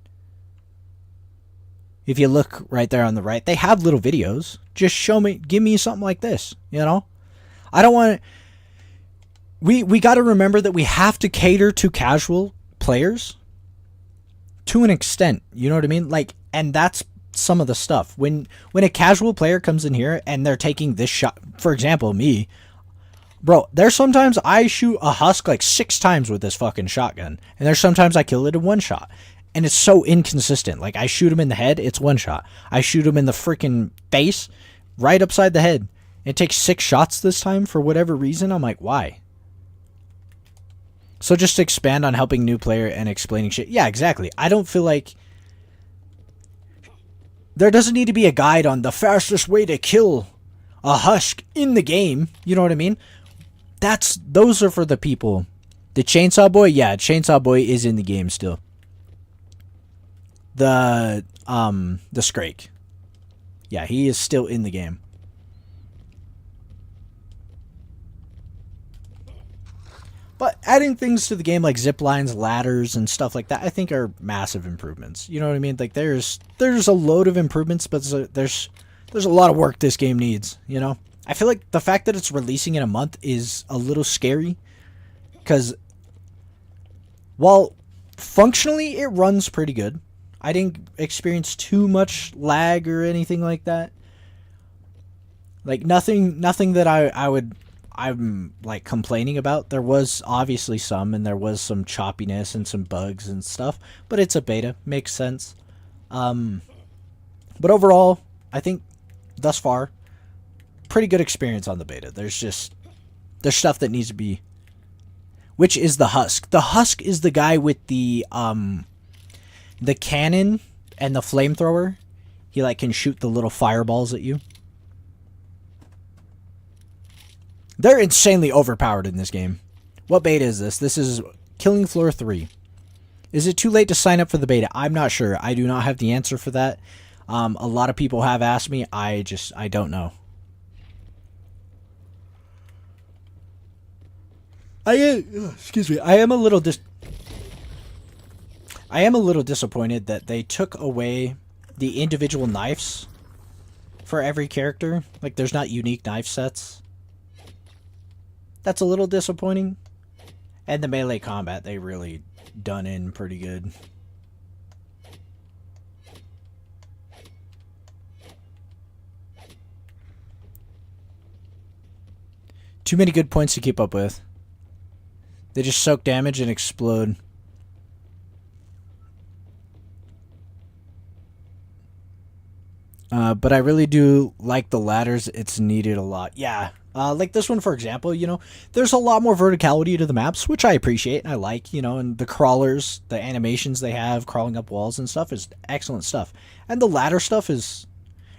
If you look right there on the right, they have little videos. Just show me, give me something like this, you know? I don't want to... We got to remember that we have to cater to casual players to an extent, you know what I mean? Like, and that's some of the stuff. When a casual player comes in here and they're taking this shot, for example, me, bro, there's sometimes I shoot a husk like 6 times with this fucking shotgun, and there's sometimes I kill it in 1 shot. And it's so inconsistent. Like, I shoot him in the head, it's 1 shot. I shoot him in the freaking face, right upside the head. It takes 6 shots this time for whatever reason. I'm like, why? So just to expand on helping new player and explaining shit. Yeah, exactly. I don't feel like... There doesn't need to be a guide on the fastest way to kill a husk in the game. You know what I mean? Those are for the people. The Chainsaw Boy, yeah, Chainsaw Boy is in the game still. The Scrake. Yeah, he is still in the game. But adding things to the game like zip lines, ladders, and stuff like that, I think are massive improvements. You know what I mean? Like, there's a load of improvements, but there's a lot of work this game needs, you know? I feel like the fact that it's releasing in a month is a little scary. Because while functionally it runs pretty good, I didn't experience too much lag or anything like that. Like, nothing that I'm like complaining about. There was obviously some, and there was some choppiness and some bugs and stuff, but it's a beta, makes sense. But overall, I think thus far, pretty good experience on the beta. There's stuff that needs to be, which is the husk. The husk is the guy with the cannon and the flamethrower. He like can shoot the little fireballs at you. They're insanely overpowered in this game. What beta is this? This is Killing Floor 3. Is it too late to sign up for the beta? I'm not sure. I do not have the answer for that. A lot of people have asked me. I don't know. Excuse me. I am a little disappointed that they took away the individual knives for every character. Like, there's not unique knife sets. That's a little disappointing. And the melee combat, they really done in pretty good. Too many good points to keep up with. They just soak damage and explode. But I really do like the ladders. It's needed a lot. Yeah. Like this one, for example, you know, there's a lot more verticality to the maps, which I appreciate and I like, you know, and the crawlers, the animations they have, crawling up walls and stuff is excellent stuff. And the ladder stuff is,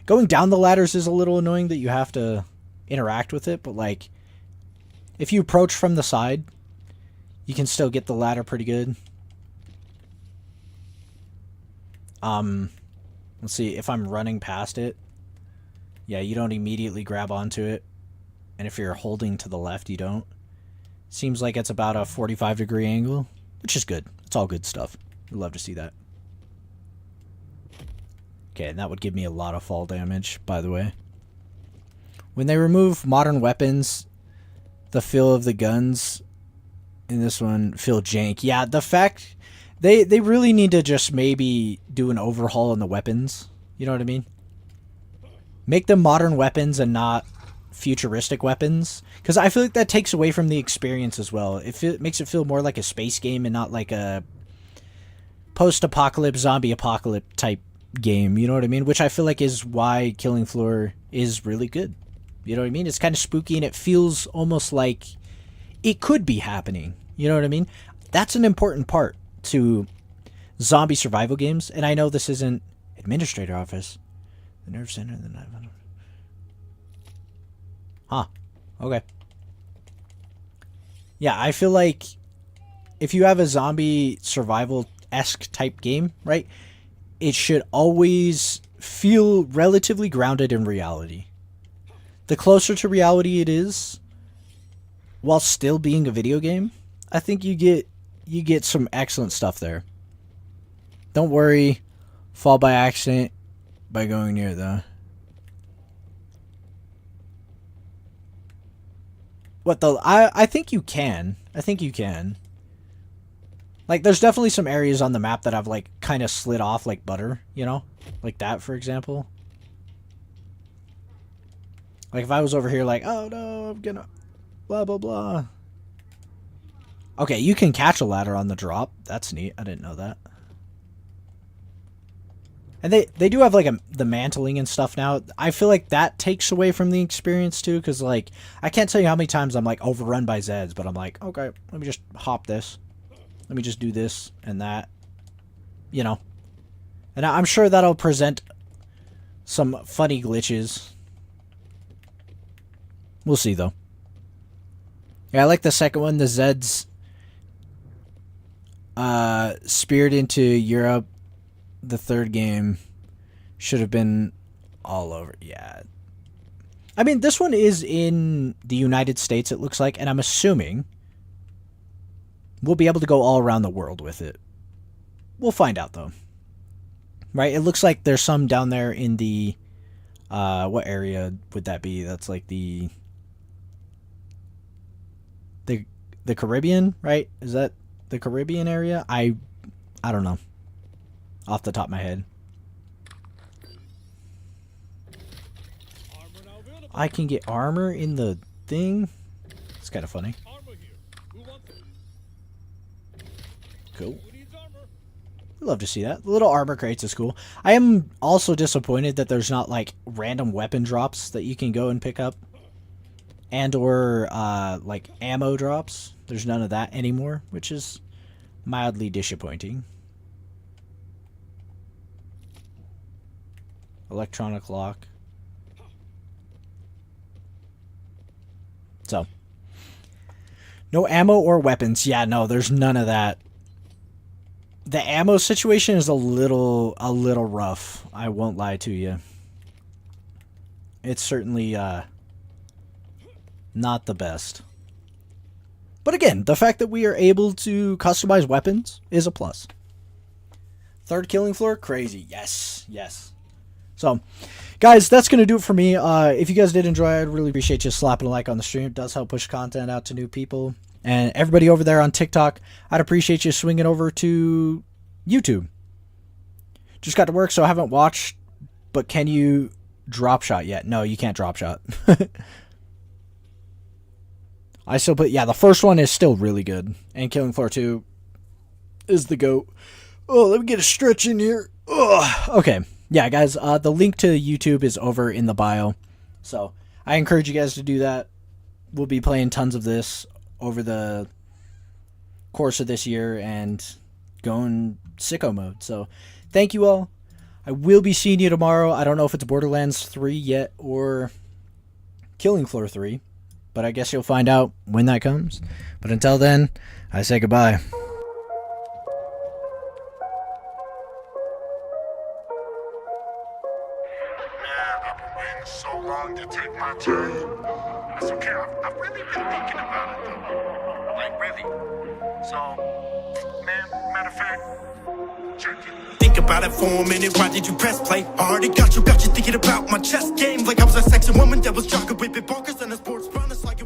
going down the ladders is a little annoying that you have to interact with it, but like, if you approach from the side, you can still get the ladder pretty good. Let's see, if I'm running past it, yeah, you don't immediately grab onto it. And if you're holding to the left, you don't. Seems like it's about a 45-degree angle, which is good. It's all good stuff. I'd love to see that. Okay, and that would give me a lot of fall damage, by the way. When they remove modern weapons, the feel of the guns in this one feel jank. Yeah, the fact They really need to just maybe do an overhaul on the weapons. You know what I mean? Make them modern weapons and not futuristic weapons. Because I feel like that takes away from the experience as well. It makes it feel more like a space game and not like a post-apocalypse, zombie apocalypse type game. You know what I mean? Which I feel like is why Killing Floor is really good. You know what I mean? It's kind of spooky and it feels almost like it could be happening. You know what I mean? That's an important part to zombie survival games. And I know this isn't administrator office. The nerve center. Huh. Okay. Yeah, I feel like if you have a zombie survival-esque type game, right, it should always feel relatively grounded in reality. The closer to reality it is, while still being a video game, I think you get some excellent stuff there. Don't worry, fall by accident by going near though. What the? I think you can. I think you can. Like, there's definitely some areas on the map that I've, like, kind of slid off like butter, you know? Like that, for example. Like, if I was over here like, oh, no, I'm gonna... blah, blah, blah. Okay, you can catch a ladder on the drop. That's neat. I didn't know that. And they do have, like, the mantling and stuff now. I feel like that takes away from the experience, too, because, like, I can't tell you how many times I'm, like, overrun by Zeds, but I'm like, okay, let me just hop this. Let me just do this and that. You know. And I'm sure that'll present some funny glitches. We'll see, though. Yeah, I like the second one. The Zeds speared into Europe. The third game should have been all over. Yeah. I mean, this one is in the United States, it looks like. And I'm assuming we'll be able to go all around the world with it. We'll find out, though. Right? It looks like there's some down there in the... what area would that be? That's like the Caribbean, right? Is that the Caribbean area? I don't know. Off the top of my head. I can get armor in the thing? It's kind of funny. Cool. Love to see that. The little armor crates is cool. I am also disappointed that there's not like random weapon drops that you can go and pick up. And or like ammo drops. There's none of that anymore, which is mildly disappointing. Electronic lock. So. No ammo or weapons. Yeah, no, there's none of that. The ammo situation is a little rough. I won't lie to you. It's certainly not the best. But again, the fact that we are able to customize weapons is a plus. Third Killing Floor, crazy. Yes, yes. So, guys, that's going to do it for me. If you guys did enjoy, I'd really appreciate you slapping a like on the stream. It does help push content out to new people. And everybody over there on TikTok, I'd appreciate you swinging over to YouTube. Just got to work, so I haven't watched. But can you drop shot yet? No, you can't drop shot. I still put... Yeah, the first one is still really good. And Killing Floor 2 is the GOAT. Oh, let me get a stretch in here. Ugh. Okay. Yeah, guys, the link to YouTube is over in the bio. So, I encourage you guys to do that. We'll be playing tons of this over the course of this year and going sicko mode. So, thank you all. I will be seeing you tomorrow. I don't know if it's Borderlands 3 yet or Killing Floor 3. But I guess you'll find out when that comes. But until then, I say goodbye. So long to take my turn. That's okay. I've really been thinking about it, though. Like, really. So, man, matter of fact, check it. Think about it for a minute, why did you press play? I already got you thinking about my chess game. Like I was a sexy woman that was jogging with bit bonkers and a sports run. It's like